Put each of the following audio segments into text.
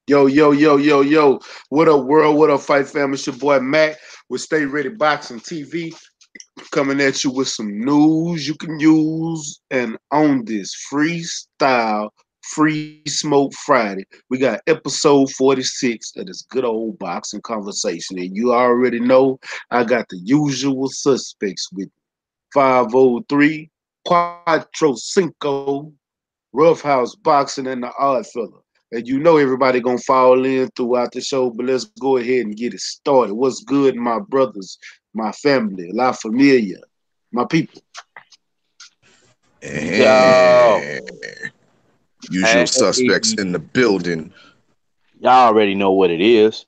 Yo, yo, yo, yo, yo. What up, world? What up, fight family? It's your boy Mac with Stay Ready Boxing TV coming at you with some news you can use. And on this freestyle, free smoke Friday, we got episode 46 of this good old boxing conversation. And you already know I got the usual suspects with 503, Quattro Cinco, Roughhouse Boxing, and the Odd Fella. And you know everybody gonna fall in throughout the show, but let's go ahead and get it started. What's good, my brothers, my family, La Familia, my people? Yo, And usual hey, suspects in the building. y'all already know what it is.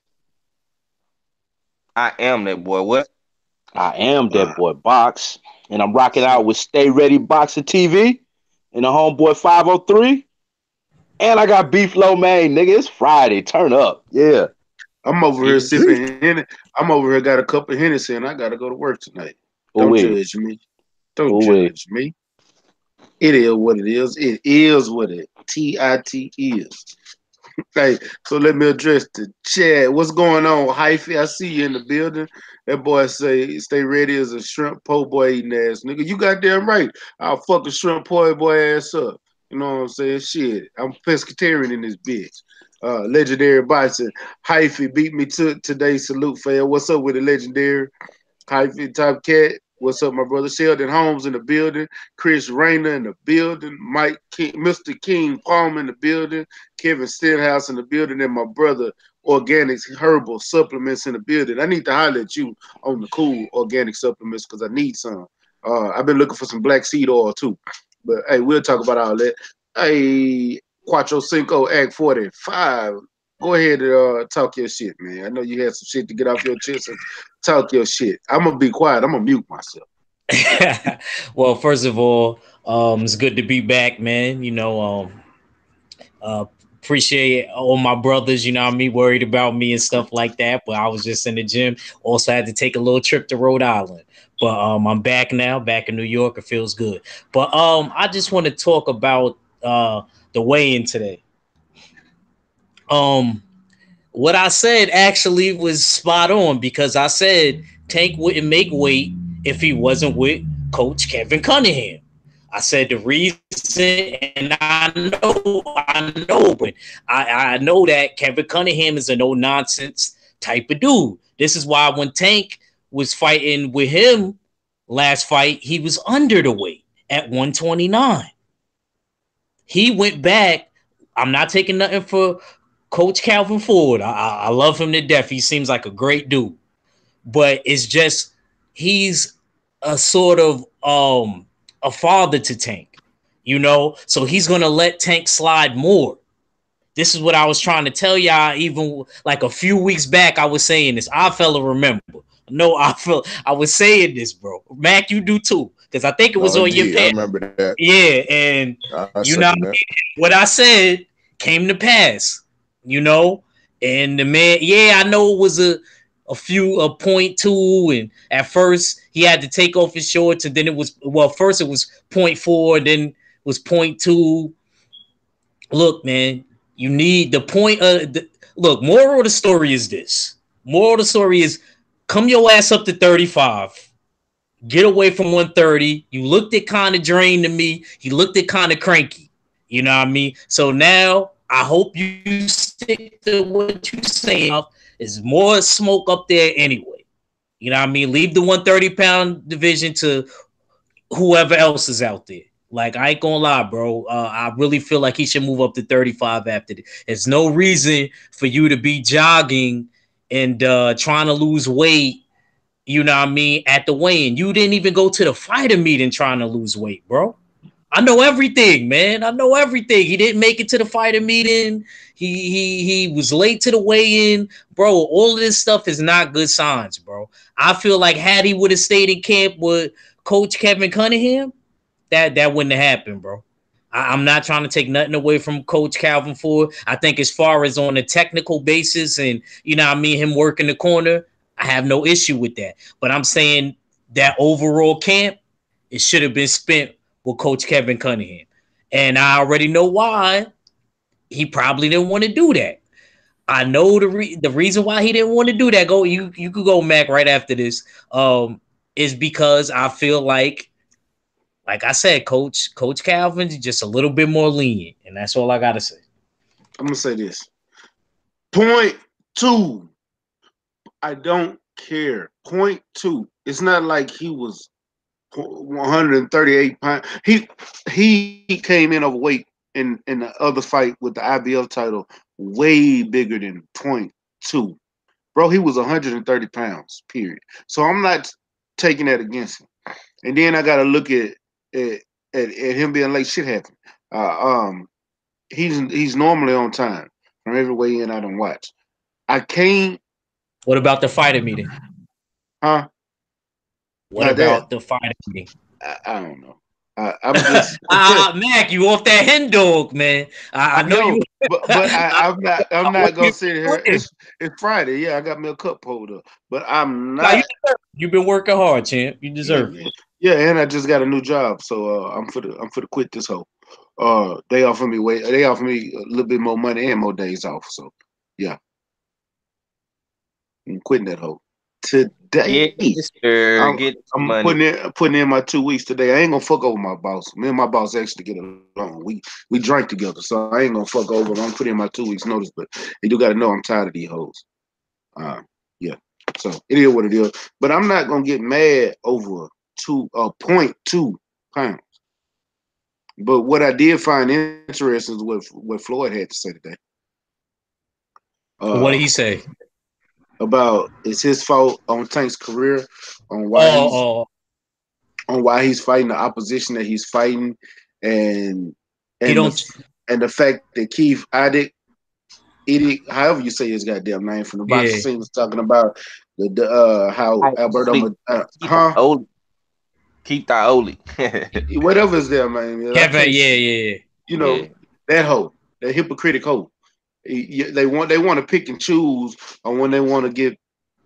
I am that boy. What? I am that boy Box, and I'm rocking out with Stay Ready Boxing TV and the homeboy 503. And I got beef low main, nigga. It's Friday. Turn up. Yeah. I'm over here Easy. sipping Henny. I'm over here got a cup of Hennessy and I gotta go to work tonight. Oh Don't wait. judge me. Don't Oh wait. judge me. It is what it is. It is what it TIT is. Hey, so let me address the chat. What's going on, Hyphy? I see you in the building. That boy say, stay ready as a shrimp po' boy eating ass nigga. You goddamn right. I'll fuck a shrimp po' boy ass up. You know what I'm saying? Shit. I'm pescatarian in this bitch. Legendary boxer. Hyphy beat me to today. Salute fail. What's up with the legendary? Hyphy Top Cat. What's up, my brother? Sheldon Holmes in the building. Chris Rayner in the building. Mike King, Mr. King Palm in the building. Kevin Stenhouse in the building. And my brother, Organics Herbal Supplements in the building. I need to holler at you on the cool organic supplements because I need some. I've been looking for some black seed oil too. But hey, we'll talk about all that. Hey, Quattro Cinco Act 45. Go ahead and talk your shit, man. I know you had some shit to get off your chest. Talk your shit. I'm gonna be quiet. I'm gonna mute myself. Well, first of all, it's good to be back, man. Uh, appreciate all my brothers, you know what I mean, worried about me and stuff like that. But I was just in the gym. Also had to take a little trip to Rhode Island. But I'm back now, back in New York. It feels good. But I just want to talk about the weigh-in today. Um, what I said actually was spot on because I said Tank wouldn't make weight if he wasn't with Coach Kevin Cunningham. I said the reason, and I know that Kevin Cunningham is a no nonsense type of dude. This is why when Tank was fighting with him last fight, he was under the weight at 129. He went back. I'm not taking nothing for Coach Calvin Ford. I love him to death. He seems like a great dude. But it's just he's a sort of a father to Tank, you know? So he's gonna let Tank slide more. This is what I was trying to tell y'all, even like a few weeks back. I was saying this. I fella remember. No, I was saying this, bro. Mac, you do too. Because I think it was Oh, on your indeed. I page. remember that. Yeah, and I you know second that. what I said came to pass, you know? And the man, yeah, I know it was a point two, and at first he had to take off his shorts, and then it was first it was point four, then it was point two. Look, man, you need the point of look, moral of the story is this. Moral of the story is come your ass up to 35. Get away from 130. You looked at kind of drained to me. He looked at kind of cranky. You know what I mean? So now I hope you stick to what you're saying. There's more smoke up there anyway. You know what I mean? Leave the 130-pound division to whoever else is out there. Like, I ain't gonna lie, bro. I really feel like he should move up to 35 after this. There's no reason for you to be jogging and trying to lose weight, you know what I mean, at the weigh-in. You didn't even go to the fighter meeting trying to lose weight, bro. I know everything, man. I know everything. He didn't make it to the fighter meeting. He was late to the weigh-in. Bro, all of this stuff is not good signs, bro. I feel like had he would have stayed in camp with Coach Kevin Cunningham, that wouldn't have happened, bro. I'm not trying to take nothing away from Coach Calvin Ford. I think as far as on a technical basis and, you know what I mean, him working the corner, I have no issue with that. But I'm saying that overall camp, it should have been spent with Coach Kevin Cunningham. And I already know why he probably didn't want to do that. I know the reason why he didn't want to do that. Go, you could go, Mac, right after this. Is because I feel like I said, Coach Calvin's just a little bit more lenient, and that's all I gotta say. I'm gonna say this. Point two. I don't care. Point two. It's not like he was 138 pounds. He came in overweight in the other fight with the IBF title, way bigger than point two. Bro, he was 130 pounds, period. So I'm not taking that against him. And then I gotta look at him being late. Shit happened. He's normally on time from every way in I don't watch. I can't. What about the fighter meeting? Huh? What Not that. about the fighter meeting? I don't know. I'm just Mac, you off that hen dog, man. I know yo, you. but I'm not gonna sit here. Doing? It's Friday. Yeah, I got me a cup holder, but I'm Nah, not. you've been working hard, champ. You Yeah, deserve it. yeah, and I just got a new job, so I'm for the quit this hoe. They offer me a little bit more money and more days off. So yeah, I'm quitting that hoe today. Yes, sir. I'm Get some I'm money. putting in my 2 weeks today. I ain't gonna fuck over my boss. Me and my boss actually get along. We drank together, so I ain't gonna fuck over him. I'm putting in my 2 weeks notice, but you do gotta know I'm tired of these hoes. Yeah. So it is what it is. But I'm not gonna get mad over 0.2 pounds. But what I did find interesting is what Floyd had to say today. What did Uh, he say? about it's his fault on Tank's career, on why he's Oh, on why he's fighting the opposition that he's fighting, and he and don't. the fact that Keith however you say his goddamn name from the boxing Yeah, scene was talking about how I Alberto Keith Ioli. Keith Ioli. whatever is there, man. I Kevin. can't, Yeah. you Yeah. know, that hoe, that hypocritic hoe. They want to pick and choose on when they want to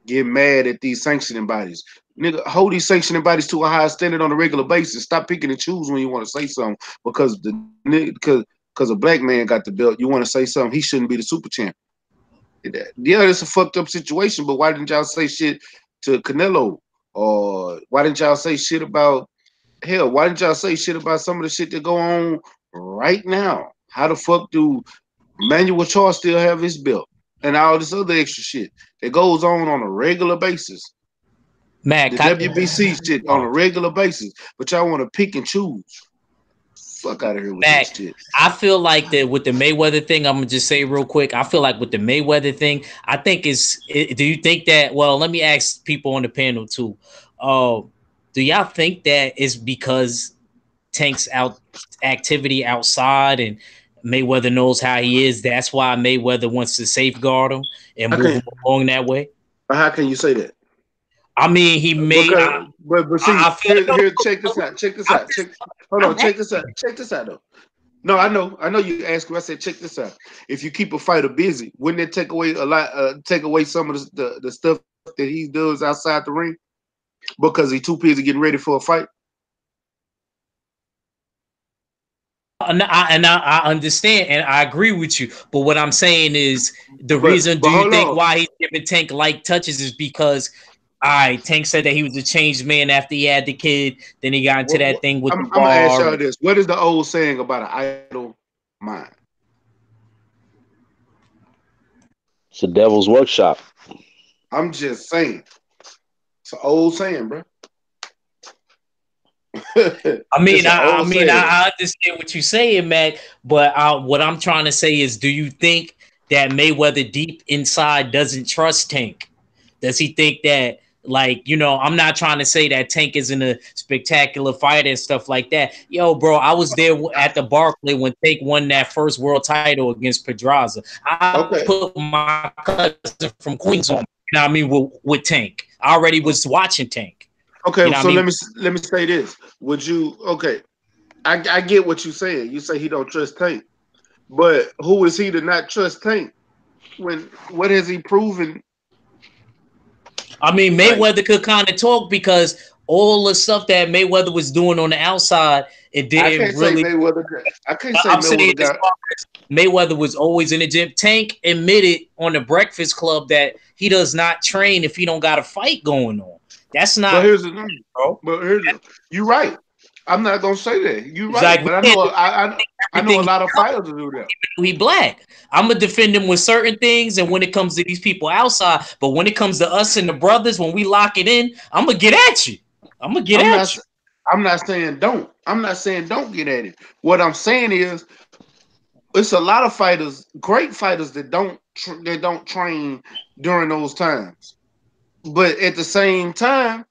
get mad at these sanctioning bodies. Nigga, hold these sanctioning bodies to a high standard on a regular basis. Stop picking and choose when you want to say something because because a black man got the belt. You want to say something, he shouldn't be the super champ. Yeah, it's a fucked up situation, but why didn't y'all say shit to Canelo? Or why didn't y'all say shit about hell? Why didn't y'all say shit about some of the shit that go on right now? How the fuck do Manuel Charles still have his belt and all this other extra shit that goes on a regular basis? Mac, The WBC shit on a regular basis, but y'all want to pick and choose. Fuck out of here with this Mac, shit. I feel like that with the Mayweather thing. I'm gonna just say real quick. I feel like with the Mayweather thing, I think do you think that? Well, let me ask people on the panel too. Do y'all think that is because Tank's activity outside and Mayweather knows how he is? That's why Mayweather wants to safeguard him and move him along that way. How can you say that? I mean, he may. But see, I feel here, check this out. Hold on, check this out. Check this out though. No, I know. You asked me. I said, check this out. If you keep a fighter busy, wouldn't it take away a lot? Take away some of the stuff that he does outside the ring because he's too busy getting ready for a fight. And I understand and I agree with you. But what I'm saying is the reason But do you hold think on. why he's giving Tank light touches is because Tank said that he was a changed man after he had the kid. Then he got into that thing with I'm the gonna ask bar. y'all this: what is the old saying about an idle mind? It's a devil's workshop. I'm just saying. It's an old saying, bro. I understand what you're saying, Mac. But what I'm trying to say is, do you think that Mayweather deep inside doesn't trust Tank? Does he think that, like, I'm not trying to say that Tank isn't a spectacular fighter and stuff like that. Yo, bro, I was there at the Barclay when Tank won that first world title against Pedraza. I put my cousin from Queens on, with Tank. I already was watching Tank. Okay, so let me say this. Would you? Okay, I get what you're saying. You say he don't trust Tank, but who is he to not trust Tank? What has he proven? I mean, Mayweather could kind of talk because all the stuff that Mayweather was doing on the outside, it I didn't can't say really. Mayweather. I can't say I'm saying Mayweather as got. far as Mayweather was always in the gym. Tank admitted on the Breakfast Club that he does not train if he don't got a fight going on. That's But not, here's the thing. bro. You're right. I'm not gonna say that. You're It's right. like But I yeah, know I know a everything lot of fighters who do that. he black. I'm gonna defend him with certain things, and when it comes to these people outside, but when it comes to us and the brothers, when we lock it in, I'm gonna get at you. I'm gonna get I'm at not. you. I'm not saying don't. I'm not saying don't get at it. What I'm saying is, it's a lot of fighters, great fighters that don't train during those times. But at the same time,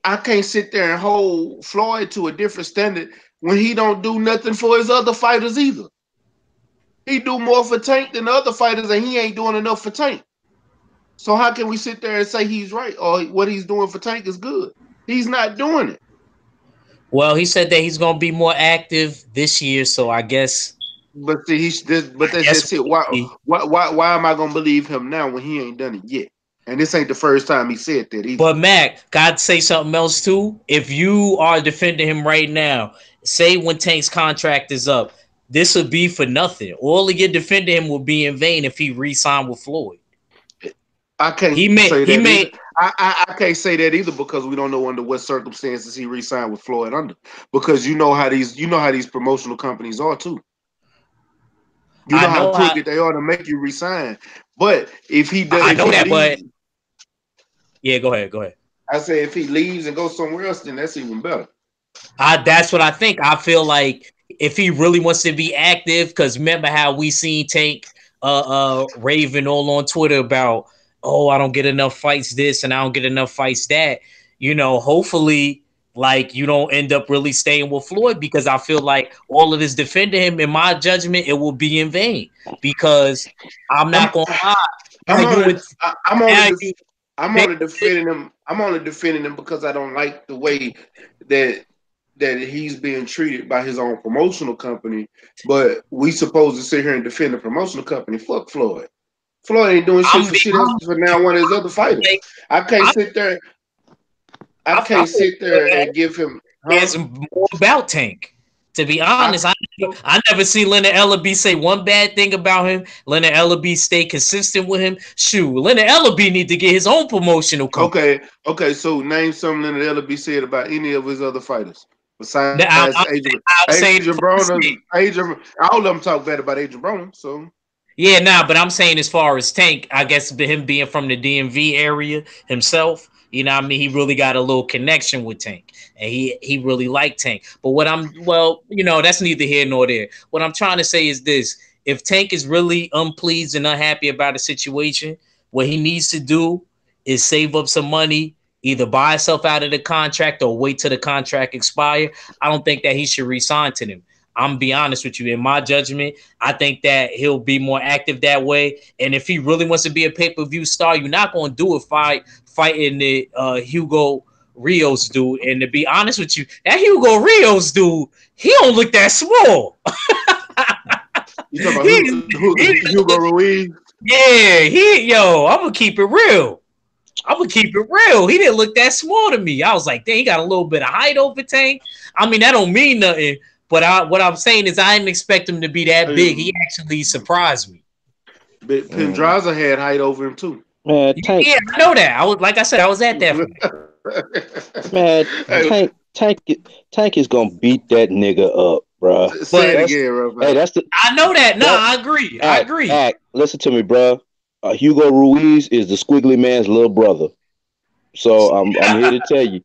I can't sit there and hold Floyd to a different standard when he don't do nothing for his other fighters either. He do more for Tank than the other fighters, and he ain't doing enough for Tank. So how can we sit there and say he's right or what he's doing for Tank is good? He's not doing it. Well, he said that he's gonna be more active this year, so I guess But see, but that's guess just it. Why am I gonna believe him now when he ain't done it yet? And this ain't the first time he said that either. But Mac, gotta say something else too. If you are defending him right now, say when Tank's contract is up, this would be for nothing. All of your defending him will be in vain if he re-signed with Floyd. I can't He made say he that either. made I can't say that either because we don't know under what circumstances he re-signed with Floyd under. Because you know how these promotional companies are too. You I know how know how crooked they are to make you resign. But if he does, I if know he that, but leaves, yeah, go ahead, go ahead. I say if he leaves and goes somewhere else, then that's even better. That's what I think. I feel like if he really wants to be active, because remember how we seen Tank raving all on Twitter about, oh, I don't get enough fights this and I don't get enough fights that. Hopefully, like you don't end up really staying with Floyd because I feel like all of this defending him, in my judgment, it will be in vain because I'm I'm not gonna lie. Now I'm you only and I'm only now def- you I'm only defending him. I'm only defending him because I don't like the way that he's being treated by his own promotional company. But we supposed to sit here and defend the promotional company. Fuck Floyd. Floyd ain't doing shit I'm for being shit else for now one of his other fighters. like, I can't I, sit there. I I can't feel sit there and give him, huh? cares more about Tank. To be I honest, I never see Leonard Ellaby say one bad thing about him. Leonard Ellaby stay consistent with him. Shoot, Leonard Ellaby need to get his own promotional company. okay. So name something that'll be said about any of his other fighters Now, besides I'm saying, Adrian Broner. Adrian, all of them talk bad about Adrian Broner. So yeah, nah, but I'm saying as far as Tank, I guess him being from the DMV area himself, you know what I mean? He really got a little connection with Tank. And he really liked Tank. But that's neither here nor there. What I'm trying to say is this. If Tank is really unpleased and unhappy about a situation, what he needs to do is save up some money, either buy himself out of the contract or wait till the contract expire. I don't think that he should resign to them. I'm gonna be honest with you. In my judgment, I think that he'll be more active that way. And if he really wants to be a pay-per-view star, you're not gonna do it fighting the Hugo Rios dude. And to be honest with you, that Hugo Rios dude, he don't look that small. you talking about he, Hugo Ruiz? yeah, I'm gonna keep it real. I'm gonna keep it real. He didn't look that small to me. I was like, dang, he got a little bit of height over Tank. I mean, that don't mean nothing. But what I'm saying is, I didn't expect him to be that big. He actually surprised me. But Pendraza had height over him too. Man, Tank, Yeah, I know that. Like I said, I was at that fight. man, Hey, Tank is gonna beat that nigga up, bro. say But it That's again, real hey, fast. that's the I know that. No, that I agree. I agree. Listen to me, bro. Hugo Ruiz is the squiggly man's little brother. So I'm here to tell you,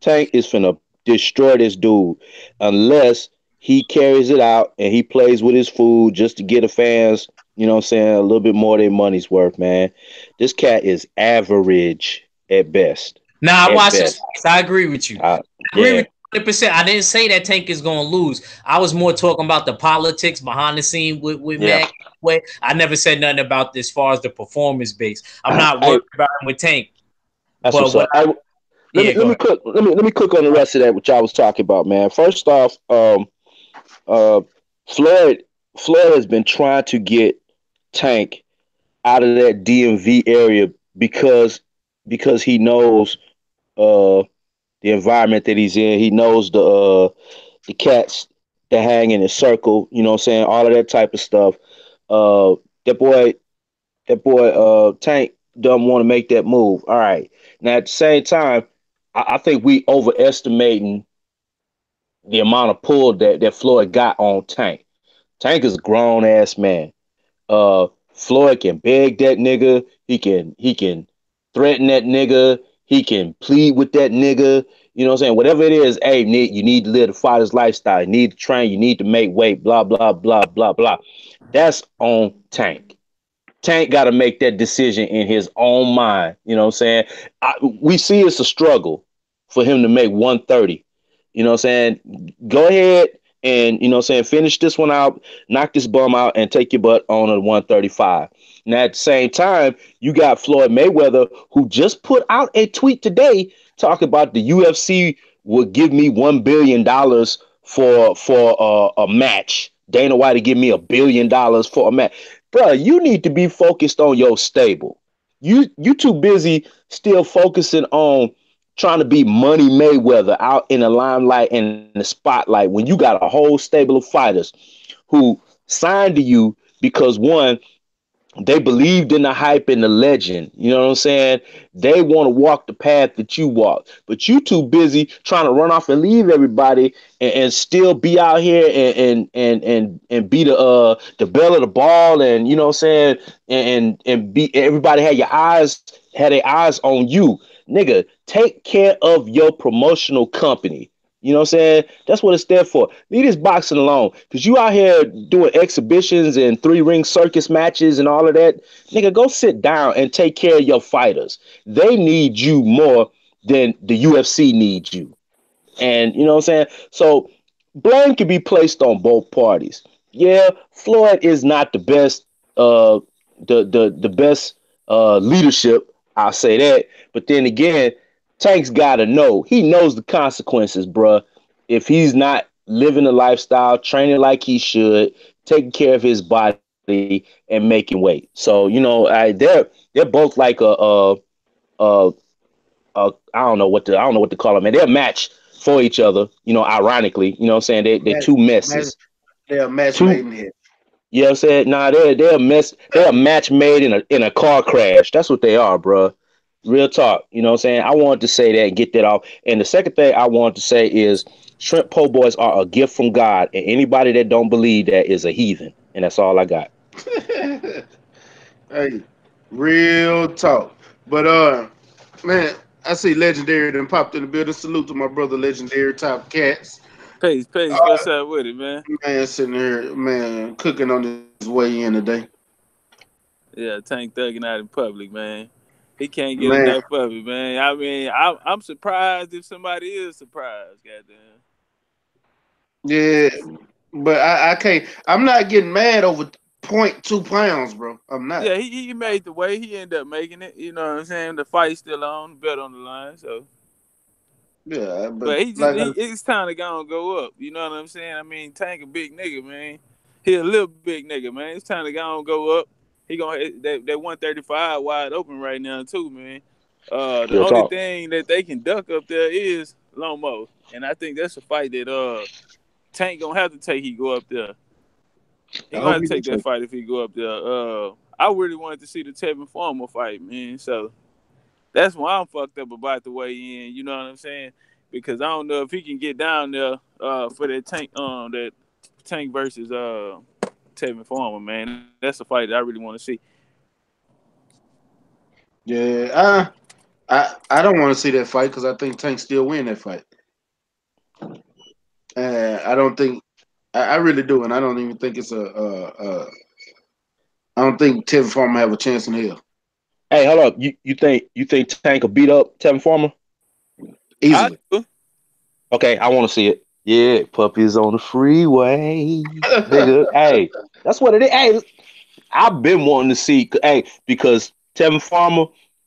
Tank is finna destroy this dude unless he carries it out and he plays with his food just to get the fans, you know what I'm saying, a little bit more of their money's worth, man. This cat is average at best. Nah, I At watched this best. fight. I agree with you. Uh, I agree yeah. with you 100%. I didn't say that Tank is going to lose. I was more talking about the politics behind the scene with Yeah. Mac. I never said nothing about this as far as the performance base. I'm not Hey, worried about him with Tank. that's But what's up. yeah, go ahead. Let me cook on the rest of that which I was talking about, man. First off, uh Floyd Floyd has been trying to get Tank out of that DMV area because he knows uh the environment that he's in. He knows the cats that hang in a circle. You know what I'm saying? All of that type of stuff. Uh, that boy, Tank doesn't want to make that move. All right. Now at the same time, I think we overestimating the amount of pull that Floyd got on Tank. Tank is a grown ass man. Floyd can beg that nigga. He can threaten that nigga. He can plead with that nigga. You know what I'm saying? Whatever it is, hey, you need to live the fighter's lifestyle. You need to train. You need to make weight. Blah blah blah blah blah. That's on Tank. Tank got to make that decision in his own mind. You know what I'm saying? We see it's a struggle for him to make 130. You know what I'm saying? Go ahead and, you know what I'm saying, finish this one out, knock this bum out, and take your butt on a 135. Now, at the same time, you got Floyd Mayweather, who just put out a tweet today talking about the UFC would give me $1 billion for a match. Dana White to give me $1 billion for a match. Bro, you need to be focused on your stable. You too busy still focusing on trying to be Money Mayweather out in the limelight and the spotlight when you got a whole stable of fighters who signed to you because one, they believed in the hype and the legend. You know what I'm saying? They want to walk the path that you walk, but you too busy trying to run off and leave everybody and still be out here and be the belle of the ball, and you know what I'm saying, and be everybody had their eyes on you. Nigga, take care of your promotional company. You know what I'm saying? That's what it's there for. Leave this boxing alone. Because you out here doing exhibitions and 3-ring circus matches and all of that. Nigga, go sit down and take care of your fighters. They need you more than the UFC needs you. And you know what I'm saying? So blame can be placed on both parties. Yeah, Floyd is not the best the best leadership, I'll say that. But then again, Tank's gotta know. He knows the consequences, bruh. If he's not living the lifestyle, training like he should, taking care of his body and making weight. So, you know, they're both like a I don't know what to call them, and they're a match for each other. You know, ironically, you know what I'm saying, they're Match, two match, messes, they're a match two. made in heaven. You know what I'm saying? Nah, they're a mess. They're a match made in a car crash. That's what they are, bro. Real talk. You know what I'm saying? I wanted to say that and get that off. And the second thing I wanted to say is shrimp po' boys are a gift from God, and anybody that don't believe that is a heathen. And that's all I got. Hey, real talk. But man, I see Legendary then popped in the building. Salute to my brother Legendary Top Cats. Peace, peace. What's up with it, man? Man, sitting here, man, cooking on his way in today. Yeah, Tank thugging out in public, man. He can't get Man, enough of it, man. I mean, I'm surprised if somebody is surprised, goddamn. yeah, but I can't. I'm not getting mad over 0.2 pounds, bro. I'm not. Yeah, he made the way. He ended up making it. You know what I'm saying? The fight's still on, the bet on the line. So, Yeah, but but like, it's time to go up. You know what I'm saying? I mean, Tank a big nigga, man. He a little big nigga, man. It's time to go up. He gonna hit that 135 wide open right now too, man. The Real only talk. thing that they can duck up there is Lomo, and I think that's a fight that Tank gonna have to take. He go up there. He I gonna hope have you to do take that too. fight if he go up there. I really wanted to see the Tevin Farmer fight, man. So that's why I'm fucked up about the way in. You know what I'm saying? Because I don't know if he can get down there for that Tank versus Tevin Farmer, man. That's a fight that I really want to see. Yeah, I don't want to see that fight because I think Tank still win that fight. I don't think I really do, and I don't even think it's I don't think Tevin Farmer have a chance in hell Hey, hold up. You think Tank will beat up Tevin Farmer? I easily. do. Okay, I want to see it. Yeah, puppies on the freeway, nigga. Hey, that's what it is. Hey, I've been wanting to see, hey, because Tevin Farmer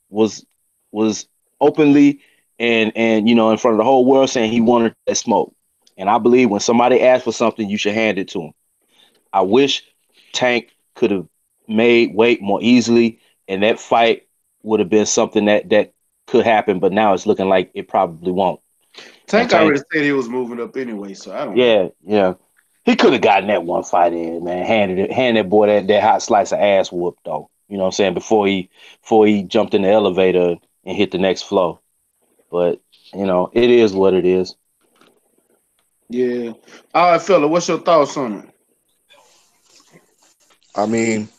was was openly and you know in front of the whole world saying he wanted that smoke. And I believe when somebody asks for something, you should hand it to him. I wish Tank could have made weight more easily, and that fight would have been something that could happen. But now it's looking like it probably won't. And Tank Tank, already said he was moving up anyway, so I don't know. yeah. He could have gotten that one fight in, man. Handed that boy that hot slice of ass whoop though. You know what I'm saying? Before he jumped in the elevator and hit the next floor. But it is what it is. Yeah. All right, fella, what's your thoughts on it? I mean,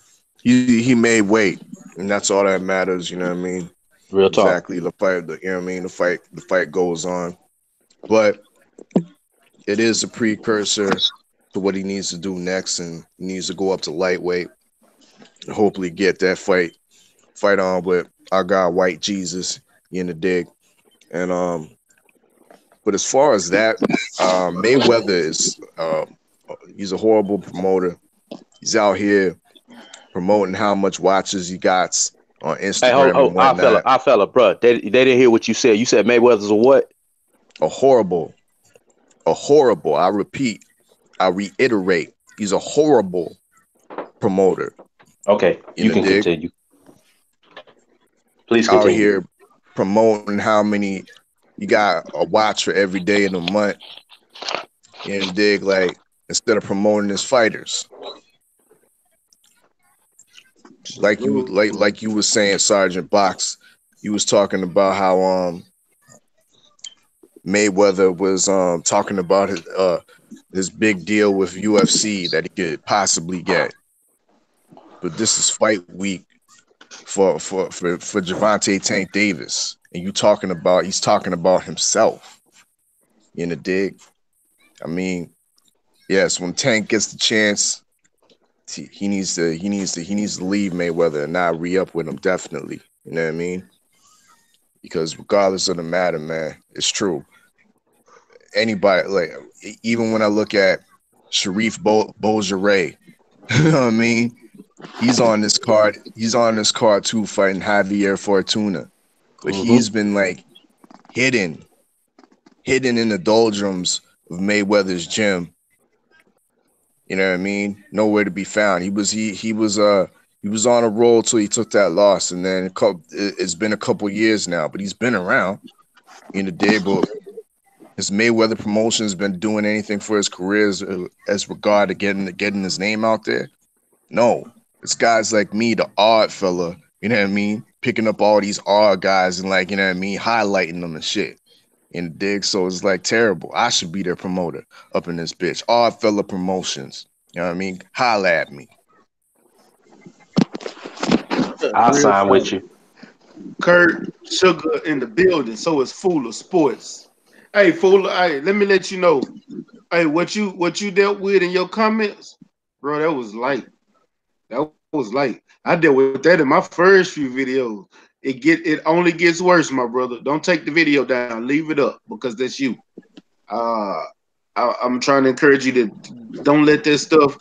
he made weight, and that's all that matters. You know what I mean? Real talk. Exactly. The fight. You know what I mean? The fight goes on, but it is a precursor to what he needs to do next, and he needs to go up to lightweight. And hopefully, get that fight on with our guy White Jesus in the dig. And but as far as that, Mayweather is he's a horrible promoter. He's out here promoting how much watches he got on Hey, Instagram and whatnot. our fella, bro. They didn't hear what you said. You said Mayweather's a what? A horrible, a horrible. I repeat, I reiterate, he's a horrible promoter. Okay, In you the can dig, continue. Please out continue. here promoting how many you got a watch for every day in the month. In the dig, like instead of promoting his fighters, like you was saying, Sergeant Box, you was talking about how Mayweather was talking about his big deal with UFC that he could possibly get. But this is fight week for Javante Tank Davis, and he's talking about himself in the dig. I mean, yes, when Tank gets the chance, he needs to leave Mayweather and not re-up with him, definitely. You know what I mean? Because regardless of the matter, man, it's true. Anybody, like, even when I look at Sharif Beaujolais, you know what I mean? He's on this card. He's on this card too, fighting Javier Fortuna. But Mm-hmm. he's been like hidden in the doldrums of Mayweather's gym. You know what I mean? Nowhere to be found. He was on a roll till he took that loss, and then it's been a couple years now, but he's been around in the day. But has Mayweather Promotions been doing anything for his career as regard to getting his name out there? No. It's guys like me, the odd fella, you know what I mean? Picking up all these odd guys and, like, you know what I mean, highlighting them and shit. In the dig. So it's like terrible. I should be their promoter up in this bitch. Odd fella promotions. You know what I mean? Holla at me. I'll Real sign talk. with you. Kurt Sugar in the building, so it's Full of Sports. Hey, Full, hey, let me let you know. Hey, what you dealt with in your comments, bro, that was light. That was light. I dealt with that in my first few videos. It only gets worse, my brother. Don't take the video down. Leave it up because that's you. Uh, I'm trying to encourage you to don't let that stuff.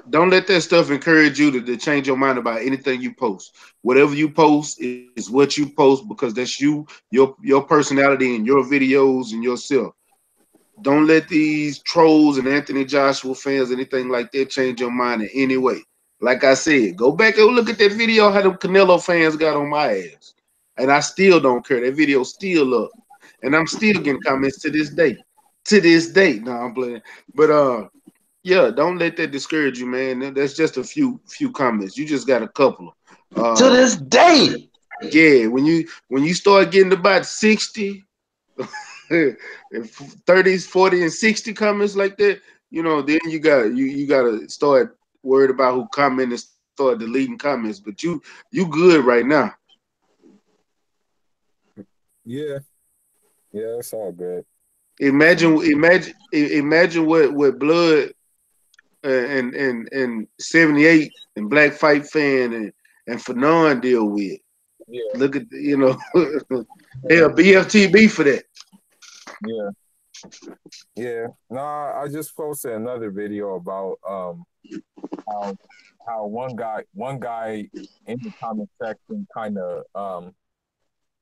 Don't let that stuff encourage you to change your mind about anything you post. Whatever you post is what you post because that's your personality, and your videos and yourself. Don't let these trolls and Anthony Joshua fans, anything like that, change your mind in any way. Like I said, go back and look at that video how them Canelo fans got on my ass. And I still don't care. That video still up. And I'm still getting comments to this day. To this day. No, I'm playing. But yeah, don't let that discourage you, man. That's just a few comments. You just got a couple. To Uh this day. yeah, when you start getting about 60, 30s, 40, and 60 comments like that, then you gotta start worried about who comment and start deleting comments. But you good right now. Yeah, yeah, it's all good. Imagine what Blood and 78 and Black Fight Fan and Fanon deal with. Yeah, Look at hell, BFTB for that. yeah, yeah. No, I just posted another video about how one guy in the comment section kind of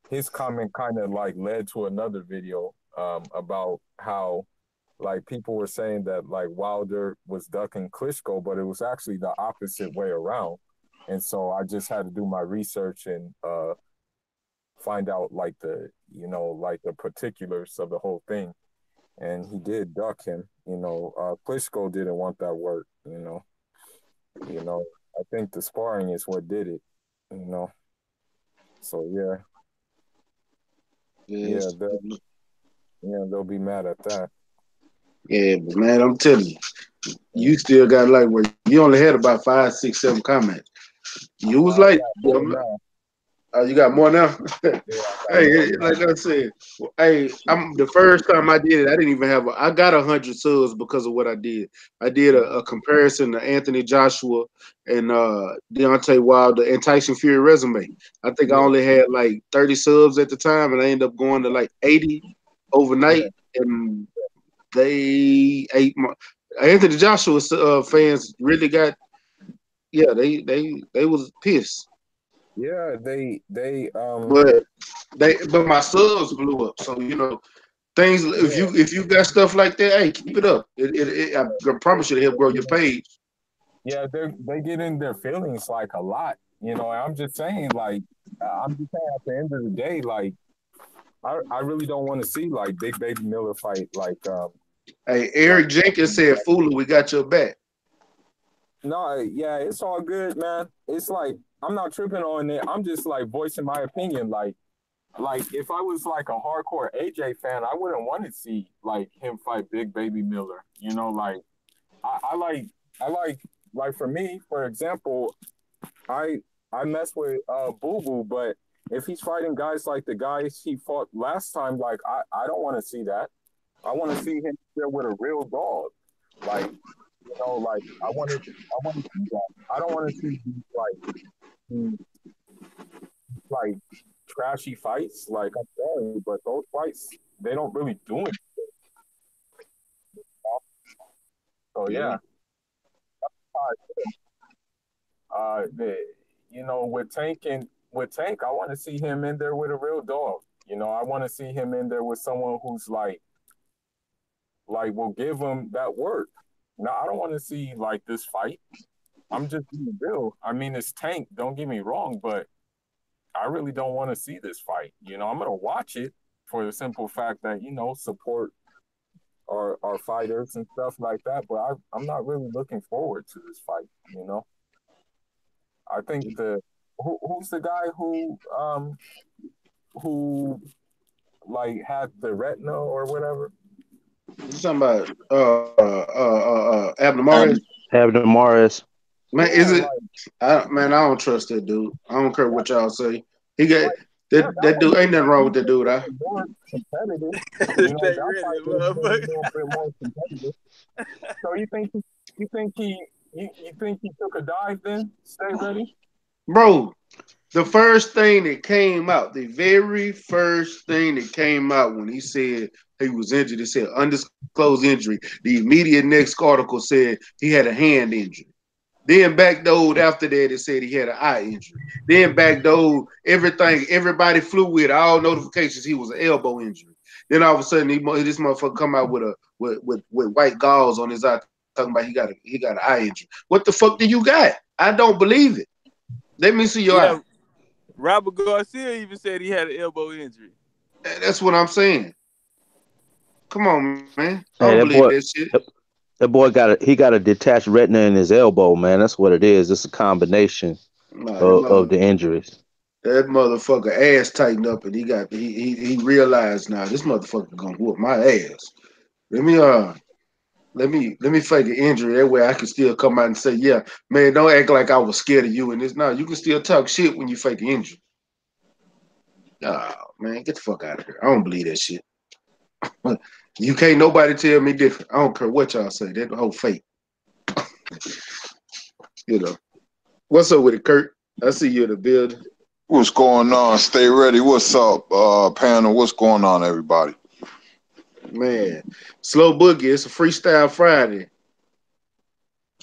his comment kind of like led to another video about how like people were saying that like Wilder was ducking Klitschko, but it was actually the opposite way around. And so I just had to do my research and find out like the like the particulars of the whole thing, and he did duck him. Klitschko didn't want that work. I think the sparring is what did it. You know, so Yes. they'll be mad at that. Yeah, but man, I'm telling you, you still got like where you only had about 5, 6, 7 comments. You was I like, got more now. you got more now. Yeah, I got more Hey, now. like I said, hey, I'm the first time I did it. I didn't even have. I got 100 subs because of what I did. I did a comparison to Anthony Joshua and Deontay Wilder and Tyson Fury resume. I think I Yeah, only had like 30 subs at the time, and I ended up going to like 80 yeah, overnight, and they ate my Anthony Joshua fans really got. Yeah, they was pissed, yeah. but but my subs blew up. So things. Yeah, If you got stuff like that, hey, keep it up. I promise you to help grow your yeah. page. Yeah, they get in their feelings like a lot. I'm just saying, like, I'm just saying at the end of the day, like, I really don't want to see like Big Baby Miller fight Hey, like Eric Jenkins said, "Fooler, we got your back." no, yeah, it's all good, man. It's like I'm not tripping on it. I'm just like voicing my opinion. Like if I was like a hardcore AJ fan, I wouldn't want to see like him fight Big Baby Miller. Like I like for me, for example, I I mess with Boo Boo, but if he's fighting guys like the guys he fought last time, like I don't want to see that. I want to see him there with a real dog. Like like I want to see that. I don't want to see these like trashy fights. Like I'm sorry, but those fights they don't really do anything. So Yeah. yeah, the, with Tank, I want to see him in there with a real dog. I want to see him in there with someone who's like will give him that work. No, I don't want to see like this fight. I'm just being real. I mean, it's Tank. Don't get me wrong, but I really don't want to see this fight. I'm gonna watch it for the simple fact that support our fighters and stuff like that. But I'm not really looking forward to this fight. I think who's the guy who like had the retina or whatever. You talking about Abner Mares? Having Morris. Man, Yeah, is it? like Man, I don't trust that dude. I don't care what y'all say. He got yeah, that that one dude. Ain't nothing wrong with that dude. more competitive. Stay That ready, fight would have been a motherfucker. little bit more competitive. So you think he took a dive then? Stay ready. Bro, the first thing that came out, the very first thing that came out when he said he was injured, he said undisclosed injury. The immediate next article said he had a hand injury. Then backdoored after that, it said he had an eye injury. Then backdoored everything, everybody flew with all notifications. He was an elbow injury. Then all of a sudden, this motherfucker come out with white gauze on his eye, talking about he got an eye injury. What the fuck do you got? I don't believe it. Let me see your eye. Yeah, Robert Garcia even said he had an elbow injury. That's what I'm saying. Come on, man. I don't Hey, believe that shit. that boy got a detached retina in his elbow, man. That's what it is. It's a combination Nah, of the injuries. that motherfucker ass tightened up, and he realized now this motherfucker gonna whoop my ass. Let me let me fake an injury that way I can still come out and say, yeah, man, don't act like I was scared of you and this. No, you can still talk shit when you fake an injury. Oh man, get the fuck out of here. I don't believe that shit. You can't nobody tell me different. I don't care what y'all say. That whole fake. You know. What's up with it, Kurt? I see you in the building. What's going on? Stay ready. What's up, panel? What's going on, everybody? Man. Slow Boogie, it's a freestyle Friday.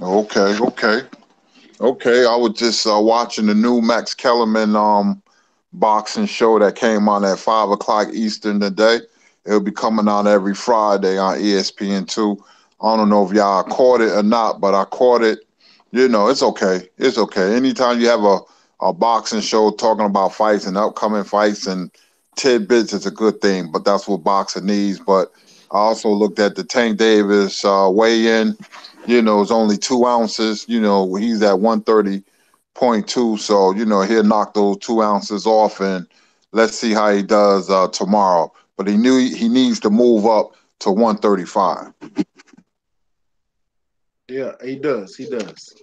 Okay. I was just watching the new Max Kellerman boxing show that came on at 5 o'clock Eastern today. It'll be coming on every Friday on ESPN2. I don't know if y'all caught it or not, but I caught it. It's okay. It's okay. Anytime you have a boxing show talking about fights and upcoming fights and tidbits is a good thing, but that's what boxing needs. But I also looked at the Tank Davis weigh-in. It's only 2 ounces. He's at 130.2, so he'll knock those 2 ounces off, and let's see how he does tomorrow. But he needs to move up to 135. Yeah, he does. He does.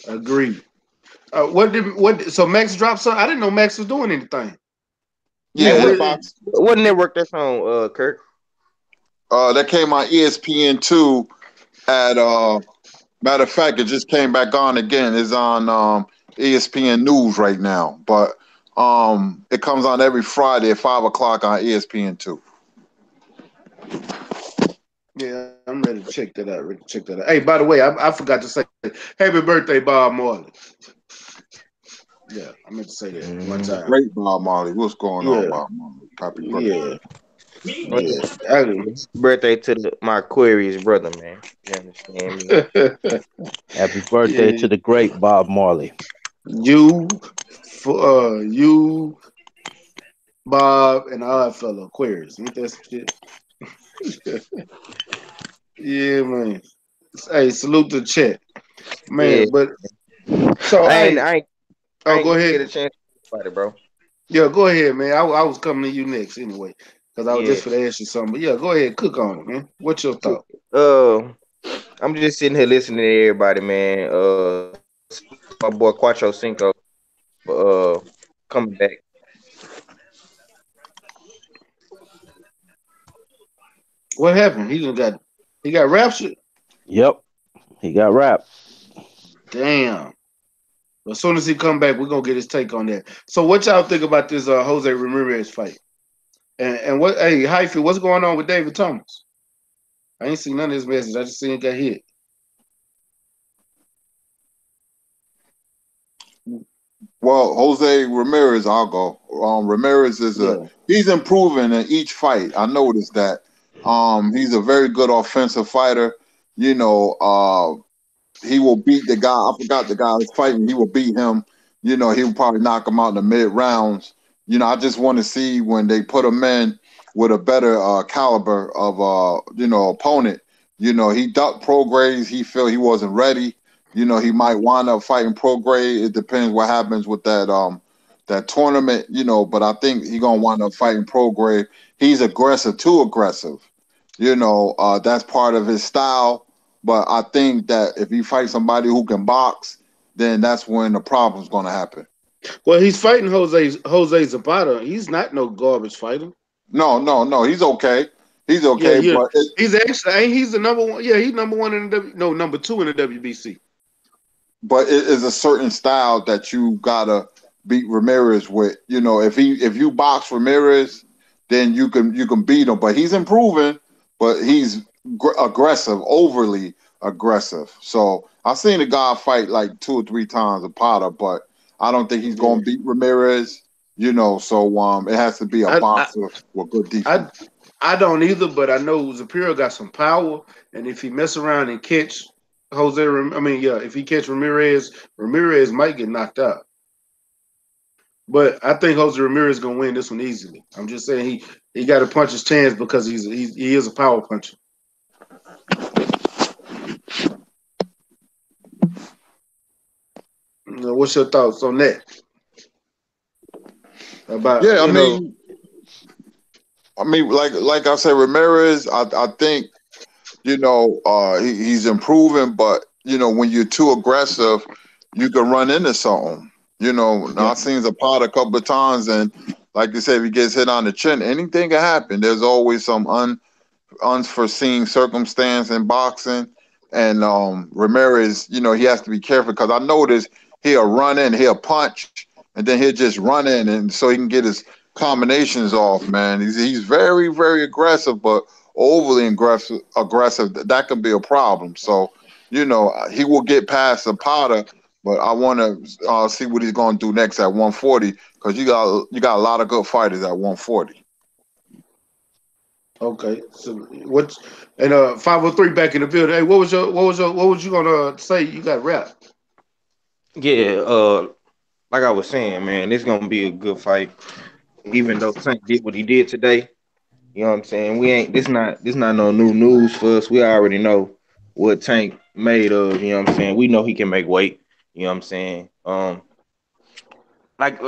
Agreed. So Max dropped something? I didn't know Max was doing anything. Hey, Yeah, his box. what network that's on, Kurt? That came on ESPN2 at matter of fact, it just came back on again. It's on ESPN News right now, but it comes on every Friday at 5 o'clock on ESPN2. Yeah, I'm ready to check that out. Ready to check that out. Hey, by the way, I forgot to say happy birthday, Bob Marley. Yeah, I meant to say that one The time. great Bob Marley. What's going on, Yeah, Bob Marley? Happy birthday. yeah, Well, yeah. birthday to my Aquarius brother, man. You understand me? Happy birthday Yeah, to the great Bob Marley. you, you, Bob, and our fellow Aquarius. Ain't that some shit? Yeah, man. Hey, salute to the chat, Yeah. man. But so, I ain't hey, I ain't I oh, ain't go get ahead. a chance to fight it, bro. Yeah, go ahead, man. I was coming to you next anyway, because I was Yeah. just going to ask you something. But yeah, go ahead, cook on it, man. What's your So, thought? I'm just sitting here listening to everybody, man. My boy Quattro Cinco, coming back. What happened? He got raptured. Yep, he got wrapped. Damn. As soon as he come back, we're gonna get his take on that. So, what y'all think about this Jose Ramirez fight? And what? Hey, Hyphy, what's going on with David Thomas? I ain't seen none of his message. I just seen it got hit. Well, Jose Ramirez, I'll go. Ramirez Yeah. he's improving in each fight. I noticed that. He's a very good offensive fighter. You know, he will beat the guy. I forgot the guy who's fighting. He will beat him. He will probably knock him out in the mid rounds. I just want to see when they put him in with a better caliber of opponent. He ducked Prograis. He felt he wasn't ready. He might wind up fighting Prograis. It depends what happens with that tournament. But I think he gonna wind up fighting Prograis. He's aggressive, too aggressive. That's part of his style. But I think that if he fights somebody who can box, then that's when the problem's going to happen. Well, he's fighting Jose Zapata. He's not no garbage fighter. No, no, no. He's okay. He's Yeah, okay, yeah. but He's actually ain't he's the number one. Yeah, he's number one in the number two in the WBC. it is a certain style that you gotta beat Ramirez with. If you box Ramirez, then you can beat him. But he's improving, but he's aggressive, overly aggressive. So I've seen a guy fight like 2 or 3 times a Potter, but I don't think he's Yeah. gonna beat Ramirez. So it has to be a I I boxer with good I, defense. I don't either, but I know Zapiro got some power, and if he mess around and catch if he catch Ramirez, Ramirez might get knocked out. But I think Jose Ramirez is gonna win this one easily. I'm just saying he got to punch his chance because he is a power puncher. What's your thoughts on that? About Yeah, like I said, Ramirez. I think he's improving, but when you're too aggressive, you can run into something. yeah. I've seen Zapata a couple of times, and like you said, if he gets hit on the chin, anything can happen. There's always some unforeseen circumstance in boxing, and Ramirez, he has to be careful because I noticed he'll run in, he'll punch, and then he'll just run in, and so he can get his combinations off. Man, he's very very aggressive, but overly aggressive. That can be a problem. So he will get past Zapata. But I want to see what he's going to do next at 140 because you got a lot of good fighters at 140. Okay. So what? And 503 back in the building. Hey, what was you gonna say? You got rap. Yeah. like I was saying, man, it's gonna be a good fight. Even though Tank did what he did today, you know what I'm saying? We ain't this not no new news for us. We already know what Tank made of, you know what I'm saying? We know he can make weight, you know what I'm saying? Like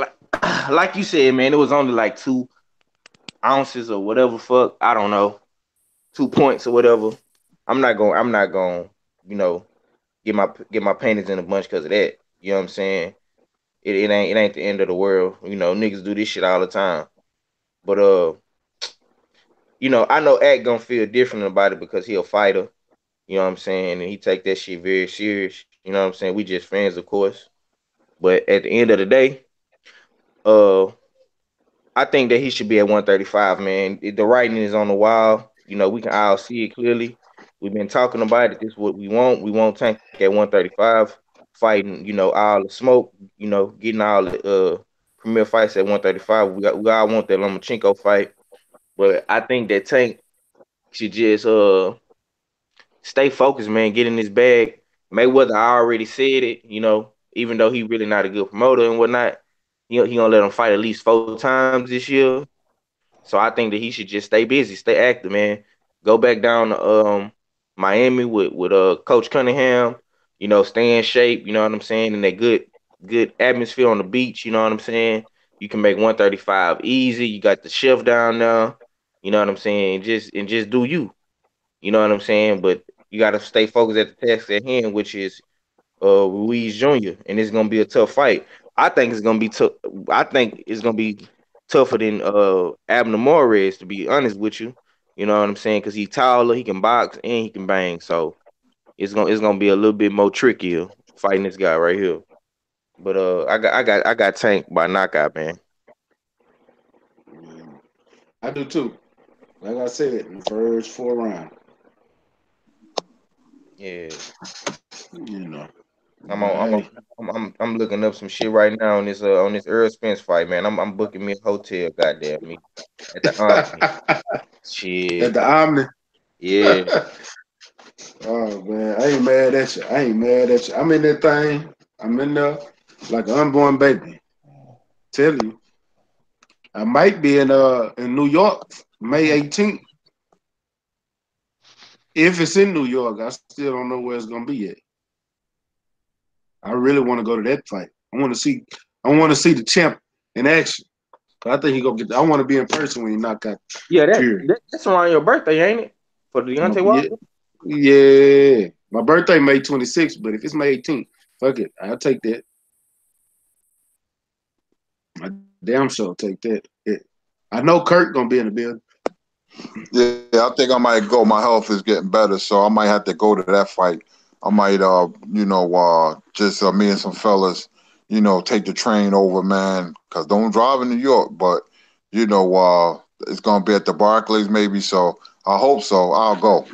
like you said, man, it was only like 2 ounces or whatever fuck. I don't know. 2 points or whatever. I'm not going, you know, get my panties in a bunch because of that. You know what I'm saying? It ain't the end of the world. You know, niggas do this shit all the time. But I know Act gonna feel different about it because he a fighter. You know what I'm saying? And he take that shit very serious. You know what I'm saying? We just fans, of course. But at the end of the day, uh, I think that he should be at 135, man. The writing is on the wall. You know, we can all see it clearly. We've been talking about it. This is what we want. We want Tank at 135, fighting, all the smoke, getting all the premier fights at 135. We all want that Lomachenko fight. But I think that Tank should just stay focused, man. Get in his bag. Mayweather already said it, even though he really not a good promoter and whatnot. He gonna let him fight at least 4 times this year. So I think that he should just stay busy, stay active, man. Go back down to Miami with Coach Cunningham. Stay in shape. You know what I'm saying? And that good atmosphere on the beach. You know what I'm saying? You can make 135 easy. You got the chef down there. You know what I'm saying? And just do you. You know what I'm saying? But you got to stay focused at the task at hand, which is Ruiz Jr. And it's gonna be a tough fight. I think it's gonna be tough. I think it's gonna be tougher than Abner Morez, to be honest with you. You know what I'm saying? Because he's taller, he can box, and he can bang. So it's gonna be a little bit more trickier fighting this guy right here. But I got Tank by knockout, man. I do too. Like I said, in the first 4 rounds. Yeah, You know. I'm But on. I'm, hey, on, I'm looking up some shit right now on this Earl Spence fight, man. I'm booking me a hotel, goddamn me, at the Omni. at Shit, the Omni. yeah. Oh man, I ain't mad at you. I ain't mad at you. I'm in that thing. I'm in there like an unborn baby. Tell you. I might be in New York May 18th. If it's in New York, I still don't know where it's gonna be yet. I really want to go to that fight. I want to see the champ in action. I think he gonna get. I want to be in person when he knock out Yeah, Fury. that's around your birthday, ain't it? For Deontay Yeah, Wilder? yeah. My birthday May 26th, but if it's May 18th, fuck it, I'll take that. I damn sure take that. Yeah. I know Kurt gonna be in the building. Yeah, I think I might go. My health is getting better, so I might have to go to that fight. I might, just me and some fellas, take the train over, man. Cause don't drive in New York, but it's gonna be at the Barclays maybe. So I hope so. I'll go.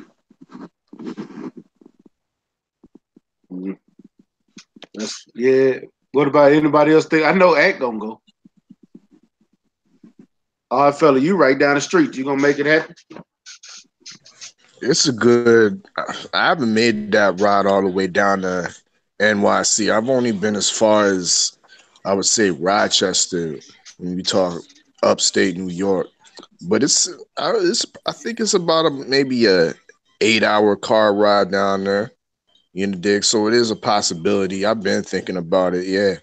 Mhm. Yeah. What about anybody else? Think I know Act gonna go. All right, fella, you right down the street. You gonna make it happen? It's a good. I haven't made that ride all the way down to NYC. I've only been as far as I would say Rochester when we talk upstate New York. But I think it's about maybe a 8 hour car ride down there. You know, dig. So it is a possibility. I've been thinking about it. Yeah.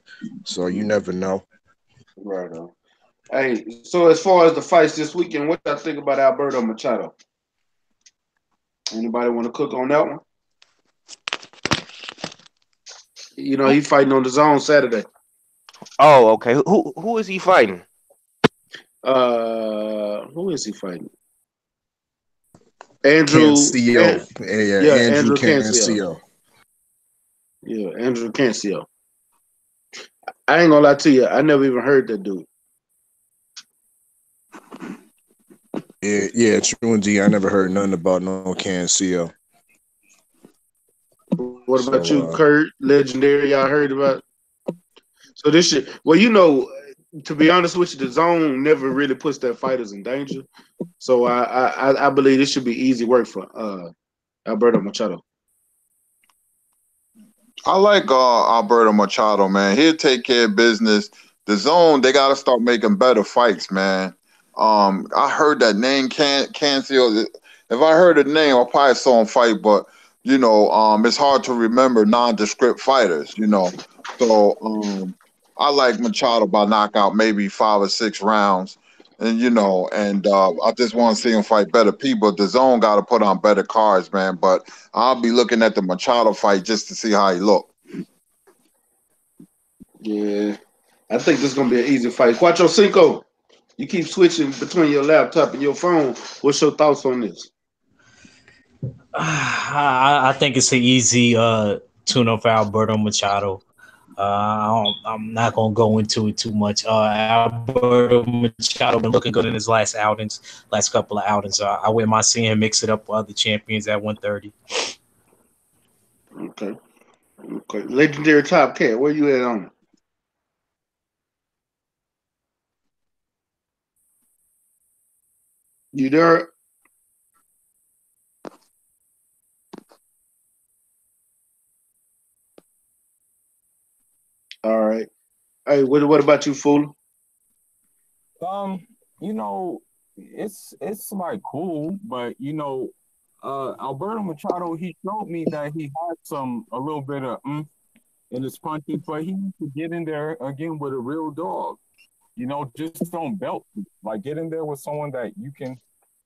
So you never know. Right on. Hey, so as far as the fights this weekend, what y'all think about Alberto Machado? Anybody want to cook on that one? He fighting on the zone Saturday. Oh, okay. Who is he fighting? Who is he fighting? Andrew. Cancio. Yeah, Yeah, Andrew Andrew Cancio. Cancio. Yeah, Andrew Cancio. I ain't gonna lie to you. I never even heard that dude. Yeah, true indeed. I never heard nothing about no Cancio. What about So you, Kurt? Legendary. Y'all heard about? So this shit. Well, to be honest with you, the zone never really puts their fighters in danger. So I believe this should be easy work for Alberto Machado. I like Alberto Machado, man. He'll take care of business. The zone, they got to start making better fights, man. I heard that name Cancio. If I heard the name, I probably saw him fight, but it's hard to remember nondescript fighters. So I like Machado by knockout, maybe 5 or 6 rounds, and I just want to see him fight better people. The zone got to put on better cards, man. But I'll be looking at the Machado fight just to see how he look. Yeah, I think this is gonna be an easy fight. Cuatro Cinco, you keep switching between your laptop and your phone. What's your thoughts on this? I think it's an easy tune up for Alberto Machado. I'm not gonna go into it too much. Alberto Machado been looking good in his last couple of outings. I wouldn't mind seeing him mix it up with other champions at 130. Okay, okay. Legendary Top Cat, where you at on it? You there? All right. Hey, what about you, fool? Um, it's like cool, but Alberto Machado, he showed me that he had a little bit of in his punches, but he needs to get in there again with a real dog. Just don't belt. Like get in there with someone that you can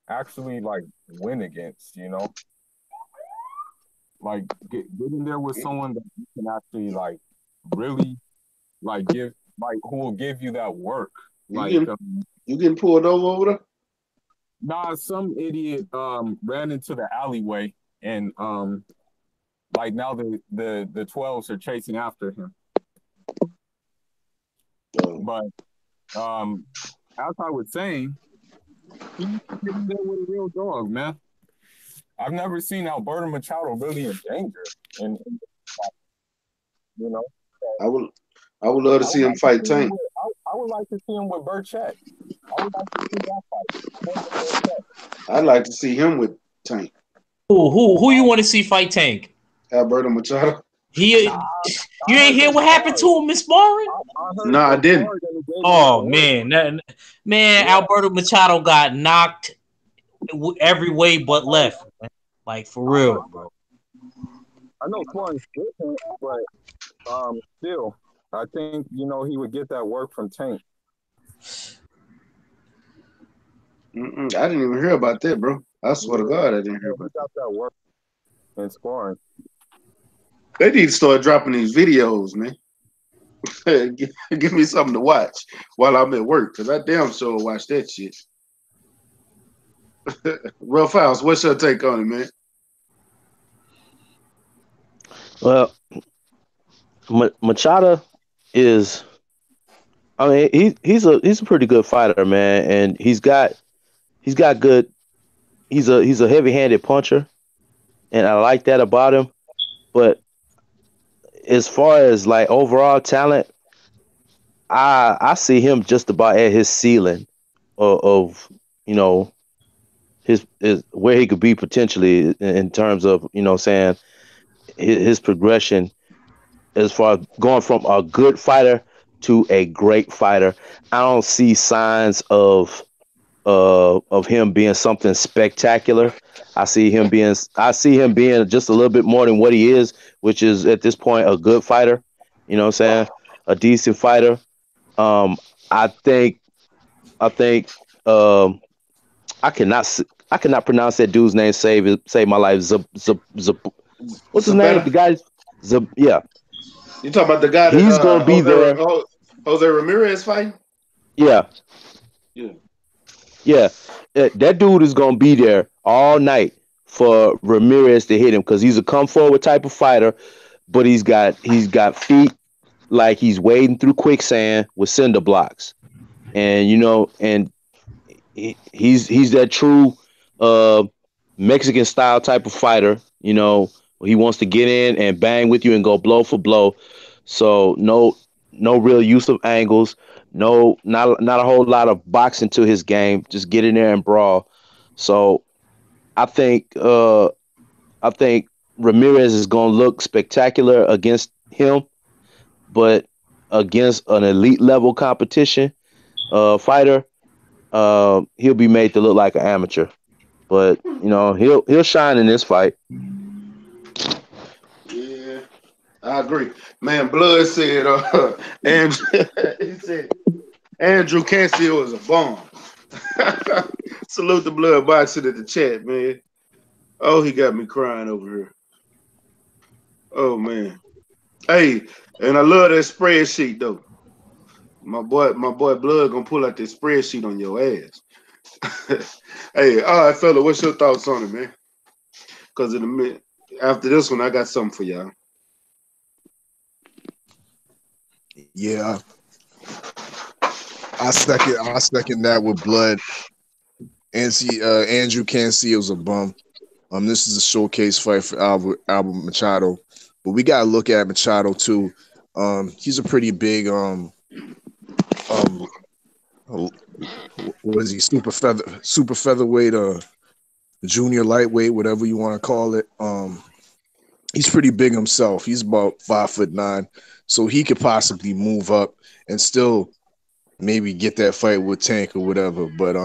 actually like win against. Like get in there with someone that you can actually like really like give like who will give you that work. You Like getting you getting pulled over there? nah, some idiot ran into the alleyway and like now the 12s are chasing after him. But as I was saying, he needs to get in there with a real dog, man. I've never seen Alberto Machado really in danger, and you know, I would I would love to I would see him like to fight see him Tank. with I would like to see him with Burchett. I would like to see that fight. Him and Burchett. I'd like to see him with Tank. Who you want to see fight Tank? Alberto Machado. He Nah, you I ain't heard hear they what happened sparred. to him, Miss Sparring? I No, heard I they didn't. sparred and it gave him that Oh work. man, Yeah, Alberto Machado got knocked every way but left. Man. Like for I real, know. bro. I know sparring's different, but still, I think he would get that work from Tank. I didn't even hear about that, bro. I swear to Yeah, God, I I didn't hear know he about that. got that work in sparring. They need to start dropping these videos, man. Give me something to watch while I'm at work, cause I damn sure watch that shit. Rough House, what's your take on it, man? Well, Machado is. I mean, he's a pretty good fighter, man, and he's got good. He's a heavy handed puncher, and I like that about him. But as far as like overall talent, I see him just about at his ceiling of you know his where he could be potentially in terms of saying his progression as far as going from a good fighter to a great fighter. I don't see signs of him being something spectacular. I see him being just a little bit more than what he is, which is at this point a good fighter. You know what I'm saying? A decent fighter. Um, I think I think um, I cannot I cannot pronounce that dude's name. Save my life. What's his name? Zapata? The guy. Yeah, You talking about the guy that he's gonna be there. Jose Ramirez fighting? Yeah, Yeah. yeah. That dude is gonna be there all night for Ramirez to hit him because he's a come forward type of fighter, but he's got feet like he's wading through quicksand with cinder blocks, and he's that true uh Mexican style type of fighter. He wants to get in and bang with you and go blow for blow. So no real use of angles. No, not a whole lot of boxing to his game. Just get in there and brawl. So I think I think Ramirez is gonna look spectacular against him, but against an elite level competition fighter, he'll be made to look like an amateur. But he'll shine in this fight. Yeah, I agree. Man, Blood said, Andrew, he said Andrew Cancio is a bomb. Salute the Blood boxing at the chat, man. Oh, he got me crying over here. Oh man. Hey, and I love that spreadsheet though. My boy Blood gonna pull out that spreadsheet on your ass. Hey, all right, fella, what's your thoughts on it, man? Because in a minute, after this one, I got something for y'all. Yeah, I second that with Blood. And see, Andrew Cancion's a bum. This is a showcase fight for Albert Machado, but we gotta look at Machado too. He's a pretty big um what is he, super featherweight, junior lightweight, whatever you want to call it. He's pretty big himself. He's about 5'9", so he could possibly move up and still maybe get that fight with Tank or whatever. But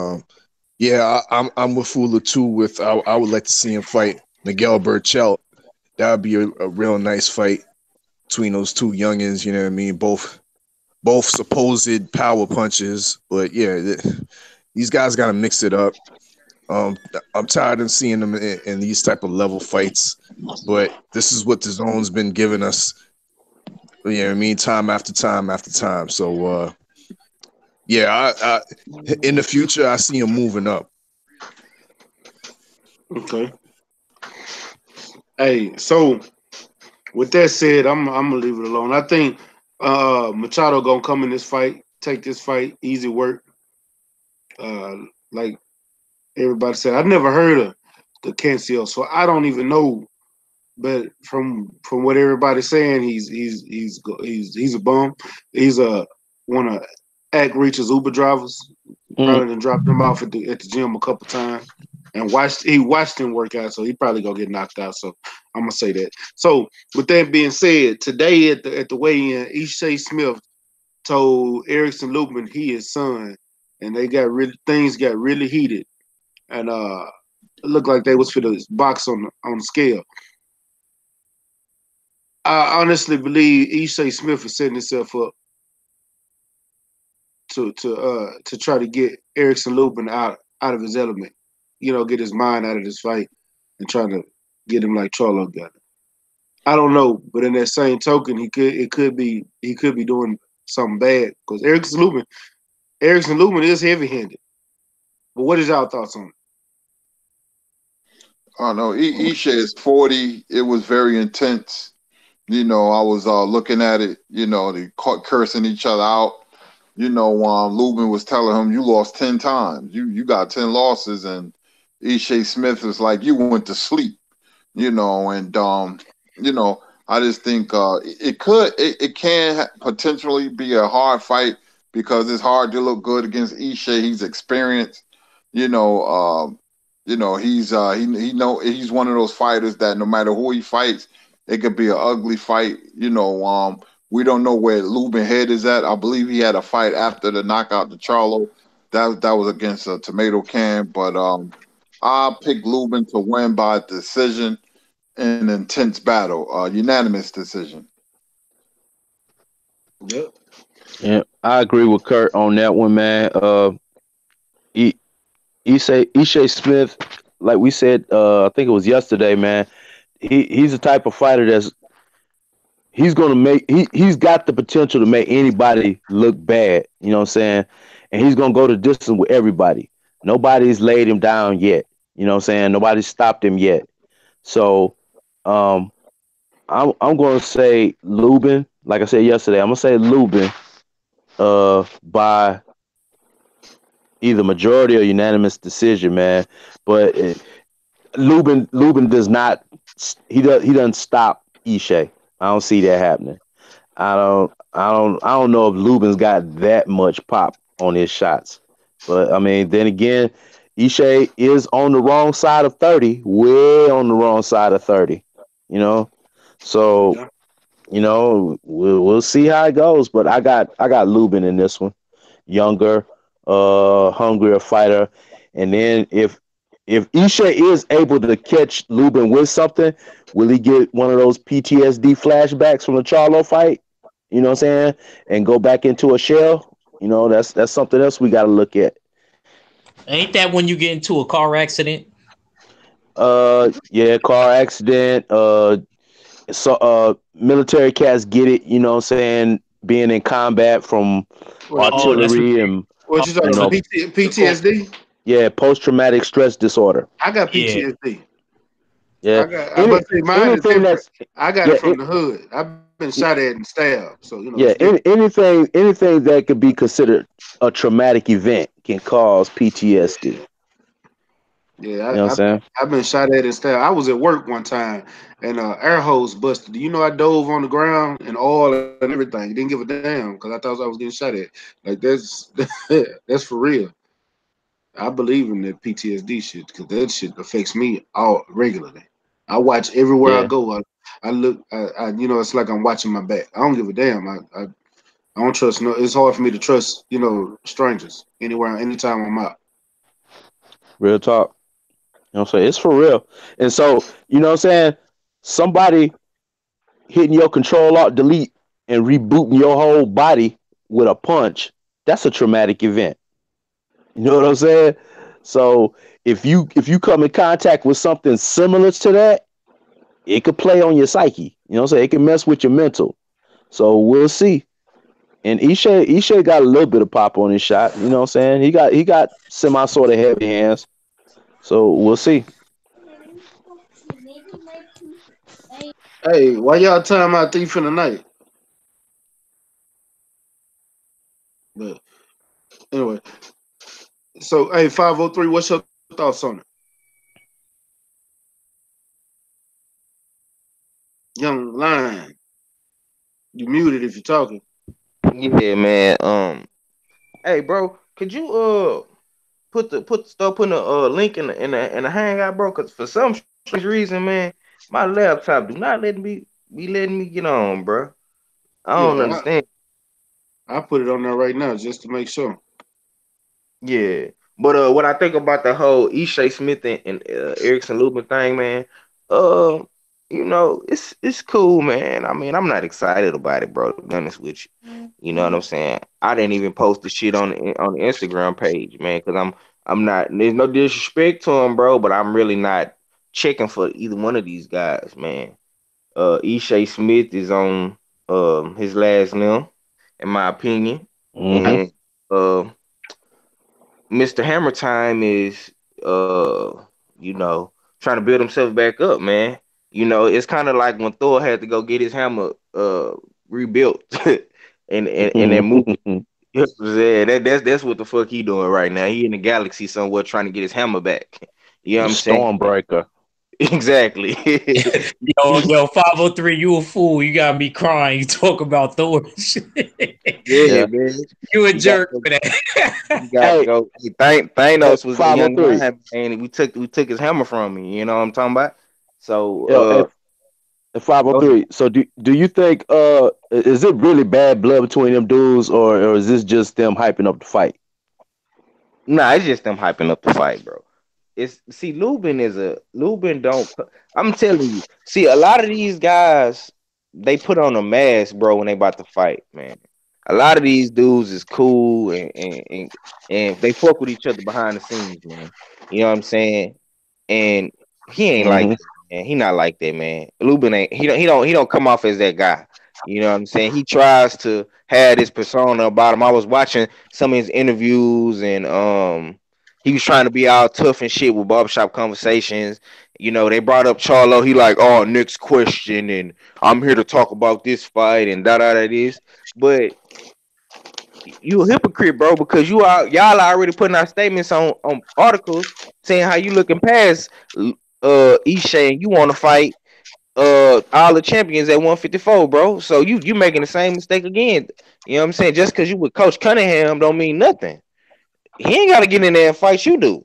yeah, I'm with Fula too. I would like to see him fight Miguel Burchelt. That would be a real nice fight between those two youngins. You know what I mean? Both supposed power punches, but yeah, these guys got to mix it up. I'm tired of seeing them in these type of level fights, but this is what the zone's been giving us. You know what I mean? Time after time after time. So yeah, I in the future I see him moving up. Okay. Hey, so with that said, I'm gonna leave it alone. I think Machado gonna come in this fight, take this fight, easy work. Like everybody said, I never heard of the Cancio, so I don't even know. But from what everybody's saying, he's a bum. He's a one of Act Reach's Uber drivers. Probably done dropped him off at the gym a couple times and watched him work out, so he probably gonna get knocked out. So I'm gonna say that. So with that being said, today at the weigh-in, Ishay Smith told Erickson Lubin he his son, and things got really heated, and it looked like they was for the box on the scale. I honestly believe Ishay Smith is setting himself up to try to get Erickson Lubin out of his element. Get his mind out of this fight and trying to get him like Charlo got it. I don't know, but in that same token, he could be doing something bad because Erickson Lubin is heavy handed. But what is y'all thoughts on it? I know Isha is 40. It was very intense. I was looking at it. They caught cursing each other out. Lubin was telling him, "You lost 10 times. You got 10 losses," and Ishay Smith is like, "You went to sleep." And I just think it can potentially be a hard fight because it's hard to look good against Ishay. He's experienced. You know, he's he's one of those fighters that no matter who he fights, it could be an ugly fight. We don't know where Lubin head is at. I believe he had a fight after the knockout to Charlo. That was against a tomato can, but I picked Lubin to win by decision in an intense battle, unanimous decision. Yep. Yeah, I agree with Kurt on that one, man. Ishay Smith, like we said, I think it was yesterday, man. He's the type of fighter he's got the potential to make anybody look bad. You know what I'm saying? And he's gonna go the distance with everybody. Nobody's laid him down yet. You know what I'm saying? Nobody's stopped him yet. So I'm gonna say Lubin. Like I said yesterday, I'm gonna say Lubin by either majority or unanimous decision, man. But Lubin does not. He doesn't stop Ishay. I don't see that happening. I don't know if Lubin's got that much pop on his shots. But I mean, then again, Ishay is on the wrong side of 30, way on the wrong side of 30. You know, so Yeah. we'll see how it goes. But I got Lubin in this one, younger, hungrier fighter, and then if Isha is able to catch Lubin with something, will he get one of those PTSD flashbacks from the Charlo fight? You know what I'm saying? And go back into a shell. That's something else we got to look at. Ain't that when you get into a car accident? Yeah, car accident. So military cats get it. You know what I'm saying? Being in combat from Wait, Oh, that's what artillery and what you oh, talking you about? know, PTSD? yeah, post traumatic stress disorder. I got yeah. PTSD. Yeah, I any must say mine is anything different. that's I got it yeah, from the hood. I've been shot at and stabbed, so it's yeah, different. anything that could be considered a traumatic event can cause PTSD. You Yeah, know what I'm saying? I've been shot at and stabbed. I was at work one time and air hose busted. Do you know I dove on the ground and oil and everything? Didn't give a damn because I thought I was getting shot at. Like that's that's for real. I believe in that PTSD shit because that shit affects me all regularly. I watch everywhere I Yeah, go. I look. It's like I'm watching my back. I don't give a damn. I don't trust no. It's hard for me to trust strangers anywhere, anytime I'm out. real talk. You know what I'm saying? It's for real. And so, you know what I'm saying? Somebody hitting your control alt delete and rebooting your whole body with a punch, that's a traumatic event. You know what I'm saying? So if you come in contact with something similar to that, it could play on your psyche. You know what I'm saying? It can mess with your mental. So we'll see. And Isha got a little bit of pop on his shot. You know what I'm saying? He got semi sort of heavy hands. So we'll see. Hey, why y'all time out thief in the night? But anyway, so hey, 503, what's your thoughts on it? Young Lion, you muted if you're talking. Yeah, man. Hey, bro, could you start putting a link in the hangout, bro? Cause for some strange reason, man, my laptop do not be letting me get on, bro. I don't Yeah, understand. I put it on there right now just to make sure. Yeah, but what I think about the whole Ishay Smith and Erickson Lubin thing, man, uh, it's cool, man. I mean, I'm not excited about it, bro. To be honest with you, you know what I'm saying. I didn't even post the shit on the Instagram page, man, because I'm not. There's no disrespect to him, bro, but I'm really not checking for either one of these guys, man. Ishay Smith is on his last limb, in my opinion, Hmm. and uh. Mr. Hammer Time is you know, trying to build himself back up, man. It's kind of like when Thor had to go get his hammer rebuilt and that movie. Yeah, that's what the fuck he doing right now. He in the galaxy somewhere trying to get his hammer back. You know what I'm saying? Stormbreaker. Exactly. Yo, 503, you a fool. You got me crying. You talk about Thor. Yeah, Yeah. man. You a You got jerk to for that. you got to Hey, go. Thanos was that young 503. lion, man. And we took his hammer from him. You know what I'm talking about? So Yo, at go ahead. 503. So do you think is it really bad blood between them dudes, or is this just them hyping up the fight? Nah, it's just them hyping up the fight, bro. It's see, Lubin don't. I'm telling you. See, a lot of these guys, they put on a mask, bro, when they about to fight, man. A lot of these dudes is cool and they fuck with each other behind the scenes, man. You know what I'm saying? And he ain't like Hmm. that, man. He not like that, man. Lubin ain't. He don't come off as that guy. You know what I'm saying? He tries to have this persona about him. I was watching some of his interviews and he was trying to be all tough and shit with barbershop conversations. They brought up Charlo. He like, oh, next question, and I'm here to talk about this fight and da da da this. But you a hypocrite, bro, because y'all already putting out statements on articles saying how you looking past Isha and you want to fight all the champions at 154, bro. So you making the same mistake again. You know what I'm saying? Just because you with Coach Cunningham don't mean nothing. He ain't got to get in there and fight you do.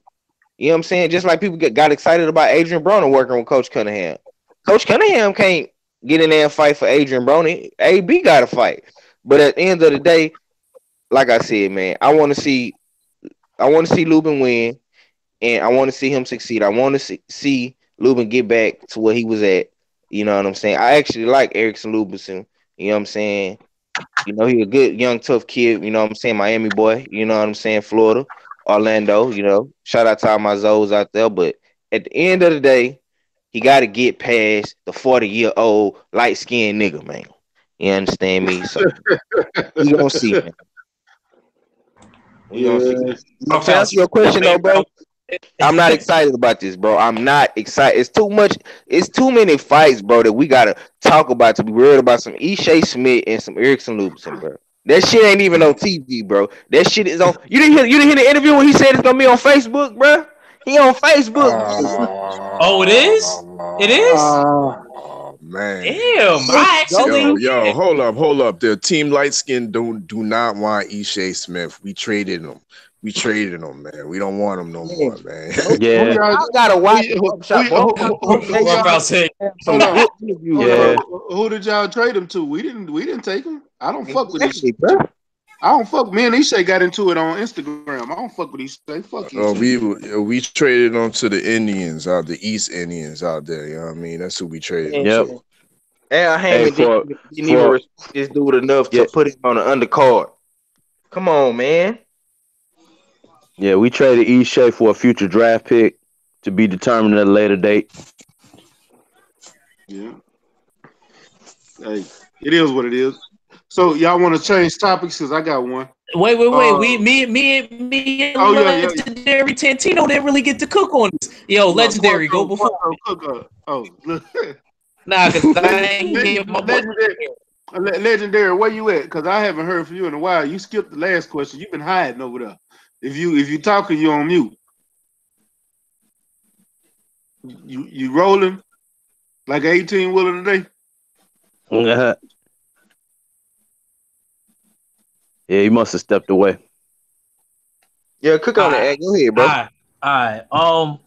You know what I'm saying? Just like people got excited about Adrian Broner working with Coach Cunningham. Coach Cunningham can't get in there and fight for Adrian Brony. AB got to fight. But at the end of the day, like I said, man, I want to see Lubin win, and I want to see him succeed. I want to see Lubin get back to where he was at. You know what I'm saying? I actually like Erickson Lubinson. You know what I'm saying? You know, he a good young tough kid. You know what I'm saying? Miami boy. You know what I'm saying? Florida, Orlando. You know, shout out to all my Zoes out there. But at the end of the day, he got to get past the 40-year-old light skinned nigga, man. You understand me? So we gonna see, man. We gonna see. Yeah. To answer your question though, bro, I'm not excited about this, bro. I'm not excited. It's too much. It's too many fights, bro, that we gotta talk about to be worried about some Ishai Smith and some Erickson Lubison, bro. That shit ain't even on TV, bro. That shit is on. You didn't hear the interview when he said it's gonna be on Facebook, bro. He on Facebook. Oh, it is. It is. Oh man. Damn, I actually. Yo, hold up. The team light skin do not want Ishai Smith. We traded him, man. We don't want him no more, man. Yeah. I gotta watch Who did y'all trade him to? We didn't take him. I don't fuck with Ishai, bro. I don't fuck. Me and Ishai got into it on Instagram. I don't fuck with Ishai. Fuck Ishai. We traded him to the Indians, the East Indians out there. You know what I mean? That's who we traded him to. Al Hammond didn't even respect this dude enough to put him on the undercard. Come on, man. Yeah, we traded Ishai for a future draft pick to be determined at a later date. Yeah. Hey, it is what it is. So y'all want to change topics because I got one. Wait. Me and Legendary Tantino didn't really get to cook on this. Yo, Legendary, go before. Nah, because I ain't get my Legendary, where you at? Because I haven't heard from you in a while. You skipped the last question. You've been hiding over there. If you talking, you on mute. You rolling like an 18-wheeler today? Yeah, he must have stepped away. Yeah, cook on it. Go ahead, bro. All right.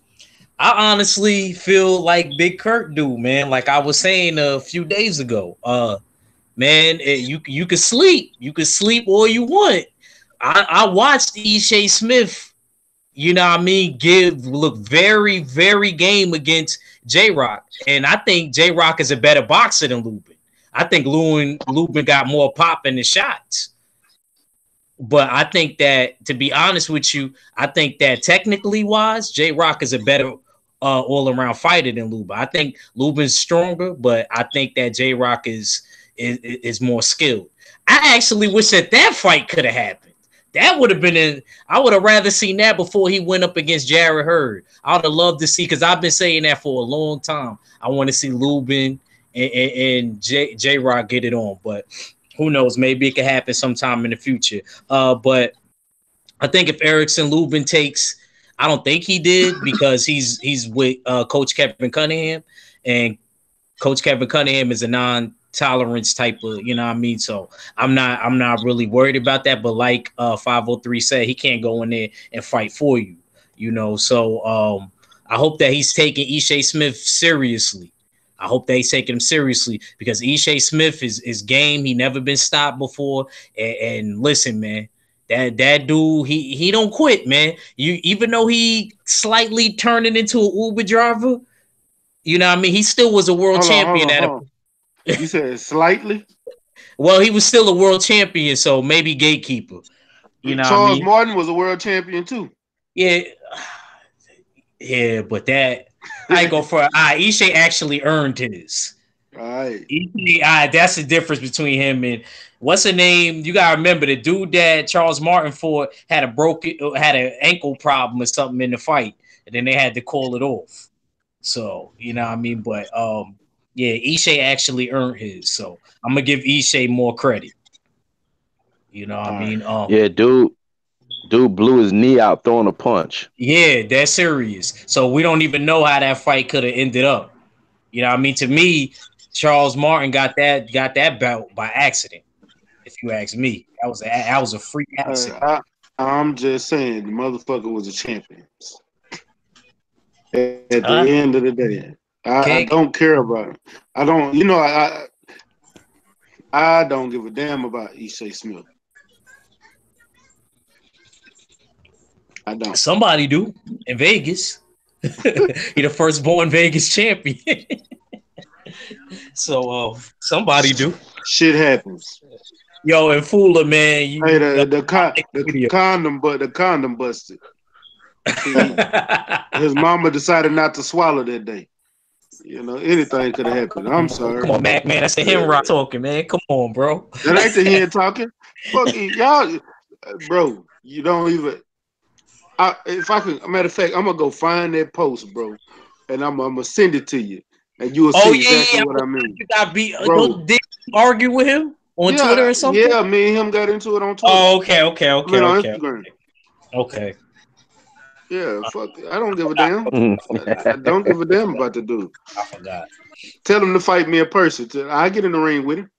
I honestly feel like Big Kurt do, man. Like I was saying a few days ago. Man, you could sleep. You could sleep all you want. I watched Ishai Smith, you know what I mean, look very, very game against J-Rock. And I think J-Rock is a better boxer than Lubin. I think Lubin got more pop in the shots. But I think that, to be honest with you, I think that technically wise, J-Rock is a better all-around fighter than Lubin. I think Lubin's stronger, but I think that J-Rock is more skilled. I actually wish that fight could have happened. That would have been I would have rather seen that before he went up against Jared Hurd. I would have loved to see, because I've been saying that for a long time. I want to see Lubin and J-Rock get it on, but who knows? Maybe it could happen sometime in the future. But I think if Erickson Lubin takes, I don't think he did, because he's with Coach Kevin Cunningham, and Coach Kevin Cunningham is a non-tolerance type of, you know what I mean? So I'm not really worried about that. But like 503 said, he can't go in there and fight for you, you know. So I hope that he's taking Ishai Smith seriously. I hope they take him seriously, because Ishai Smith is game. He never been stopped before. And listen, man, that dude, he don't quit, man. Even though he slightly turning into an Uber driver, you know what I mean? He still was a world champion You said slightly? Well, he was still a world champion, so maybe gatekeeper. You know, Charles Martin was a world champion too. Yeah, but that. I ain't go for Ishai actually earned his. All right. That's the difference between him and what's the name? You gotta remember, the dude that Charles Martin fought had an ankle problem or something in the fight, and then they had to call it off. So you know what I mean. But yeah, Ishai actually earned his. So I'm gonna give Ishai more credit. You know what I mean? Yeah, dude blew his knee out throwing a punch. Yeah, that's serious. So we don't even know how that fight could have ended up. You know what I mean? To me, Charles Martin got that belt by accident. If you ask me, that was a freak accident. I'm just saying, the motherfucker was a champion. At the end of the day. I don't care about it. I don't. You know, I don't give a damn about Ishai Smith. I don't. Somebody do in Vegas. He the firstborn Vegas champion. So somebody do. Shit happens. Yo, and Fooler, man, Hey, you the condom busted. His mama decided not to swallow that day. You know, anything could have happened. I'm sorry. Come on, Mac, man. That's the him rock talking, man. Come on, bro. That ain't the hen talking. Fuck y'all, bro. You don't even. If I can, matter of fact, I'm gonna go find that post, bro, and I'm gonna send it to you, and you will see exactly what I mean. You got beat. Bro, Did you argue with him on Twitter or something? Yeah, me and him got into it on Twitter. Oh, okay. On Instagram. Okay. Yeah, fuck. I don't give a damn. I don't give a damn about the dude. I forgot. Tell him to fight me in person. I get in the ring with him.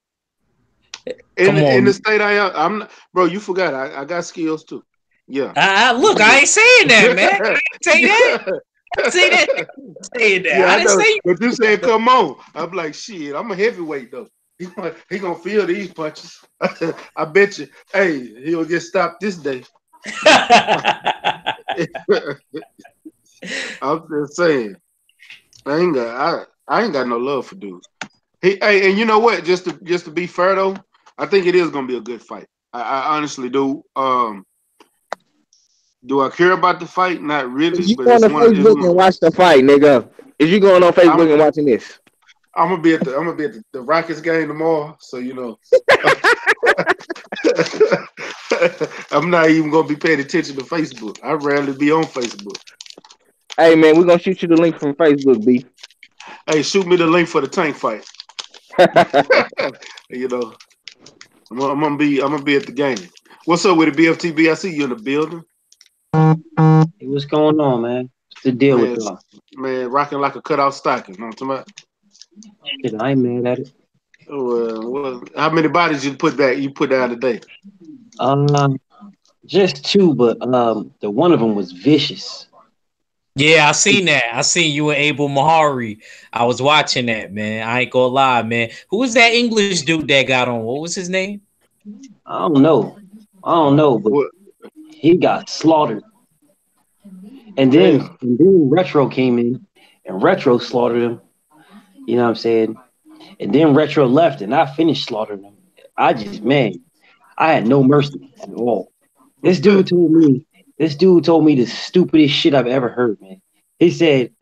In the state I'm not, bro. You forgot. I got skills too. Yeah. Look, I ain't saying that, man. I ain't say that. I say that. Saying that. Yeah, I didn't say. But you said, "Come on." I'm like, shit. I'm a heavyweight though. He gonna feel these punches. I bet you. Hey, he'll get stopped this day. I'm just saying. I ain't got no love for dudes. Hey, and you know what? Just to be fair though, I think it is gonna be a good fight. I honestly do. Do I care about the fight? Not really. You going on Facebook and watch the fight, nigga? Is you going on Facebook and watching this? I'm gonna be at the Rockets game tomorrow, so you know. I'm not even gonna be paying attention to Facebook. I rarely be on Facebook. Hey man, we're gonna shoot you the link from Facebook, B. Hey, shoot me the link for the tank fight. You know, I'm gonna be at the game. What's up with the BFTB? I see you in the building. Hey, what's going on, man? What's the deal with y'all? Man, rocking like a cutout stocking. You know what I'm talking about? Shit, I ain't mad at it. Well, how many bodies you put down today? Just two, but the one of them was vicious. Yeah, I seen that. I seen you and Abel Mahari. I was watching that, man. I ain't gonna lie, man. Who was that English dude that got on? What was his name? I don't know, but he got slaughtered. And then Retro came in, and Retro slaughtered him. You know what I'm saying? And then Retro left, and I finished slaughtering him. I had no mercy at all. This dude told me the stupidest shit I've ever heard, man. He said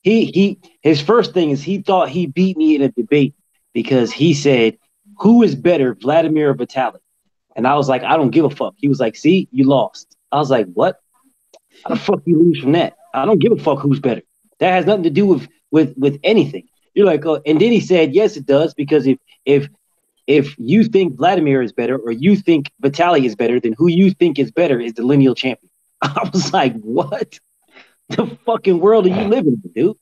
his first thing is he thought he beat me in a debate because he said, who is better, Vladimir or Vitaly? And I was like, I don't give a fuck. He was like, see, you lost. I was like, what? How the fuck you lose from that? I don't give a fuck who's better. That has nothing to do with anything. You're like, oh, and then he said, yes, it does, because if you think Vladimir is better or you think Vitaly is better, then who you think is better is the lineal champion. I was like, what the fucking world are you living in,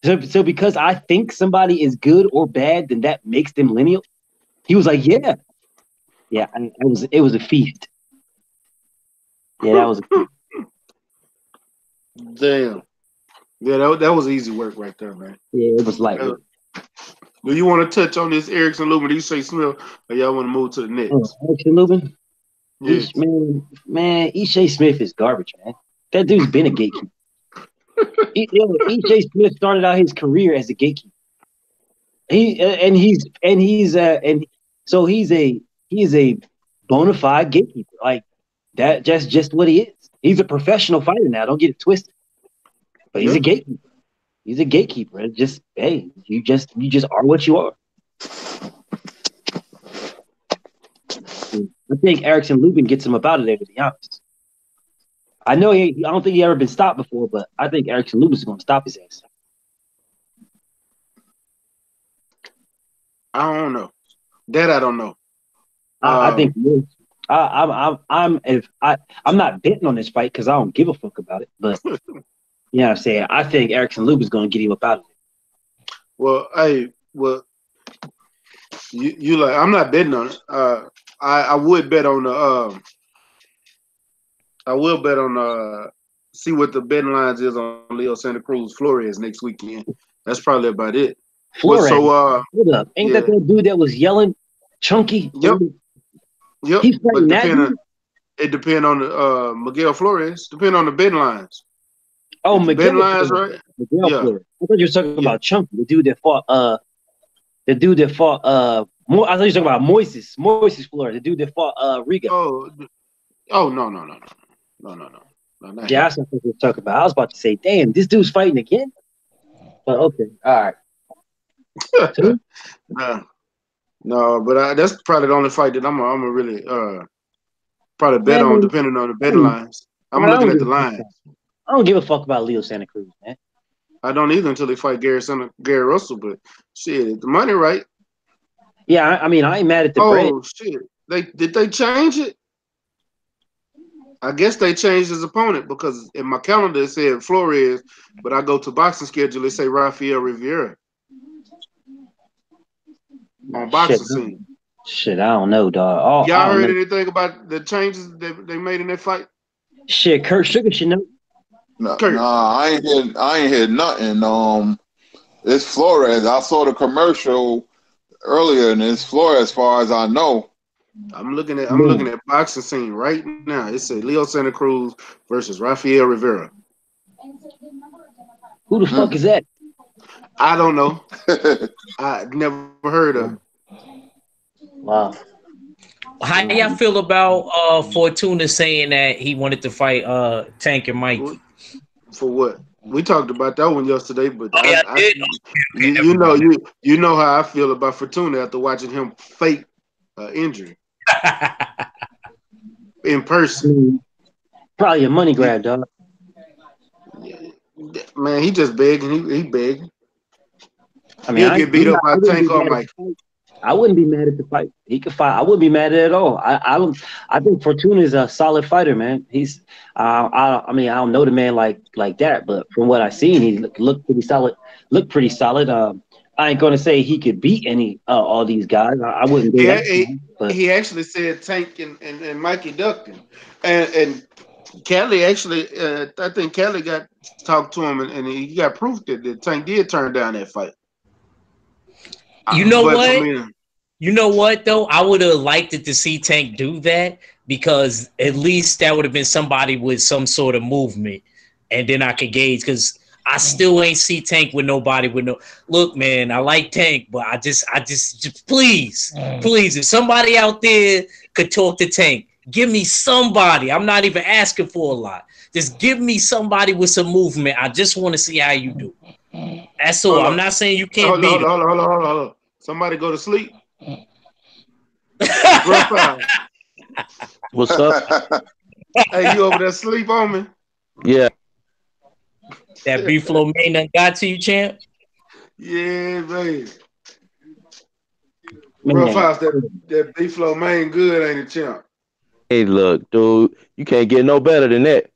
dude? So because I think somebody is good or bad, then that makes them lineal? He was like, yeah. Yeah, it was a feast. Yeah, that was a feast. Damn. Yeah, that was easy work right there, man. Yeah, it was like. Do you want to touch on this Erickson Lubin, Ishai Smith, or y'all want to move to the next? Erickson Lubin? Yes. Man, Ishai Smith is garbage, man. That dude's been a gatekeeper. Ishai Smith started out his career as a gatekeeper. He's a bona fide gatekeeper. Like that, just what he is. He's a professional fighter now. Don't get it twisted. But he's a gatekeeper. He's a gatekeeper. It's just, hey, you just are what you are. I think Erickson Lubin gets him up out of there, to be honest. I don't think he ever been stopped before, but I think Erickson Lubin is going to stop his ass. I don't know. That I don't know. I think I'm not betting on this fight because I don't give a fuck about it. But you know what I'm saying? I think Erickson Lubin is going to get him up out of it. Well, you like, I'm not betting on it. I would bet on the see what the betting lines is on Leo Santa Cruz Flores next weekend. That's probably about it. Well, Flores. Hold up. Ain't yeah. that dude that was yelling? Chunky? Yep. He's fighting that dude? It depends on the Miguel Flores. Depend on the betting lines. Oh, Miguel lines, right? Miguel Flores. I thought you were talking about Chunky, the dude that fought I thought you were talking about Moises Flores, the dude that fought Riga. No. Yeah, that's what we were talking about. I was about to say, damn, this dude's fighting again. But okay, all right. No, but that's probably the only fight that I'm gonna really probably bet on, depending on the betting lines. I'm looking at the lines. I don't give a fuck about Leo Santa Cruz, man. I don't either until they fight Gary Russell. But shit, the money right. Yeah, I mean, I ain't mad at the bread. Oh shit, did they change it? I guess they changed his opponent because in my calendar it said Flores, but I go to boxing schedule, it say Rafael Rivera on boxing scene. Shit, I don't know, dog. Y'all heard anything about the changes that they made in that fight? Shit, Kurt Sugar should know. Nah, I ain't heard nothing. It's Flores. I saw the commercial earlier, and it's Flores, as far as I know. I'm looking at boxing scene right now. It says Leo Santa Cruz versus Rafael Rivera. Who the fuck is that? I don't know. I never heard of him. Wow. How y'all feel about Fortuna saying that he wanted to fight Tank and Mike? For what? We talked about that one yesterday, but you know how I feel about Fortuna after watching him fake injury in person. Probably a money grab, dog. Man, he just begging. He begging. I mean, he'll get beat up by Tank or Mike. I wouldn't be mad at the fight. He could fight. I wouldn't be mad at it at all. I think Fortuna is a solid fighter, man. He's I mean, I don't know the man like that, but from what I've seen, he looked pretty solid. I ain't gonna say he could beat any all these guys. I wouldn't do that. But he actually said Tank and Mikey ducked him, and Kelly actually, I think Kelly got talked to him, and he got proof that Tank did turn down that fight. You know what? You know what though? I would have liked it to see Tank do that because at least that would have been somebody with some sort of movement, and then I could gauge because I still ain't see Tank with nobody with no look, man. I like Tank, but I just please, if somebody out there could talk to Tank, give me somebody. I'm not even asking for a lot. Just give me somebody with some movement. I just want to see how you do. That's all. I'm not saying you can't beat him. Hold on. Somebody go to sleep. What's up? Hey, you over there sleep on me? Yeah. That B-Flow main done got to you, champ? Yeah, baby. Rough house, that B-Flow main good, ain't it, champ? Hey, look, dude, you can't get no better than that.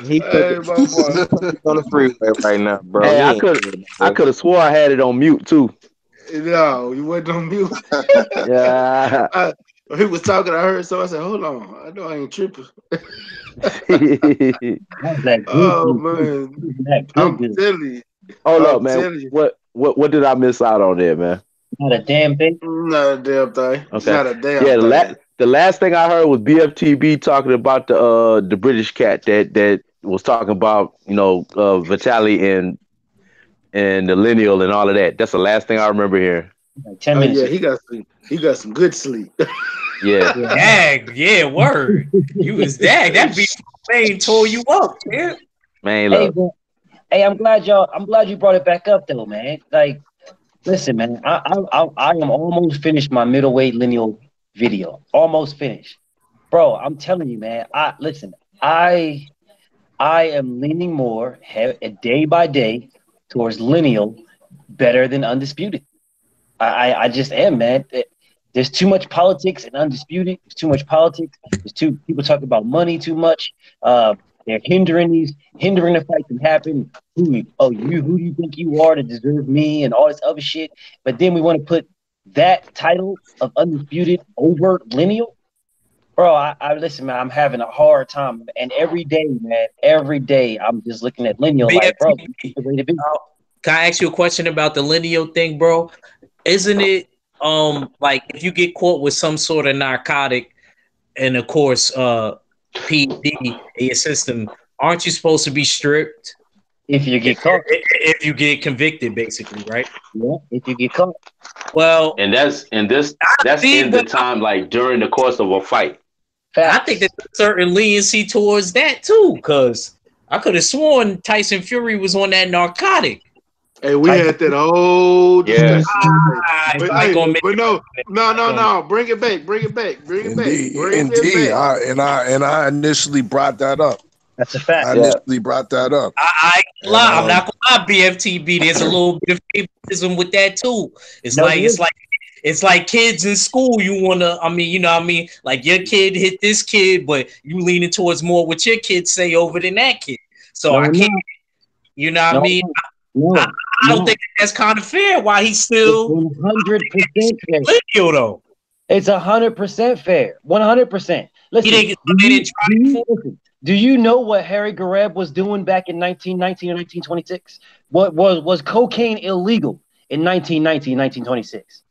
He on the freeway right now, bro. Hey, I could have swore I had it on mute too. No, you wasn't on mute. Yeah. He was talking, I heard, so I said, hold on. I know I ain't tripping. Oh, man. I'm telling you. Hold up, man. What did I miss out on there, man? Not a damn thing. Not a damn thing. Okay. Not a damn thing. The last thing I heard was BFTB talking about the British cat that was talking about, Vitaly and the lineal and all of that. That's the last thing I remember hearing. Like 10 minutes. Yeah, he got some good sleep. Yeah. Dag, yeah, word. You was dag. That B-Flow tore you up, man. Man, look. Hey, I'm glad you brought it back up though, man. Like, listen, man, I am almost finished my middleweight lineal video. Almost finished. Bro, I'm telling you, man. I am leaning more day by day towards lineal better than undisputed. I just am, man. There's too much politics in undisputed. There's too much politics. People talk about money too much. They're hindering the fight from happening. Who do you think you are to deserve me and all this other shit? But then we want to put that title of undisputed over lineal. Bro, I listen, man. I'm having a hard time, and every day, man, every day, I'm just looking at lineal like, bro, this is BFTV. the way to be. Can I ask you a question about the lineal thing, bro? Isn't it like if you get caught with some sort of narcotic and of course PD in your system, aren't you supposed to be stripped If you get caught, if you get convicted, basically, right? yeah. If you get caught, Well, And that's see, in the but time, like during the course of a fight. I think facts. there's a certain leniency towards that too, because I could have sworn Tyson Fury was on that narcotic. Hey, we Tyson had that whole Yes. discussion yesterday. You But ain't hey, gonna make but no, it. no, You ain't no, gonna- no. Bring it back. Bring it back. Bring it back. Indeed, Bring it indeed. back. I initially brought that up. That's a fact. I Yeah. initially brought that up. I ain't And, lie. I'm not gonna lie, BFTB. There's a little bit of favoritism with that too. It's No, like there is. it's like kids in school. You wanna, I mean, you know what I mean? Like your kid hit this kid, but you leaning towards more what your kids say over than that kid. So No, I I'm can't, not. you know what I No, mean? I, no, I don't no. think that's kind of fair. Why he's It's still 100% fair. Lineal though. It's 100% fair. 100%. He Listen, didn't, they didn't try it for. do you know what Harry Gareb was doing back in 1919 or 1926? What was cocaine illegal in 1919, 1926?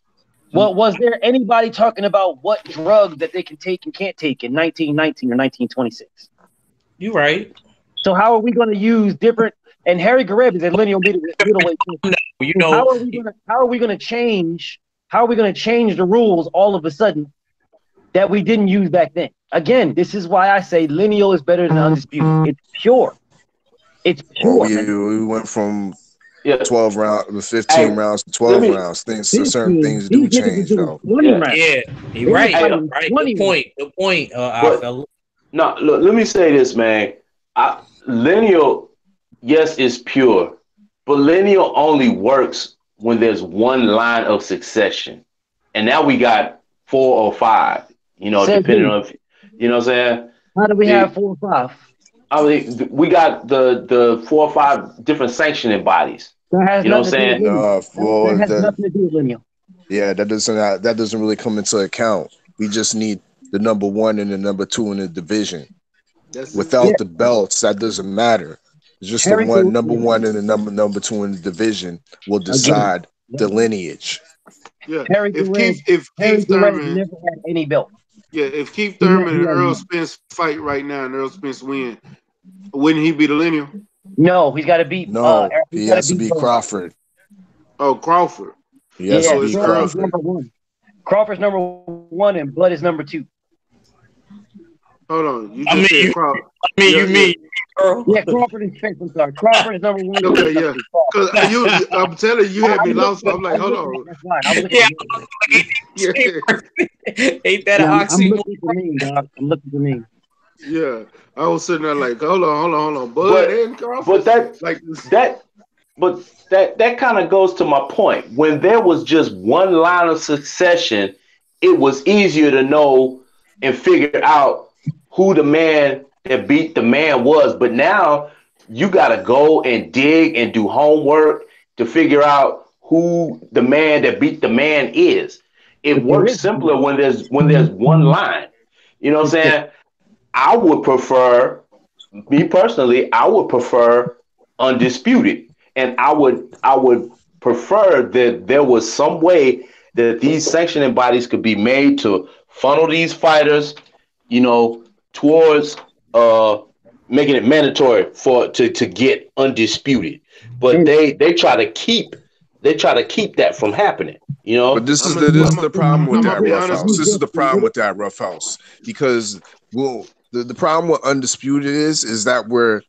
Well, was there anybody talking about what drugs that they can take and can't take in 1919 or 1926? You right. So how are we going to use different? And Harry Gareb is a lineal middleweight. You So know, how are we going to change? How are we going to change the rules all of a sudden that we didn't use back then? Again, this is why I say lineal is better than undisputed. It's pure. It's Well, pure. we went from Yeah. 12 rounds, 15 Hey, rounds to let 12 me. rounds. Certain things do These niggas was change, doing though. 20 Yeah. rounds. yeah, you They was right. Hey, fighting Right. 20 Good point. rounds. Good point. I But felt. no, look, let me say this, man. Lineal, yes, is pure, but lineal only works when there's one line of succession, and now we got 4 or 5. You know, Says depending who? on, you know what I'm saying. How do we The, have 4 or 5? I mean, we got the 4 or 5 different sanctioning bodies. That has You know nothing what I'm to do with saying? lineal. No, That well, has nothing to do with lineal. yeah, that doesn't really come into account. We just need the number 1 and the number 2 in the division. That's it. Yeah, Without the belts, that doesn't matter. It's just the Harry number 1 and the number 2 in the division will again. decide the lineage. Yeah. Harry If Gareb, Keith Thurman, never had any belt. yeah, if Keith He Thurman and had Earl none. Spence fight right now and Earl Spence win, wouldn't he be the lineal? No, he's got to beat. No, He's he got to has to beat be Bud. Crawford. Oh, Crawford. He has to Yeah, So be it's Crawford's Earl. Crawford. number 1. Crawford's number 1 and Bud is number 2. Hold on. You I just mean, said Crawford. you Yeah, mean, Earl? Yeah, Crawford is fifth. I'm sorry. Crawford is number 1. Okay, yeah. Because I'm telling you, you had me lost. I'm like, hold on. That's fine. I'm looking Yeah, Yeah, ain't that an I'm oxymoron? looking at the name, dog. I'm looking at the name. yeah. I was sitting there like, hold on. Bud But and Crawford. but that Like, that but that kind of goes to my point. When there was just one line of succession, it was easier to know and figure out who the man that beat the man was. But now you got to go and dig and do homework to figure out who the man that beat the man is. It But there works is simpler when there's one line. You know what I'm saying? I would prefer, me personally, I would prefer undisputed, and I would prefer that there was some way that these sanctioning bodies could be made to funnel these fighters, you know, towards making it mandatory to get undisputed. But they try to keep that from happening. You But know, this is I'm the problem with gonna that, be Rough honest House. with This you. is the problem with that, Rough House, because the problem with undisputed is that we're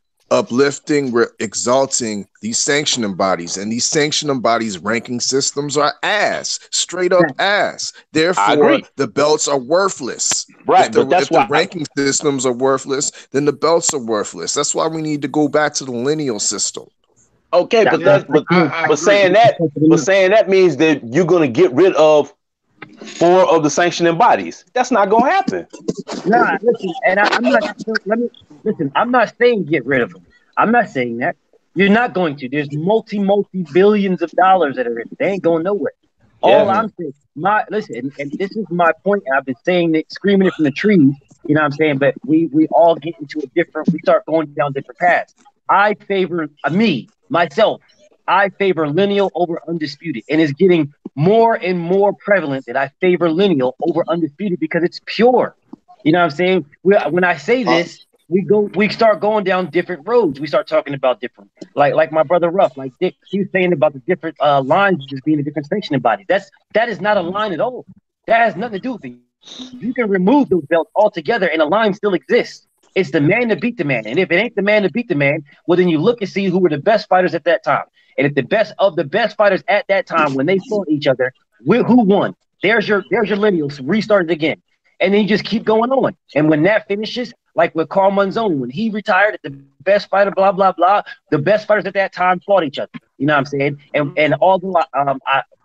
exalting these sanctioning bodies, and these sanctioning bodies ranking systems are ass, straight up ass. I Therefore, agree. the belts are worthless. Right, but that's If the why ranking systems are worthless, then the belts are worthless. That's why we need to go back to the lineal system. okay, but Yeah, that's but I but agree. saying that means that you're gonna get rid of 4 of the sanctioning bodies. That's not gonna happen. Nah, listen, and I'm not. Let me listen. I'm not saying get rid of them. I'm not saying that. You're not going to. There's multi billions of dollars that are in. They ain't going nowhere. All Yeah. I'm saying, and this is my point. And I've been saying it, screaming it from the trees You know what I'm saying? But we all get into we start going down different paths. I favor myself. I favor lineal over undisputed, and it's getting more and more prevalent that I favor lineal over undisputed because it's pure. You know what I'm saying? When I say this, we start going down different roads. We start talking about different, like my brother Ruff, like Dick, he was saying about the different lines as being a different sanctioning body. That is not a line at all. That has nothing to do with it. You can remove those belts altogether, and a line still exists. It's the man to beat the man, and if it ain't the man to beat the man, well then you look and see who were the best fighters at that time. And if the best of the best fighters at that time, when they fought each other, who won? There's your lineal. So restart it again. And then you just keep going on. And when that finishes, like with Carl Monzoni, when he retired, the best fighter, blah, blah, blah, the best fighters at that time fought each other. You know what I'm saying? And although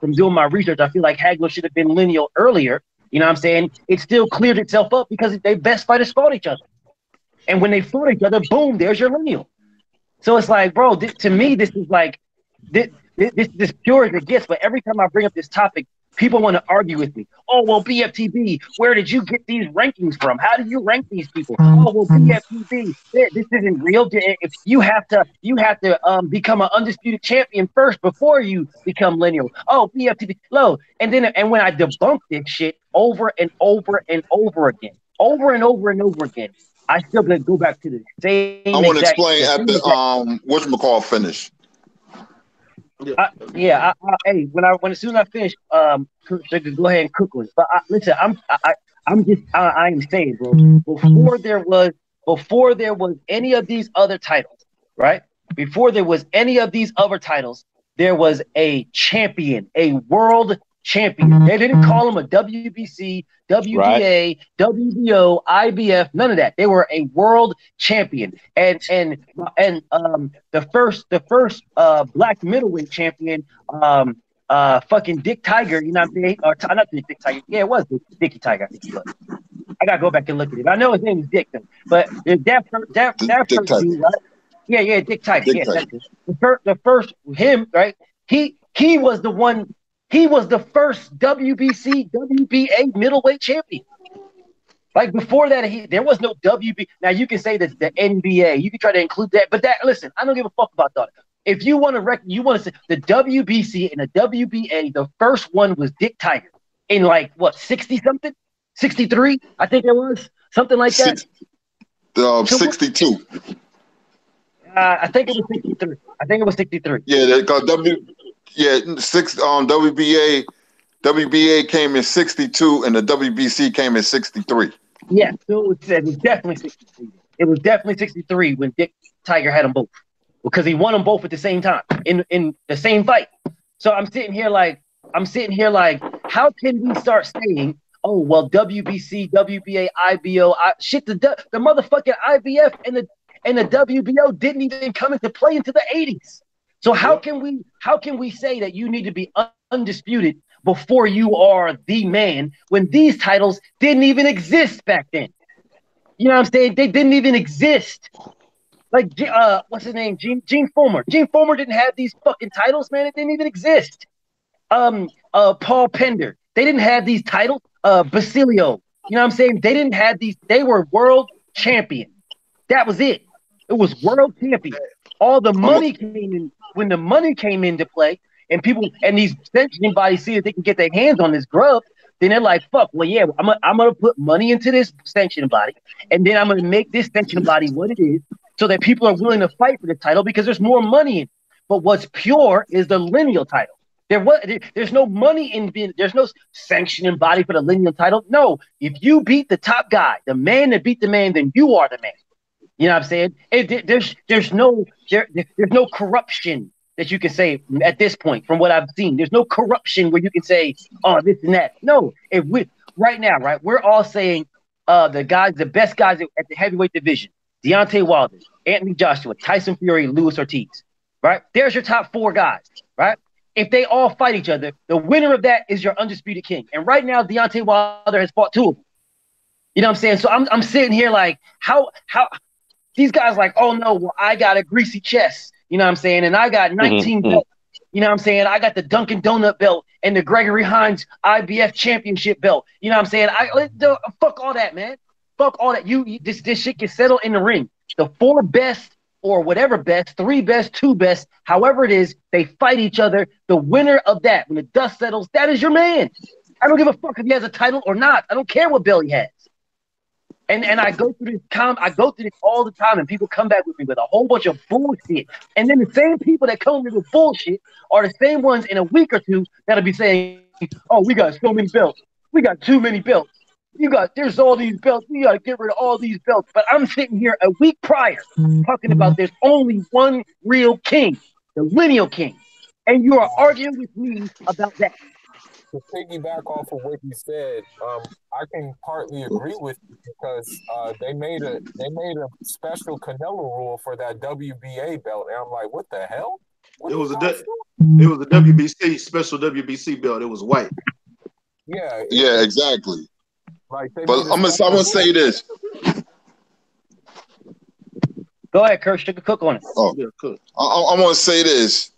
from doing my research, I feel like Hagler should have been lineal earlier. You know what I'm saying? It still cleared itself up because they best fighters fought each other. And when they fought each other, boom, there's your lineal. So it's like, bro, to me, this is like, this pure as it gets. But every time I bring up this topic, people want to argue with me. Oh, well, BFTB, where did you get these rankings from? How do you rank these people? Oh, well, BFTB, this isn't real. If you have to become an undisputed champion first before you become lineal. Oh, BFTB, low. And when I debunk this shit over and over and over again, I still gonna go back to the same. I want to explain at the whatchamacallit finish. Hey, when as soon as I finish, go ahead and cook one. But listen, I'm saying, bro. Before there was any of these other titles, right? Before there was any of these other titles, there was a champion, a world champion. They didn't call him a WBC, WBA, right. WBO, IBF, none of that. They were a world champion. And the first black middleweight champion, fucking Dick Tiger, you know what I'm saying? Or not Dick Tiger. Yeah, it was Dickie Tiger, I think he was. I gotta go back and look at it. I know his name is Dick though. But that first dude, right? Yeah, Dick Tiger. The first him, right? He was the one. He was the first WBC, WBA middleweight champion. Like before that, there was no WB. Now you can say that the NBA, you can try to include that, but listen, I don't give a fuck about that. If you want to say the WBC and the WBA, the first one was Dick Tiger in like what 60 something, 63, I think it was something like that. 62. I think it was 63. I think it was 63. Yeah, because WBA came in 62 and the WBC came in 63. Yeah, so it was definitely 63. It was definitely 63 when Dick Tiger had them both because he won them both at the same time in the same fight. So I'm sitting here like, how can we start saying, oh well, WBC, WBA, IBO, the motherfucking IBF and the WBO didn't even come into play into the 80s. So how can we say that you need to be undisputed before you are the man when these titles didn't even exist back then? You know what I'm saying? They didn't even exist. Like what's his name? Gene Fullmer. Gene Fullmer didn't have these fucking titles, man. It didn't even exist. Paul Pender. They didn't have these titles. Basilio. You know what I'm saying? They didn't have these. They were world champion. That was it. It was world champion. All the money came in. When the money came into play and people and these sanctioning bodies see that they can get their hands on this grub, then they're like, fuck, well, yeah, I'm gonna put money into this sanctioning body, and then I'm gonna make this sanctioning body what it is so that people are willing to fight for the title because there's more money in it. But what's pure is the lineal title. There's no money in being, there's no sanctioning body for the lineal title. No, if you beat the top guy, the man that beat the man, then you are the man. You know what I'm saying? There's no corruption that you can say at this point from what I've seen. There's no corruption where you can say, oh, this and that. No, right now, we're all saying the best guys at the heavyweight division, Deontay Wilder, Anthony Joshua, Tyson Fury, Luis Ortiz, right? There's your top four guys, right? If they all fight each other, the winner of that is your undisputed king. And right now, Deontay Wilder has fought two of them. You know what I'm saying? So I'm sitting here like, how these guys like, oh no, well, I got a greasy chest, you know what I'm saying? And I got 19 belts, you know what I'm saying? I got the Dunkin' Donut belt and the Gregory Hines IBF championship belt, you know what I'm saying? Fuck all that, man. fuck all that. This shit gets settled in the ring. The 4 best or whatever best, 3 best, 2 best, however it is, they fight each other. The winner of that, when the dust settles, that is your man. I don't give a fuck if he has a title or not. I don't care what belt he has. And I go through this all the time, and people come back with me with a whole bunch of bullshit. And then the same people that come with bullshit are the same ones in a week or two that'll be saying, "Oh, we got so many belts. We got too many belts. There's all these belts. We got to get rid of all these belts." But I'm sitting here a week prior talking about there's only one real king, the lineal king. And you are arguing with me about that. To piggyback off of what you said, I can partly agree with you because they made a special Canelo rule for that WBA belt, and I'm like, what the hell? It was a WBC special WBC belt. It was white. Yeah, exactly. Like, but I'm gonna say this. Go ahead, Kurt. Sugar cook on it. Oh, yeah, cook. I'm gonna say this.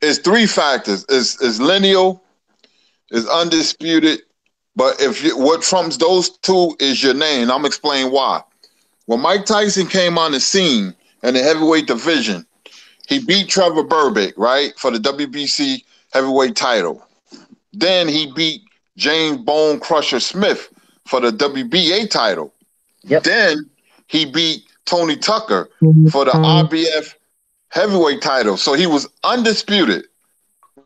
It's 3 factors. It's lineal, it's undisputed, but what trumps those 2 is your name. I'm gonna explain why. When Mike Tyson came on the scene in the heavyweight division, he beat Trevor Berbick, right, for the WBC heavyweight title. Then he beat James Bone Crusher Smith for the WBA title. Yep. Then he beat Tony Tucker for the IBF heavyweight title. So he was undisputed,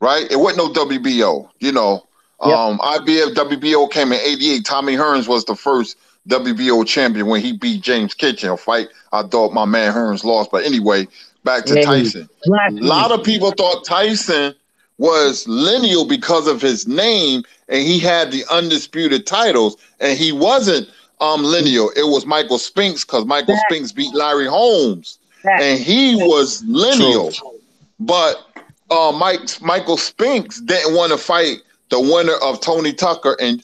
right? It wasn't no WBO, IBF, WBO came in 88. Tommy Hearns was the first WBO champion when he beat James Kitchen, a fight I thought my man Hearns lost. But anyway, back to Tyson. A lot of people thought Tyson was lineal because of his name, and he had the undisputed titles, and he wasn't lineal. It was Michael Spinks, because Michael Spinks beat Larry Holmes. And he was lineal. True. But Michael Spinks didn't want to fight the winner of Tony Tucker and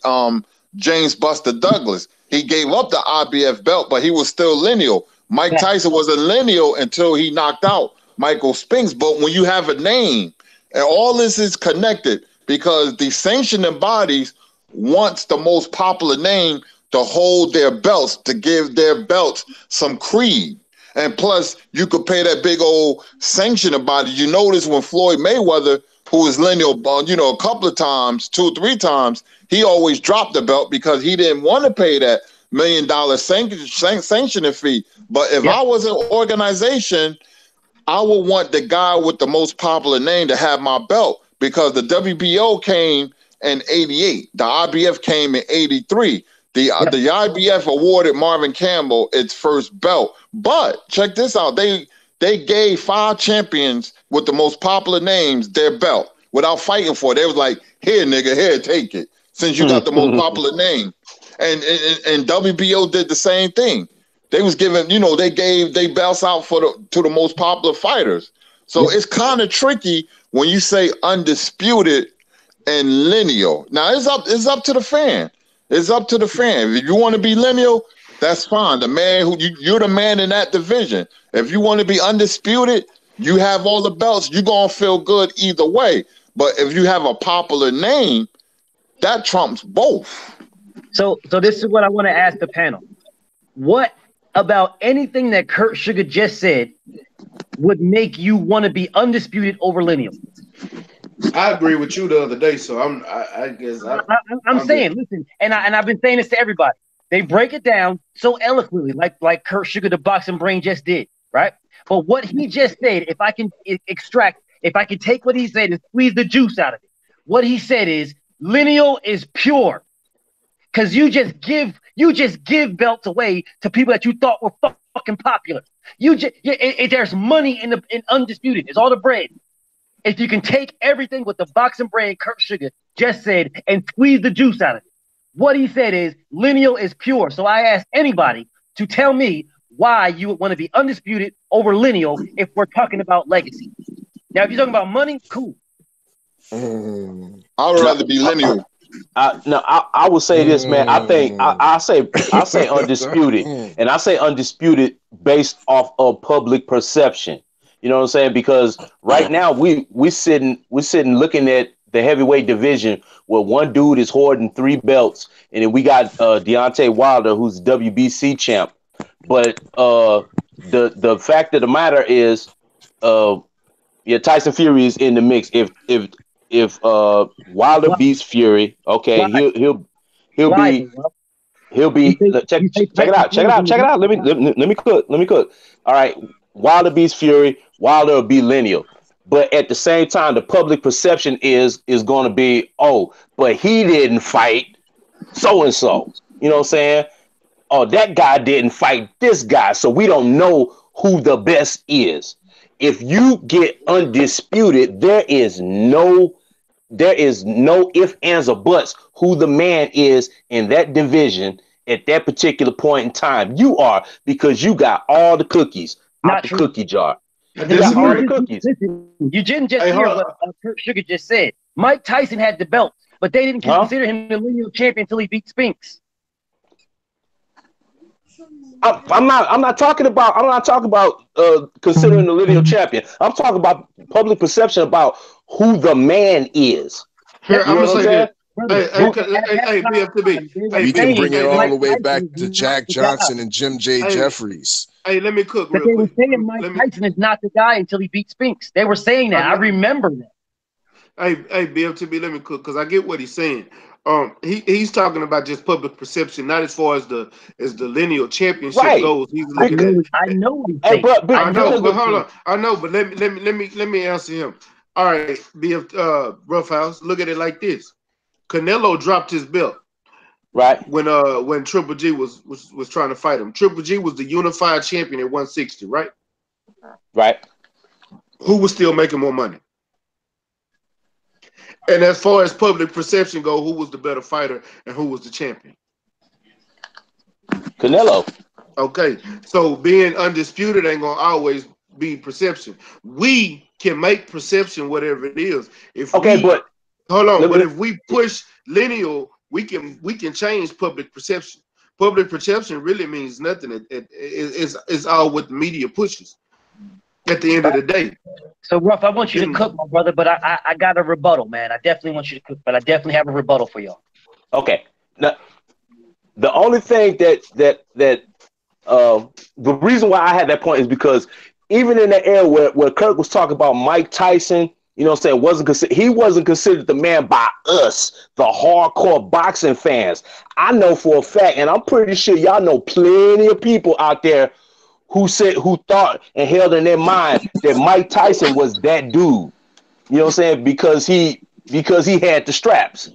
James Buster Douglas. He gave up the IBF belt, but he was still lineal. Mike Tyson was a lineal until he knocked out Michael Spinks. But when you have a name, and all this is connected, because the sanctioning bodies wants the most popular name to hold their belts, to give their belts some creed. And plus, you could pay that big old sanctioning body. You notice when Floyd Mayweather, who is lineal, a couple of times, 2 or 3 times, he always dropped the belt because he didn't want to pay that $1 million sanctioning fee. But if I was an organization, I would want the guy with the most popular name to have my belt, because the WBO came in 88. The IBF came in 83. The IBF awarded Marvin Campbell its first belt. But check this out. They gave 5 champions with the most popular names their belt without fighting for it. They was like, here, nigga, here, take it, since you got the most popular name. And WBO did the same thing. They was giving, they gave they belts out to the most popular fighters. So it's kind of tricky when you say undisputed and lineal. Now it's up to the fan. It's up to the fan. If you want to be lineal, that's fine. The man you're the man in that division. If you want to be undisputed, you have all the belts, you're gonna feel good either way. But if you have a popular name, that trumps both. So this is what I want to ask the panel. What about anything that Kurt Sugar just said would make you want to be undisputed over lineal? I agree with you the other day, so I'm saying, listen, and I've been saying this to everybody. They break it down so eloquently, like Kurt Sugar, the boxing brain, just did, right? But what he just said, if I can take what he said and squeeze the juice out of it, what he said is lineal is pure, because you just give belts away to people that you thought were fucking popular. There's money in undisputed. It's all the bread. If you can take everything with the boxing brain Kurt Sugar just said and squeeze the juice out of it, what he said is lineal is pure. So I ask anybody to tell me why you would want to be undisputed over lineal if we're talking about legacy. Now, if you're talking about money, cool. I would rather be lineal. I would say this, man. I think I say undisputed, and I say undisputed based off of public perception. You know what I'm saying? Because right now we sitting looking at the heavyweight division where one dude is hoarding 3 belts, and then we got Deontay Wilder, who's WBC champ. But the fact of the matter is, Tyson Fury is in the mix. If Wilder beats Fury, okay, Why? he'll Why? be he'll be check You think check it out, check it out, check it out. Let me cook. All right, Wilder beats Fury, Wilder will be lineal. But at the same time, the public perception is going to be, oh, but he didn't fight so and so. You know what I'm saying? Oh, that guy didn't fight this guy, so we don't know who the best is. If you get undisputed, there is no ifs, ands, or buts who the man is in that division at that particular point in time. You are, because you got all the cookies out the cookie jar. You got all the cookies. Listen, you didn't just hear what Kurt Sugar just said. Mike Tyson had the belt, but they didn't consider him the lineal champion until he beat Spinks. I'm not talking about considering the lineal champion. I'm talking about public perception about who the man is. Here, I'm gonna say that. Hey, BFTB. We can bring it all the way back to Jack Johnson and Jim J. Jeffries. Hey, let me cook real quick. They were saying Mike Tyson is not the guy until he beat Spinks. They were saying that. I remember that. Hey, BFTB, let me cook, because I get what he's saying. He's talking about just public perception, not as far as the lineal championship goes. He's looking at. I know. Hey, I know, but hold on. I know, but let me answer him. All right, Roughhouse, look at it like this. Canelo dropped his belt. Right. When Triple G was trying to fight him. Triple G was the unified champion at 160, right? Right. Who was still making more money? And as far as public perception go, who was the better fighter and who was the champion? Canelo. Okay, so being undisputed ain't gonna always be perception. We can make perception whatever it is. But if we push lineal, we can change public perception. Public perception really means nothing. It's all what the media pushes at the end of the day. So, Ruff, I want you to cook, my brother, but I got a rebuttal, man. I definitely want you to cook, but I definitely have a rebuttal for y'all. Okay. Now, the only thing that the reason why I had that point is because even in the era where Kirk was talking about Mike Tyson, you know what I'm saying, he wasn't considered the man by us, the hardcore boxing fans. I know for a fact, and I'm pretty sure y'all know plenty of people out there who thought and held in their mind that Mike Tyson was that dude. You know what I'm saying? Because he had the straps.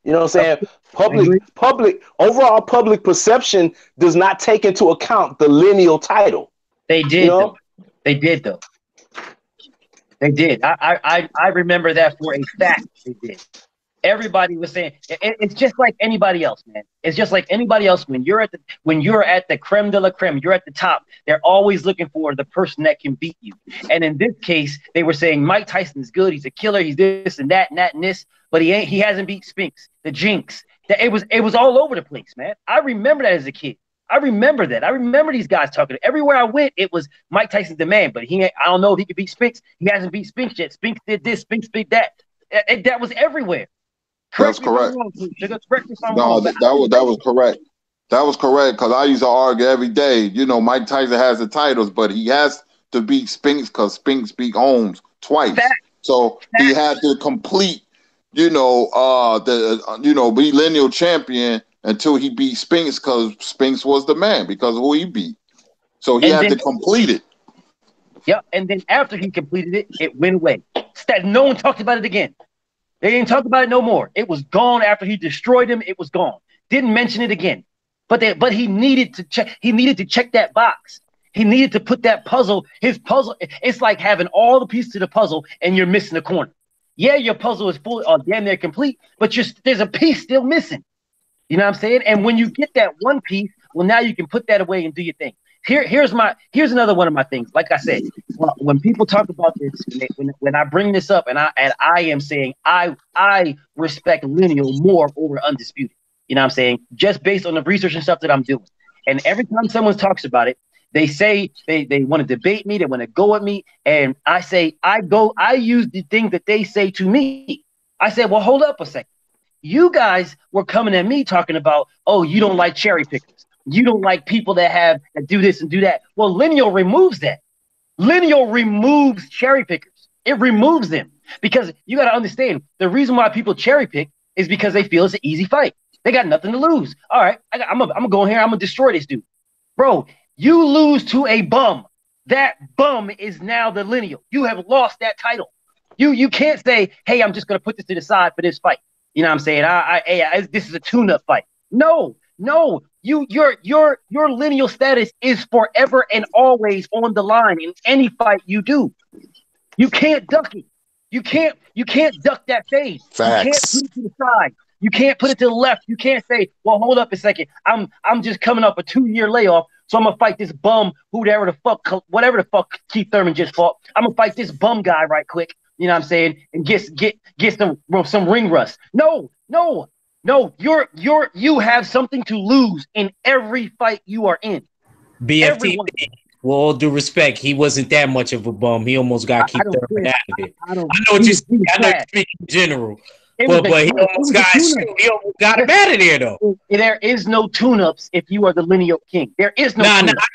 You know what I'm saying? Overall public perception does not take into account the lineal title. They did, you know? They did, though. They did. I remember that for a fact. They did. Everybody was saying it's just like anybody else, man. It's just like anybody else. When you're at the creme de la creme, you're at the top. They're always looking for the person that can beat you. And in this case, they were saying Mike Tyson is good. He's a killer. He's this and that and that and this. But he hasn't beat Spinks, the Jinx. It was all over the place, man. I remember that as a kid. I remember that. I remember these guys talking. Everywhere I went, it was Mike Tyson's the man. But I don't know if he could beat Spinks. He hasn't beat Spinks yet. Spinks did this. Spinks did that. That was everywhere. That's correct. No, that was correct. That was correct, because I used to argue every day. You know, Mike Tyson has the titles, but he has to beat Spinks because Spinks beat Holmes twice. So he had to complete, be lineal champion until he beat Spinks, because Spinks was the man because of who he beat. So he had to complete it. Yep, and then after he completed it, it went away. No one talked about it again. They didn't talk about it no more. It was gone after he destroyed him. It was gone. Didn't mention it again. But he needed to check. He needed to check that box. He needed to put that puzzle. His puzzle. It's like having all the pieces of the puzzle and you're missing a corner. Yeah, your puzzle is full or damn near complete, but there's a piece still missing. You know what I'm saying? And when you get that one piece, well, now you can put that away and do your thing. Here's another one of my things. Like I said, when people talk about this, when I bring this up, and I am saying I respect lineal more over undisputed. You know what I'm saying? Just based on the research and stuff that I'm doing. And every time someone talks about it, they say they want to debate me, they want to go at me, and I say I use the things that they say to me. I said, well, hold up a second. You guys were coming at me talking about, oh, you don't like cherry pickers. You don't like people that do this and do that. Well, lineal removes that. Lineal removes cherry pickers. It removes them because you got to understand the reason why people cherry pick is because they feel it's an easy fight. They got nothing to lose. All right, I'm gonna go in here. I'm gonna destroy this dude, bro. You lose to a bum. That bum is now the lineal. You have lost that title. You can't say, hey, I'm just gonna put this to the side for this fight. You know what I'm saying? This is a tune-up fight. No. Your lineal status is forever and always on the line in any fight you do. You can't duck it. You can't duck that fade. Facts. You can't put it to the side. You can't put it to the left. You can't say, well, hold up a second. I'm just coming off a 2-year layoff, so I'm gonna fight this bum, whatever the fuck Keith Thurman just fought. I'm gonna fight this bum guy right quick. You know what I'm saying? And get some ring rust. No. You have something to lose in every fight you are in. BFT. With all due respect, he wasn't that much of a bum. He almost got Keith Thurman out of it. I know what you're saying. I know you're speaking in general. But he almost got him out of there, though. There is no tune-ups if you are the lineal king. There is no tune-ups.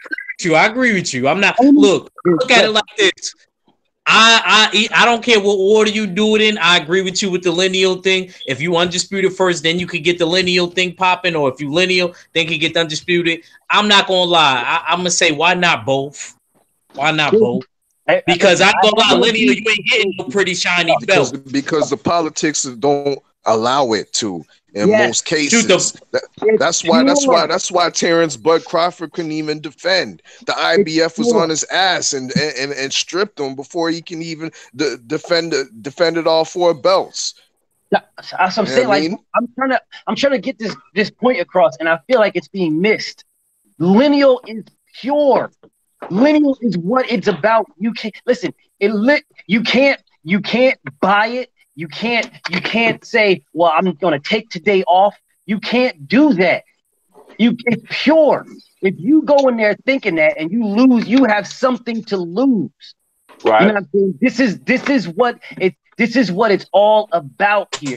I agree with you. I'm not. Look at it like this. I don't care what order you do it in. I agree with you with the lineal thing. If you undisputed first, then you could get the lineal thing popping, or if you lineal, then you get the undisputed. I'm not gonna lie. I'm gonna say, why not both? Why not both? Because I ain't gonna lie, lineal, you ain't getting no pretty shiny belt. Because the politics don't allow it to. In most cases, that's why Terrence Bud Crawford couldn't even defend. The IBF was on his ass and stripped him before he can even defended all 4 belts. That's what I'm saying. Like, I'm trying to get this point across, and I feel like it's being missed. Lineal is pure. Lineal is what it's about. You can't listen. You can't buy it. You can't say, well, I'm going to take today off. You can't do that. It's pure. If you go in there thinking that and you lose, you have something to lose. Right. You know what I'm saying? This is what it's all about here.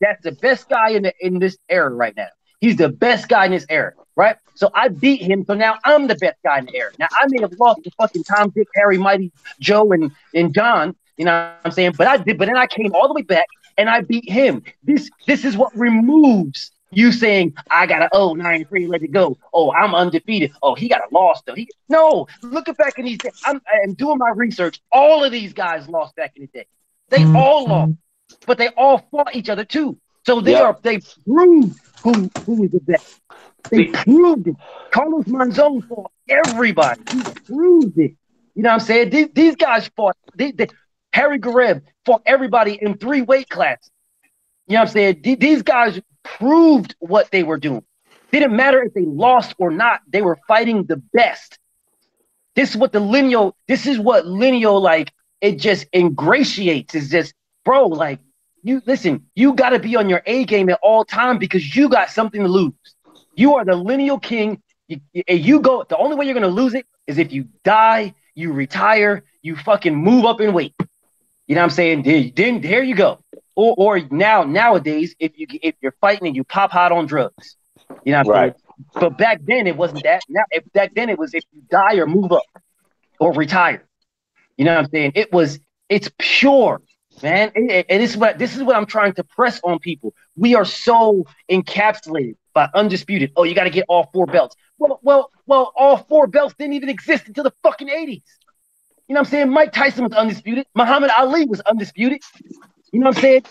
That's the best guy in this era right now. He's the best guy in this era, right? So I beat him, so now I'm the best guy in the era. Now I may have lost to fucking Tom, Dick, Harry, Mighty, Joe, and John. You know what I'm saying? But I did. But then I came all the way back and I beat him. This is what removes you saying I got a 9-3, let it go. Oh, I'm undefeated. Oh, he got a loss though. No, looking back in these days, I'm doing my research. All of these guys lost back in the day. They all lost, but they all fought each other too. So they proved who was the best. They proved it. Carlos Monzon fought everybody. He proved it. You know what I'm saying? These guys fought. Harry Gareb fought everybody in 3 weight classes. You know what I'm saying? These guys proved what they were doing. Didn't matter if they lost or not. They were fighting the best. This is what lineal, like, it just ingratiates. It's just, bro, like, you got to be on your A game at all time because you got something to lose. You are the lineal king. The only way you're going to lose it is if you die, you retire, you fucking move up in weight. You know what I'm saying? Then there you go. Or nowadays, if you're fighting and you pop hot on drugs, you know what I'm saying? But back then it wasn't that. Now, back then it was if you die or move up or retire. You know what I'm saying? It's pure, man. And this is what I'm trying to press on people. We are so encapsulated by undisputed. Oh, you got to get all 4 belts. Well, all 4 belts didn't even exist until the fucking 80s. You know what I'm saying? Mike Tyson was undisputed. Muhammad Ali was undisputed. You know what I'm saying?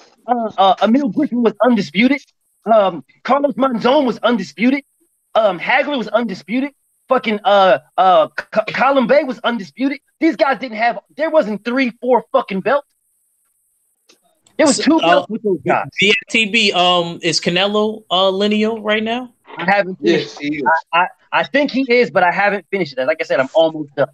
Emil Griffin was undisputed. Carlos Monzon was undisputed. Hagler was undisputed. Fucking Colin Bay was undisputed. These guys there wasn't 3, 4 fucking belts. There was 2 belts with those guys. BFTB, is Canelo lineal right now? I haven't finished. I think he is, but I haven't finished it. Like I said, I'm almost done.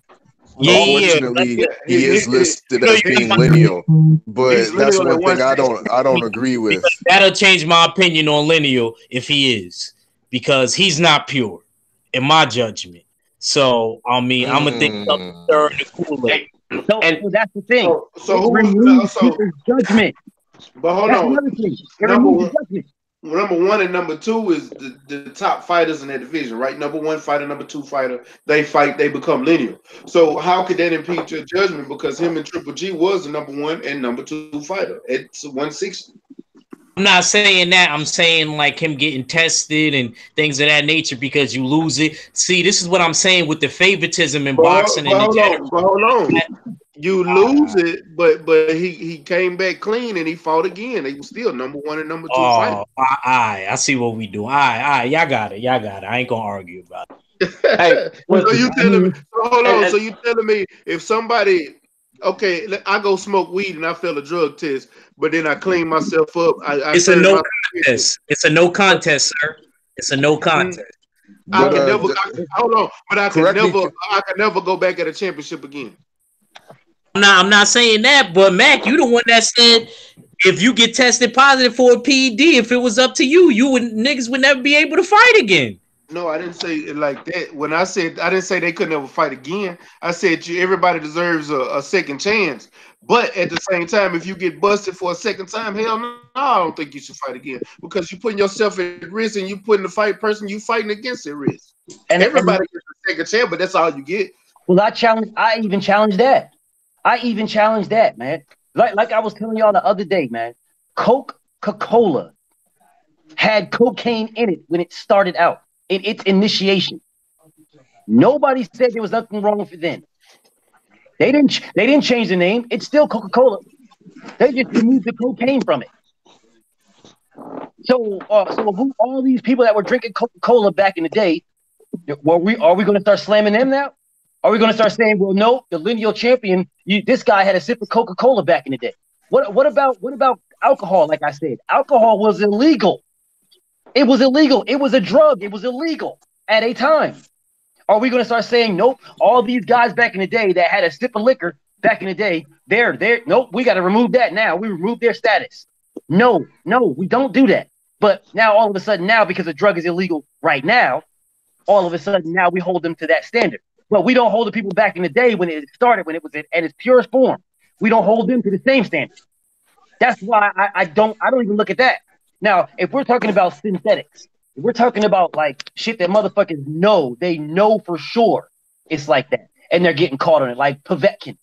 Unfortunately, he is listed as being lineal, but that's one thing I don't agree with. That'll change my opinion on lineal if he is, because he's not pure, in my judgment. So I'm gonna think of the third Kool-Aid. So that's the thing. So who was judgment? But hold That's on. another thing. It Number removes the one, judgment. number one and number two is the top fighters in that division, right? Number one fighter, number two fighter, they fight, they become lineal. So how could that impede your judgment? Because him and Triple G was the number one and number two fighter at 160. I'm not saying that. I'm saying like him getting tested and things of that nature because you lose it. See, this is what I'm saying with the favoritism in boxing and the general. But hold on. You lose it, but he came back clean and he fought again. He was still number one and number two fighter. I see what we do. Y'all got it. I ain't gonna argue about it. Hey, So you telling me? So hold on. and- So you telling me if somebody, okay, I go smoke weed and I fail a drug test, but then I clean myself up. It's a no contest. It's a no contest, sir. It's a no contest. I But, can never. Hold on, but I can correct me never. I can never go back at a championship again. I'm not saying that, but Mac, you the one that said if you get tested positive for a PED, if it was up to you, niggas would never be able to fight again. No, I didn't say it like that. When I said I didn't say they could never fight again. I said everybody deserves a second chance. But at the same time, if you get busted for a second time, hell no, I don't think you should fight again because you're putting yourself at risk and you putting the fight person you fighting against at risk. And everybody gets a second chance, but that's all you get. Well, I even challenge that, man. Like I was telling y'all the other day, man. Coca-Cola had cocaine in it when it started out in its initiation. Nobody said there was nothing wrong with it then. They didn't change the name. It's still Coca-Cola. They just removed the cocaine from it. So who all these people that were drinking Coca-Cola back in the day, are we going to start slamming them now? Are we going to start saying, well, no, the lineal champion, this guy had a sip of Coca-Cola back in the day? What about alcohol? Like I said, alcohol was illegal. It was illegal. It was a drug. It was illegal at a time. Are we going to start saying, nope, all these guys back in the day that had a sip of liquor back in the day, nope, we got to remove that now. We remove their status. No, we don't do that. But now all of a sudden now, because a drug is illegal right now, all of a sudden now we hold them to that standard. But we don't hold the people back in the day when it started, when it was at its purest form. We don't hold them to the same standard. That's why I don't even look at that. Now, if we're talking about synthetics, if we're talking about like shit that motherfuckers know, they know for sure it's like that, and they're getting caught on it, like Povetkin.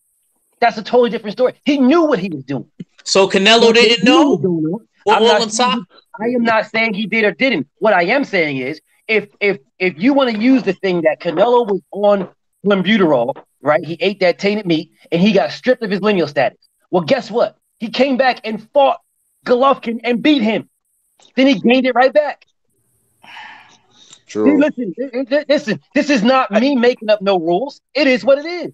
That's a totally different story. He knew what he was doing. So Canelo didn't know? I am not saying he did or didn't. What I am saying is, if you want to use the thing that Canelo was on clenbuterol, right? He ate that tainted meat, and he got stripped of his lineal status. Well, guess what? He came back and fought Golovkin and beat him. Then he gained it right back. True. See, listen. This is not me making up no rules. It is what it is.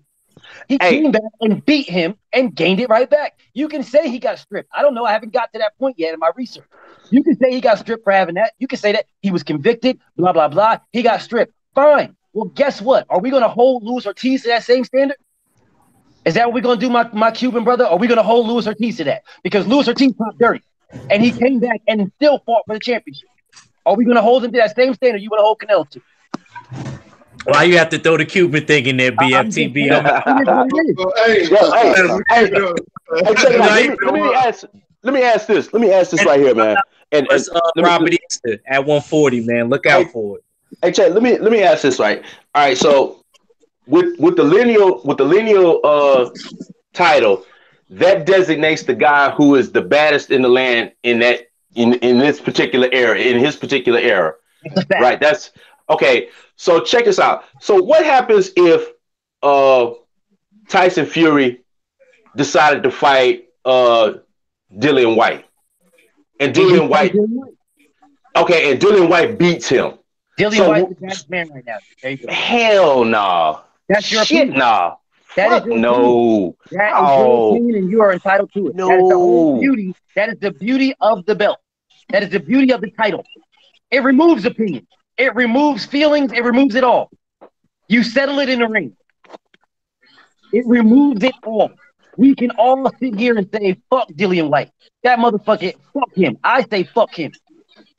He came back and beat him and gained it right back. You can say he got stripped. I don't know. I haven't got to that point yet in my research. You can say he got stripped for having that. You can say that he was convicted, blah, blah, blah. He got stripped. Fine. Well, guess what? Are we going to hold Luis Ortiz to that same standard? Is that what we're going to do, my Cuban brother? Are we going to hold Luis Ortiz to that? Because Luis Ortiz popped dirty, and he came back and still fought for the championship. Are we going to hold him to that same standard you want to hold Canelo to? Why you have to throw the Cuban thing in there, BFTB? Let me ask this. Let me ask this right here, man. And Robert Easter at 140, man. Look out for it. Hey, Chad, let me ask this right. All right, so with the lineal title, that designates the guy who is the baddest in the land in this particular era, in his particular era. Right? That's okay. So check this out. So what happens if Tyson Fury decided to fight Dillian White? And Dillian White beats him. Dillian White's the best man right now. There you go. Hell no. Nah. That's your shit. opinion. Nah. That is no. That is your opinion, and you are entitled to it. No. That is the whole beauty. That is the beauty of the belt. That is the beauty of the title. It removes opinion. It removes feelings. It removes it all. You settle it in the ring. It removes it all. We can all sit here and say, fuck Dillian White. That motherfucker, fuck him. I say fuck him.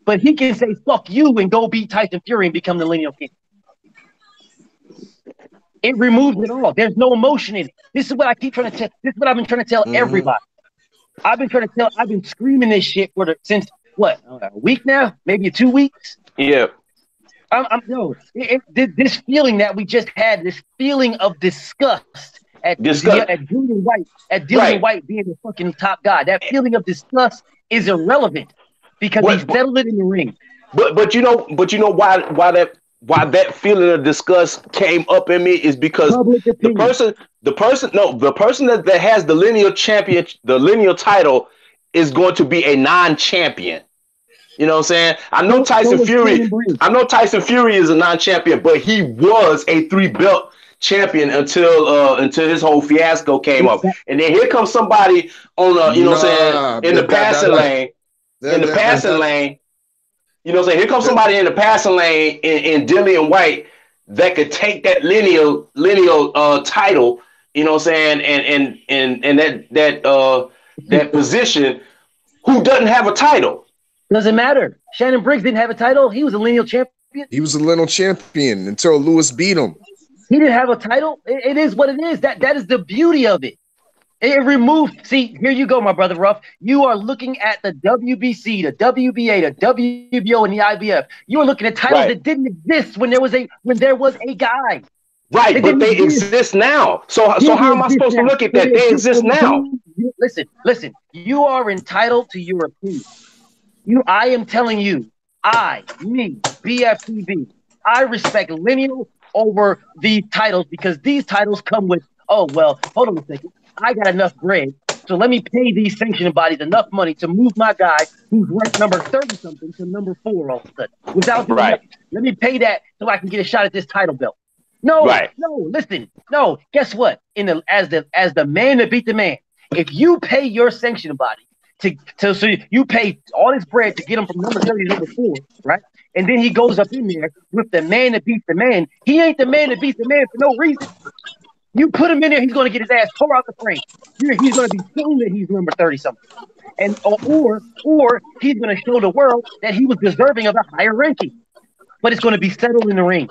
But he can say fuck you and go beat Tyson Fury and become the lineal king. It removes it all. There's no emotion in it. This is what I keep trying to tell. This is what I've been trying to tell everybody. I've been screaming this shit since what, a week now, maybe 2 weeks. Yeah. This feeling that we just had, this feeling of disgust at Dillian White being the fucking top guy. That feeling of disgust is irrelevant because he settled it in the ring. But you know why that feeling of disgust came up in me is because the person that has the lineal title is going to be a non-champion. You know what I'm saying? I know Tyson Fury is a non-champion, but he was a 3-belt champion until his whole fiasco came up. And then here comes somebody on in the passing lane. In the passing lane. You know what I'm saying? Here comes somebody in the passing lane in Dillian White that could take that lineal title, you know what I'm saying, and that position, who doesn't have a title. Doesn't matter. Shannon Briggs didn't have a title. He was a lineal champion. He was a lineal champion until Lewis beat him. He didn't have a title. It is what it is. That is the beauty of it. It removed. See, here you go, my brother Ruff. You are looking at the WBC, the WBA, the WBO, and the IBF. You are looking at titles that didn't exist when there was a guy. Right, but they exist now. So how am I supposed to look at that? They exist now. Listen. You are entitled to your opinion. I am telling you, BFTB, I respect lineal over these titles because these titles come with, hold on a second. I got enough bread, so let me pay these sanctioning bodies enough money to move my guy who's ranked number 30-something to number 4 all of a sudden. Let me pay that so I can get a shot at this title belt. No, guess what? As the man that beat the man, if you pay your sanctioning body so you pay all this bread to get him from number 30 to number 4, right? And then he goes up in there with the man that beats the man. He ain't the man that beats the man for no reason. You put him in there, he's going to get his ass tore out the frame. He's going to be shown that he's number 30-something. And or he's going to show the world that he was deserving of a higher ranking. But it's going to be settled in the ring.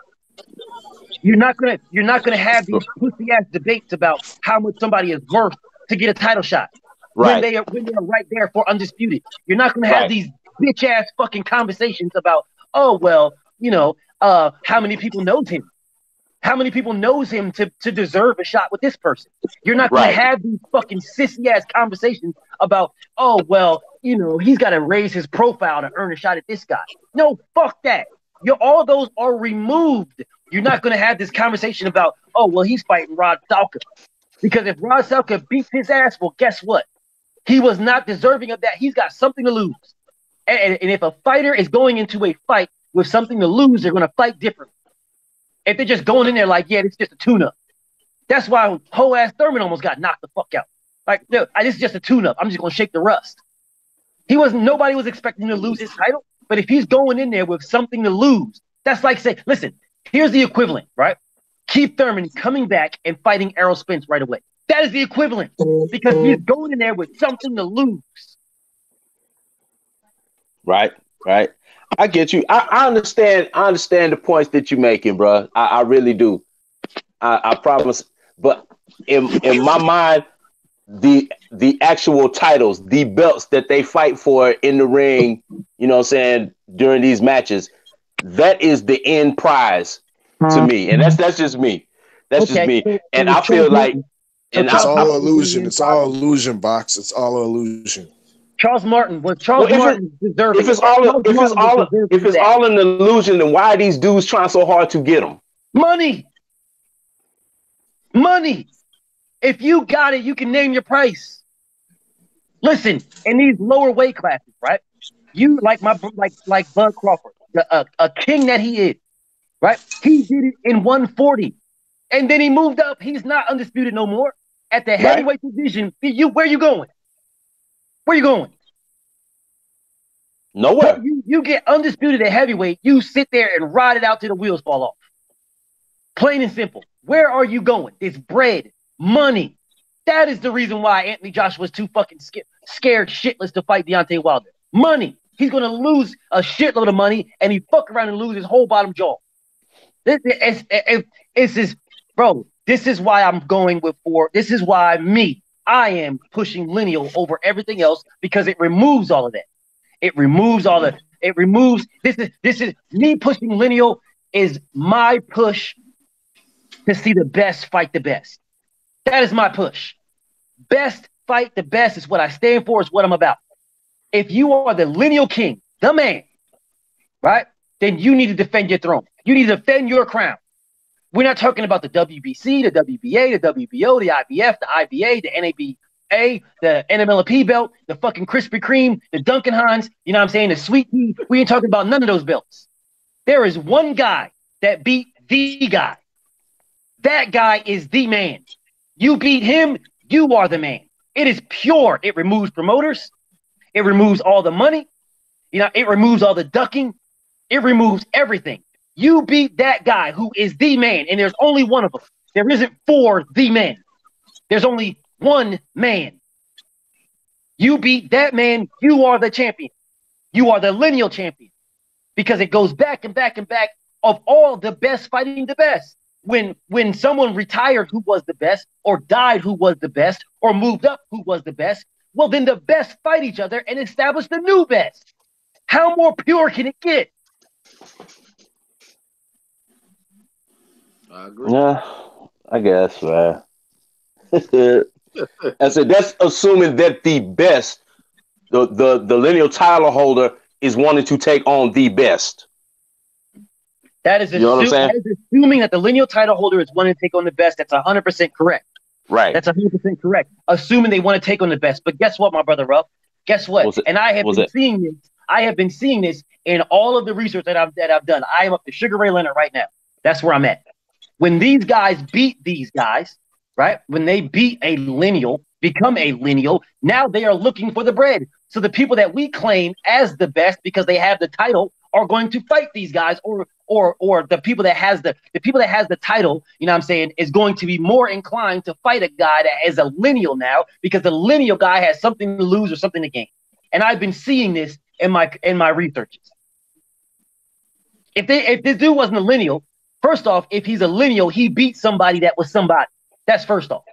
You're not going to have these pussy-ass debates about how much somebody is worth to get a title shot. When they are right there for undisputed. You're not going to have these bitch-ass fucking conversations about, how many people knows him. How many people knows him to deserve a shot with this person? You're not going to have these fucking sissy-ass conversations about, he's got to raise his profile to earn a shot at this guy. No, fuck that. All those are removed. You're not going to have this conversation about, he's fighting Rod Salka. Because if Rod Salka beats his ass, well, guess what? He was not deserving of that. He's got something to lose. And if a fighter is going into a fight with something to lose, they're going to fight differently. If they're just going in there like, it's just a tune-up. That's why whole-ass Thurman almost got knocked the fuck out. Like, no, this is just a tune-up. I'm just going to shake the rust. Nobody was expecting him to lose his title, but if he's going in there with something to lose, that's like saying, listen, here's the equivalent, right? Keith Thurman coming back and fighting Errol Spence right away. That is the equivalent because he's going in there with something to lose. Right. I get you. I understand the points that you're making, bro. I really do. I promise. But in my mind, the actual titles, the belts that they fight for in the ring, you know what I'm saying, during these matches, that is the end prize to me. And that's just me. That's just me. And I feel like it's all illusion. It's all illusion, Box. It's all illusion. Charles Martin deserving. If it's all an illusion, then why are these dudes trying so hard to get them? Money. If you got it, you can name your price. Listen, in these lower weight classes, right? You like Bud Crawford, a king that he is, right? He did it in 140, and then he moved up. He's not undisputed no more at the heavyweight division. Where you going? Where you going? Nowhere. You get undisputed at heavyweight. You sit there and ride it out till the wheels fall off. Plain and simple. Where are you going? It's bread, money. That is the reason why Anthony Joshua was too fucking scared shitless to fight Deontay Wilder. Money. He's going to lose a shitload of money, and he fuck around and lose his whole bottom jaw. This is why I'm going with 4. This is why I am pushing lineal over everything else because it removes all of that. It removes all the. It removes. This is me pushing lineal is my push to see the best fight the best. That is my push. Best fight the best is what I stand for. Is what I'm about. If you are the lineal king, the man, right? Then you need to defend your throne. You need to defend your crown. We're not talking about the WBC, the WBA, the WBO, the IBF, the IBA, the NABA, the NMLP belt, the fucking Krispy Kreme, the Duncan Hines, you know what I'm saying, the Sweet Tea. We ain't talking about none of those belts. There is one guy that beat the guy. That guy is the man. You beat him, you are the man. It is pure. It removes promoters. It removes all the money. You know, it removes all the ducking. It removes everything. You beat that guy who is the man, and there's only one of them. There isn't four the men. There's only one man. You beat that man, you are the champion. You are the lineal champion. Because it goes back and back and back of all the best fighting the best. When someone retired who was the best, or died who was the best, or moved up who was the best, well, then the best fight each other and establish the new best. How more pure can it get? I agree. Yeah, I guess, man. I said that's assuming that the best, the lineal title holder is wanting to take on the best. That is, that is assuming that the lineal title holder is wanting to take on the best. That's 100% correct. Right. That's 100% correct. Assuming they want to take on the best. But guess what, my brother Ruff? Guess what? And I have been seeing this. I have been seeing this in all of the research that I've done. I am up to Sugar Ray Leonard right now. That's where I'm at. When these guys beat these guys, right? When they beat a lineal, become a lineal, now they are looking for the bread. So the people that we claim as the best because they have the title are going to fight these guys, or the people that has the title, you know what I'm saying, is going to be more inclined to fight a guy that is a lineal now because the lineal guy has something to lose or something to gain. And I've been seeing this in my researches. If this dude wasn't a lineal, first off, if he's a lineal, he beat somebody that was somebody. That's first off.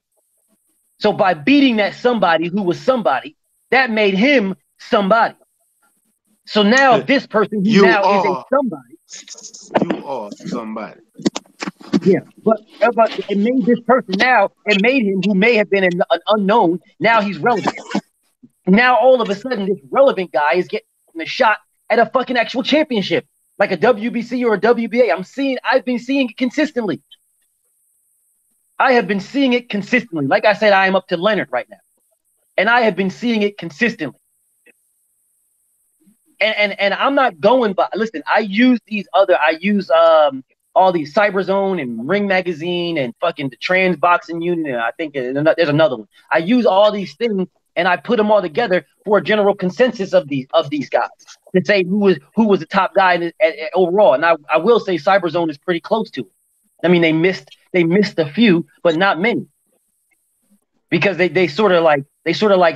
So by beating that somebody who was somebody, that made him somebody. So now this person who now is a somebody. You are somebody. Yeah, but it made this person now, it made him who may have been an unknown, now he's relevant. Now all of a sudden this relevant guy is getting a shot at a fucking actual championship, like a WBC or a WBA. I've been seeing it consistently. I have been seeing it consistently. Like I said, I am up to Leonard right now. And I have been seeing it consistently. And I'm not going by, listen, I use all these Cyberzone and Ring Magazine and fucking the Trans Boxing Union, and I think there's another one. I use all these things and I put them all together for a general consensus of these guys to say who was the top guy overall. And I will say Cyberzone is pretty close to it. I mean, they missed a few, but not many, because they sort of like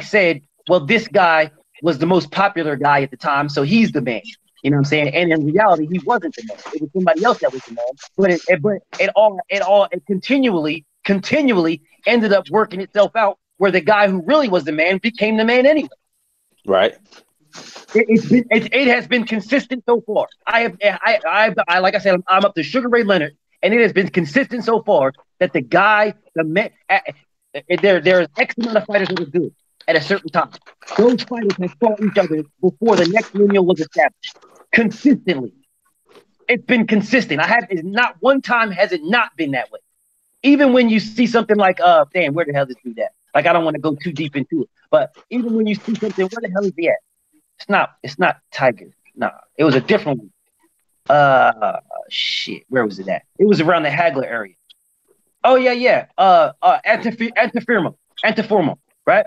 said, well, this guy was the most popular guy at the time, so he's the man. You know what I'm saying? And in reality, he wasn't the man. It was somebody else that was the man. But it continually ended up working itself out where the guy who really was the man became the man anyway. Right. It has been consistent so far. I like I said, I'm up to Sugar Ray Leonard, and it has been consistent so far that the guy, the man, there's X amount of fighters that are good at a certain time. Those fighters have fought each other before the next lineal was established. Consistently. It's been consistent. Not one time has it not been that way. Even when you see something like, damn, where the hell is this dude at? Like, I don't want to go too deep into it. But even when you see something, where the hell is he at? It's not Tiger. Nah, it was a different one. Shit, where was it at? It was around the Hagler area. Oh, yeah. Antiformo, right?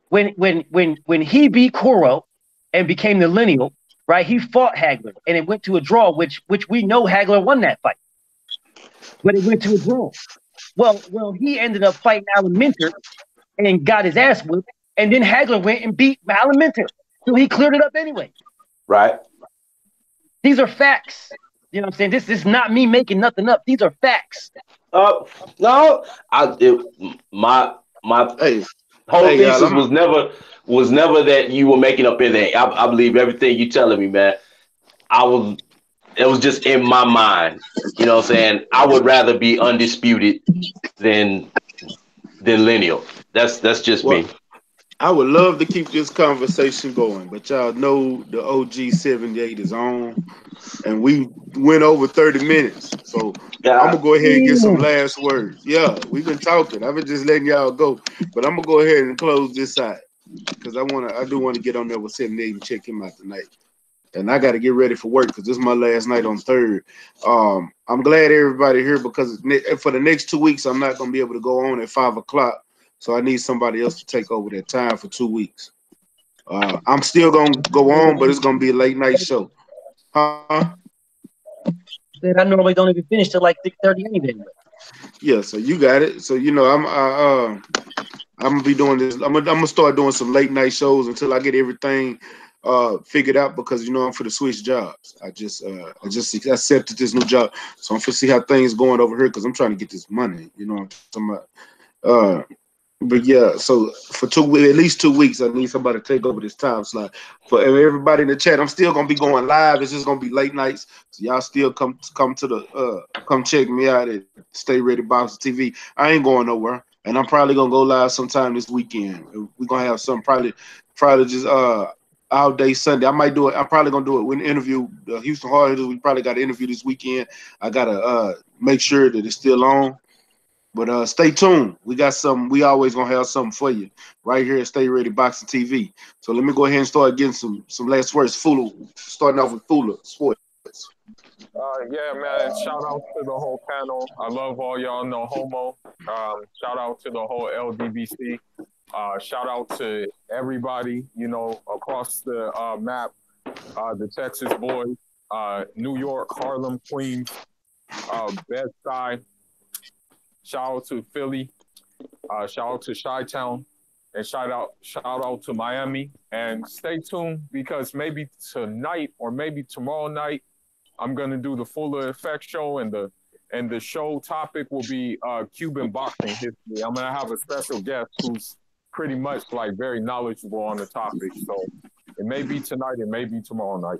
When he beat Coro and became the lineal, right? He fought Hagler and it went to a draw, which we know Hagler won that fight, but it went to a draw. Well, he ended up fighting Alan Minter and got his ass whipped, and then Hagler went and beat Alan Minter, so he cleared it up anyway. Right. These are facts. You know what I'm saying? This is not me making nothing up. These are facts. No, my Hey, Whole Hey y'all, thesis was never that you were making up anything. I believe everything you telling me, man. I was it was just in my mind. You know what I'm saying? I would rather be undisputed than lineal. That's just well, me. I would love to keep this conversation going, but y'all know the OG 78 is on, and we went over 30 minutes. So I'm Yeah. gonna go ahead and get some Ooh. last words. Yeah, we've been talking. I've been just letting y'all go, but I'm gonna go ahead and close this out because I do want to get on there with 78 and check him out tonight. And I got to get ready for work because this is my last night on third. I'm glad everybody here because for the next 2 weeks I'm not gonna be able to go on at 5 o'clock, so I need somebody else to take over that time for 2 weeks. I'm still gonna go on, but it's gonna be a late night show. Huh? Said I normally don't even finish till like 6:30 anyway. Yeah. So you got it. So I'm gonna be doing this. I'm gonna start doing some late night shows until I get everything figured out because I'm for to switch jobs. I just accepted this new job, so I'm for see how things going over here because I'm trying to get this money. You know what I'm talking about? But yeah, so for at least 2 weeks, I need somebody to take over this time slot. For everybody in the chat, I'm still gonna be going live. It's just gonna be late nights, so y'all still come to the come check me out at Stay Ready Boxing TV. I ain't going nowhere, and I'm probably gonna go live sometime this weekend. We're gonna have some probably just all day Sunday. I might do it. I'm probably gonna do it with an interview. The Houston Hard Hitters, we probably got an interview this weekend. I gotta make sure that it's still on. But stay tuned. We got some. We always gonna have something for you right here at Stay Ready Boxing TV. So let me go ahead and start getting some last words. Fula, starting off with Fula Sports. Yeah, man. Shout out to the whole panel. I love all y'all. No homo. Shout out to the whole LDBC. Shout out to everybody, across the map. The Texas boys, New York, Harlem, Queens, Bed-Stuy. Shout out to Philly. Shout out to Chi-Town. And shout out to Miami. And stay tuned because maybe tonight or maybe tomorrow night, I'm gonna do the Fuller Effect show, and the show topic will be Cuban boxing history. I'm gonna have a special guest who's pretty much like very knowledgeable on the topic. So it may be tonight, it may be tomorrow night.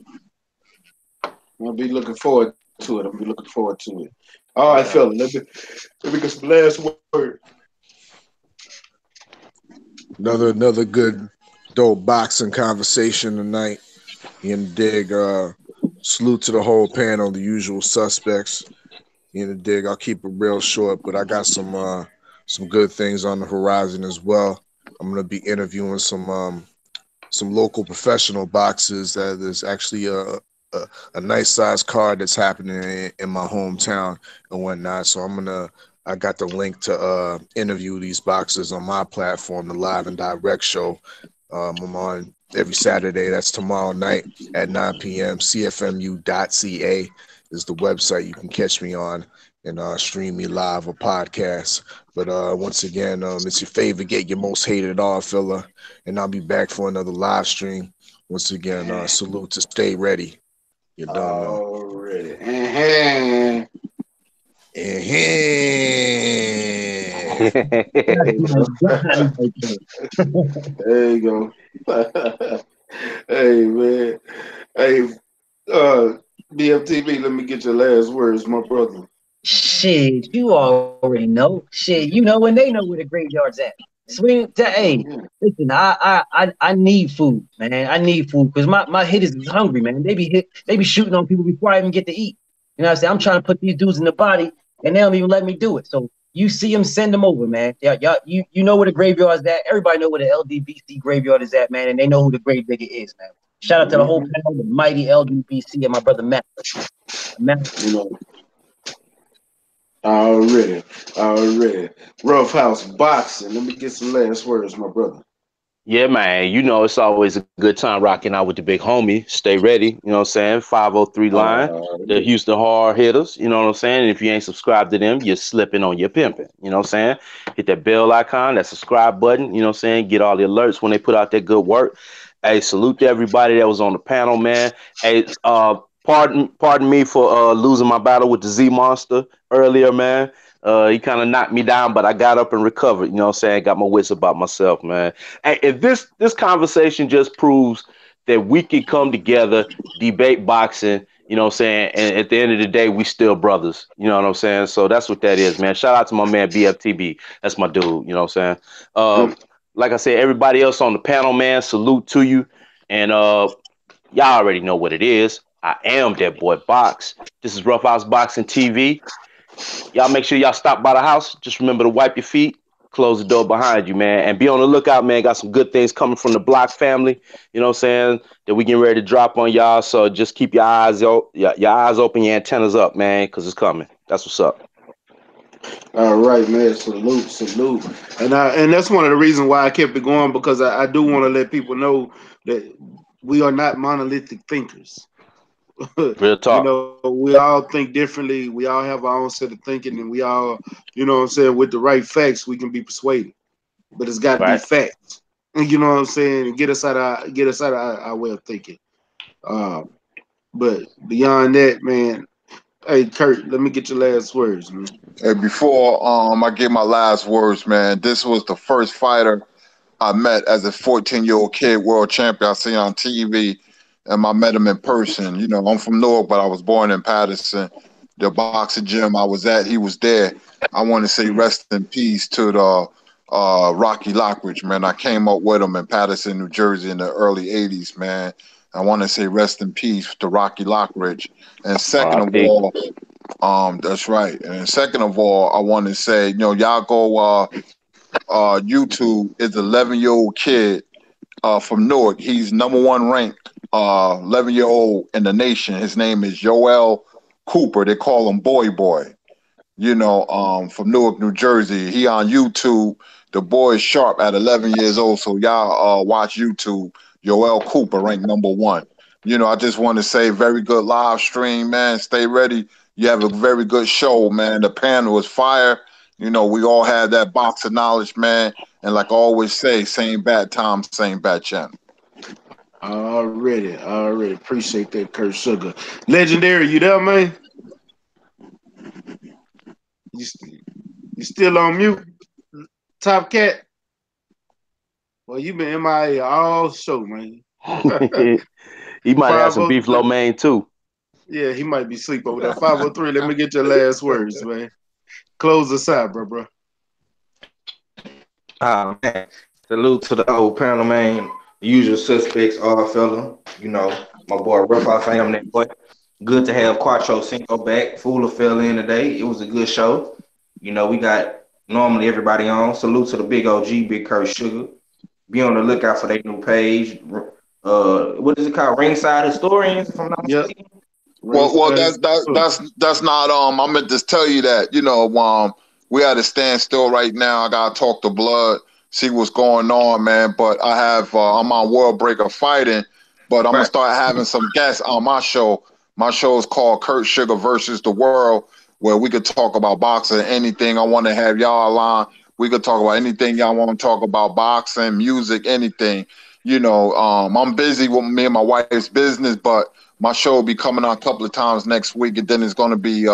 I'll be looking forward to it. I'll be looking forward to it. All right, Okay. fella. Let me get some last words. Another good dope boxing conversation tonight. You dig? Salute to the whole panel, the usual suspects. You dig? I'll keep it real short, but I got some good things on the horizon as well. I'm gonna be interviewing some local professional boxers. That is actually a nice sized card that's happening in my hometown and whatnot. So I got the link to interview these boxers on my platform, the Live and Direct show. I'm on every Saturday. That's tomorrow night at 9 p.m. CFMU.ca is the website you can catch me on and stream me live or podcast. But once again, it's your favorite, get your most hated off fella, and I'll be back for another live stream. Once again, salute to Stay Ready. You don't know. Already. There you go. Hey man. Hey, BFTV, let me get your last words, my brother. Shit, you already know. Shit, you know when they know where the graveyard's at. Hey, listen, I need food, man. I need food because my hitters is hungry, man. They be shooting on people before I even get to eat. You know what I'm saying? I'm trying to put these dudes in the body, and they don't even let me do it. So you see them, send them over, man. Yeah, y'all, you know where the graveyard is at. Everybody know where the LDBC graveyard is at, man, and they know who the grave digger is, man. Shout out to the whole panel, the mighty LDBC, and my brother Matt. You know, already. Rough House Boxing. Let me get some last words, my brother. Yeah, man. It's always a good time rocking out with the big homie. Stay ready. You know what I'm saying? 503 line. The Houston Hard Hitters. You know what I'm saying? And if you ain't subscribed to them, you're slipping on your pimping. You know what I'm saying? Hit that bell icon, that subscribe button. You know what I'm saying? Get all the alerts when they put out their good work. Hey, salute to everybody that was on the panel, man. Hey, Pardon me for losing my battle with the Z Monster earlier, man. He kind of knocked me down, but I got up and recovered. You know what I'm saying? Got my wits about myself, man. Hey, if this conversation just proves that we can come together, debate boxing, you know what I'm saying? And at the end of the day, we still brothers. You know what I'm saying? So that's what that is, man. Shout out to my man BFTB. That's my dude. You know what I'm saying? Uh, like I said, everybody else on the panel, man, salute to you. And y'all already know what it is. I am that boy Box. This is Rough House Boxing TV. Y'all make sure y'all stop by the house. Just remember to wipe your feet, close the door behind you, man. And be on the lookout, man. Got some good things coming from the Block family. You know what I'm saying? That we getting ready to drop on y'all. So just keep your eyes your eyes open, your antennas up, man, because it's coming. That's what's up. All right, man. Salute. And that's one of the reasons why I kept it going, because I do want to let people know that we are not monolithic thinkers. Real talk. We all think differently. We all have our own set of thinking, and we all, you know what I'm saying, with the right facts, we can be persuaded. But it's got to be Right. facts. You know what I'm saying? And get us out of our way of thinking. But beyond that, man, hey Kurt, let me get your last words, man. Hey, before I give my last words, man, this was the first fighter I met as a 14-year-old kid, world champion. I see on TV, and I met him in person. I'm from Newark, but I was born in Patterson. The boxing gym I was at, he was there. I want to say rest in peace to the Rocky Lockridge, man. I came up with him in Patterson, New Jersey in the early 80s, man. I want to say rest in peace to Rocky Lockridge. And second of R.I.P. all, that's right. And second of all, I want to say, y'all go YouTube is an 11-year-old kid from Newark. He's number one ranked 11-year-old in the nation. His name is Joel Cooper. They call him Boy Boy. From Newark, New Jersey. He on YouTube. The boy is sharp at 11 years old. So y'all watch YouTube. Joel Cooper ranked number one. I just want to say very good live stream, man. Stay ready. You have a very good show, man. The panel is fire. We all have that box of knowledge, man. And like I always say, same bad time, same bad channel. Already. Appreciate that, Kurt Sugar. Legendary, you there, man? You still on mute? Top Cat? Well, you been MIA all show, man. He might have some beef 503. lo mein too. Yeah, he might be asleep over there. 503, let me get your last words, man. Close us out, bro. Man. Salute to the old panel, man. Usual suspects, all fella. My boy Rough House fam, that boy. Good to have Quattro Cinco back. Fuller fell in today. It was a good show. We got normally everybody on. Salute to the big OG, Big Kurt Sugar. Be on the lookout for their new page. What is it called? Ringside Historians, if I'm not mistaken. Well, that's not. I meant to tell you that. We at a standstill right now. I gotta talk to Blood, see what's going on, man. But I have. I'm on World Breaker Fighting, but I'm gonna start having some guests on my show. My show is called Kurt Sugar versus the World, where we could talk about boxing, anything. I want to have y'all on. We could talk about anything y'all want to talk about, boxing, music, anything. I'm busy with me and my wife's business, but my show will be coming on a couple of times next week, and then it's going to be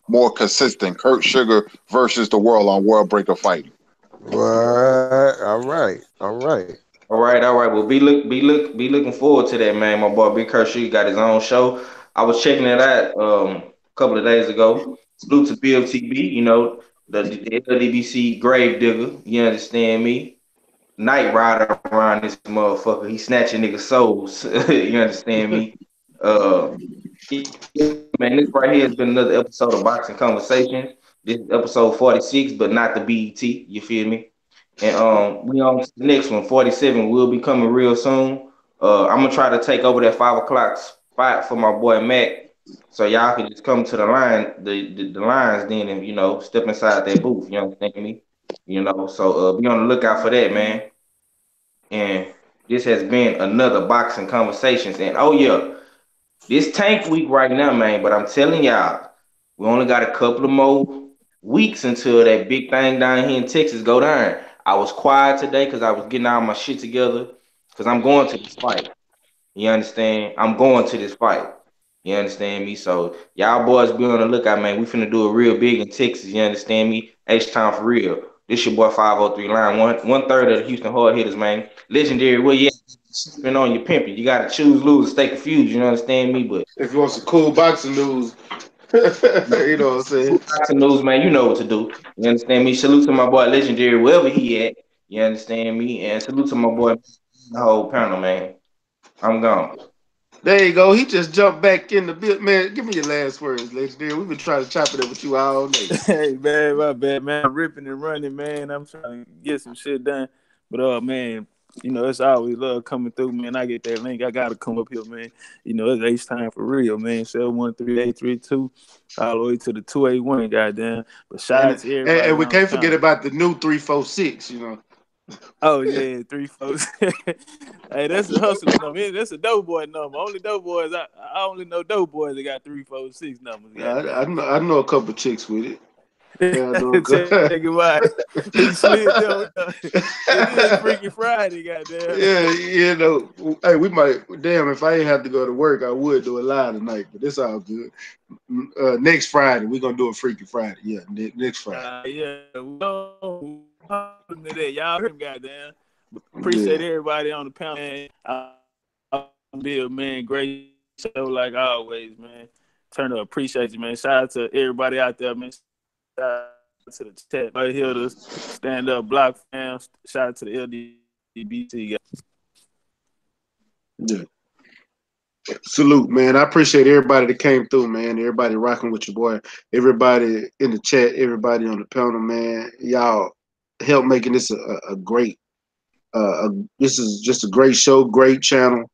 more consistent. Kurt Sugar versus the World on World Breaker Fighting. What? All right. All right. Well, be looking forward to that, man. My boy Big Kurt Sugar got his own show. I was checking it out a couple of days ago. Salute to Bill TB, the LDBC grave digger. You understand me? Night rider around this motherfucker. He snatching niggas' souls. You understand me? Yeah, man, this right here has been another episode of Boxing Conversations. This is episode 46, but not the BET. You feel me? And we on to the next one. 47 will be coming real soon. I'm gonna try to take over that 5 o'clock spot for my boy Mac, so y'all can just come to the line, the lines then, and step inside that booth. You understand me? So be on the lookout for that, man. And this has been another Boxing Conversations. And oh yeah, this tank week right now, man. But I'm telling y'all, we only got a couple of more weeks until that big thing down here in Texas go down. I was quiet today because I was getting all my shit together because I'm going to this fight. You understand? I'm going to this fight. You understand me? So y'all boys be on the lookout, man. We finna do it real big in Texas. You understand me? H-Town for real. This your boy 503 line. One third of the Houston hard hitters, man. Legendary. Well, yeah, sleeping on your pimping. You gotta choose, lose, stay confused. You understand me? But If you want some cool boxing news, you know what I'm saying? boxing news, man, you know what to do. You understand me? Salute to my boy Legendary, wherever he at. You understand me? And salute to my boy the whole panel, man. I'm gone. There you go. He just jumped back in the bit. Man, give me your last words, Legendary. We've been trying to chop it up with you all day. Hey man, my bad, man. I'm ripping and running, man. I'm trying to get some shit done. But man, you know, it's always love coming through, man. I get that link. I gotta come up here, man. You know, it's H-Time for real, man. 713-832 all the way to the 281, goddamn. But shout out And, to and everybody and we on the can't forget panel. about the new 346, you know. Oh yeah, 3 folks. Hey, that's a hustler number. That's a dope boy number. Only dope boys. I only know dope boys that got 346 numbers. Goddamn. I know a couple chicks with it. Yeah, I know a Take couple. it by. He slid them. It is Freaky Friday, goddamn. Yeah, you know. Hey, we might. Damn, if I ain't have to go to work, I would do it live tonight. But it's all good. Next Friday, we're gonna do a Freaky Friday. Yeah, next Friday. Yeah, that. Y'all heard him, goddamn. Yeah. Appreciate everybody on the panel, man. Bill, man, great show like always, man. Turn up, appreciate you, man. Shout out to everybody out there, man. Shout out to the chat, right here, the stand up block fans. Shout out to the LDBT guys. Yeah. Salute, man. I appreciate everybody that came through, man. Everybody rocking with your boy. Everybody in the chat. Everybody on the panel, man. Y'all help making this a great. This is just a great show, great channel.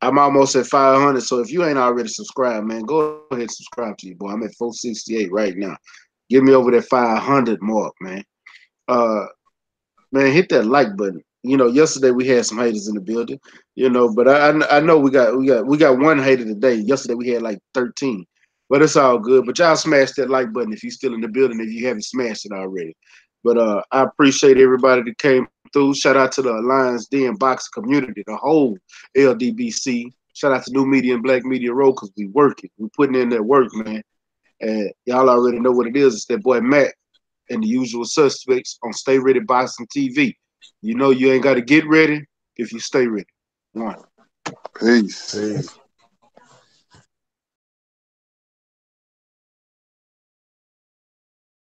I'm almost at 500, so if you ain't already subscribed, man, go ahead and subscribe to you, boy. I'm at 468 right now. Get me over that 500 mark, man. Man, hit that like button. You know, yesterday we had some haters in the building, you know, but I know we got one hater today. Yesterday we had like 13, but it's all good. But y'all smash that like button if you're still in the building, if you haven't smashed it already. But I appreciate everybody that came through. Shout out to the Alliance D and Boxing community, the whole LDBC. Shout out to New Media and Black Media Row because we working. We putting in that work, man. And y'all already know what it is. It's that boy Matt and the usual suspects on Stay Ready Boxing TV. You know you ain't got to get ready if you stay ready. One. Peace. Peace.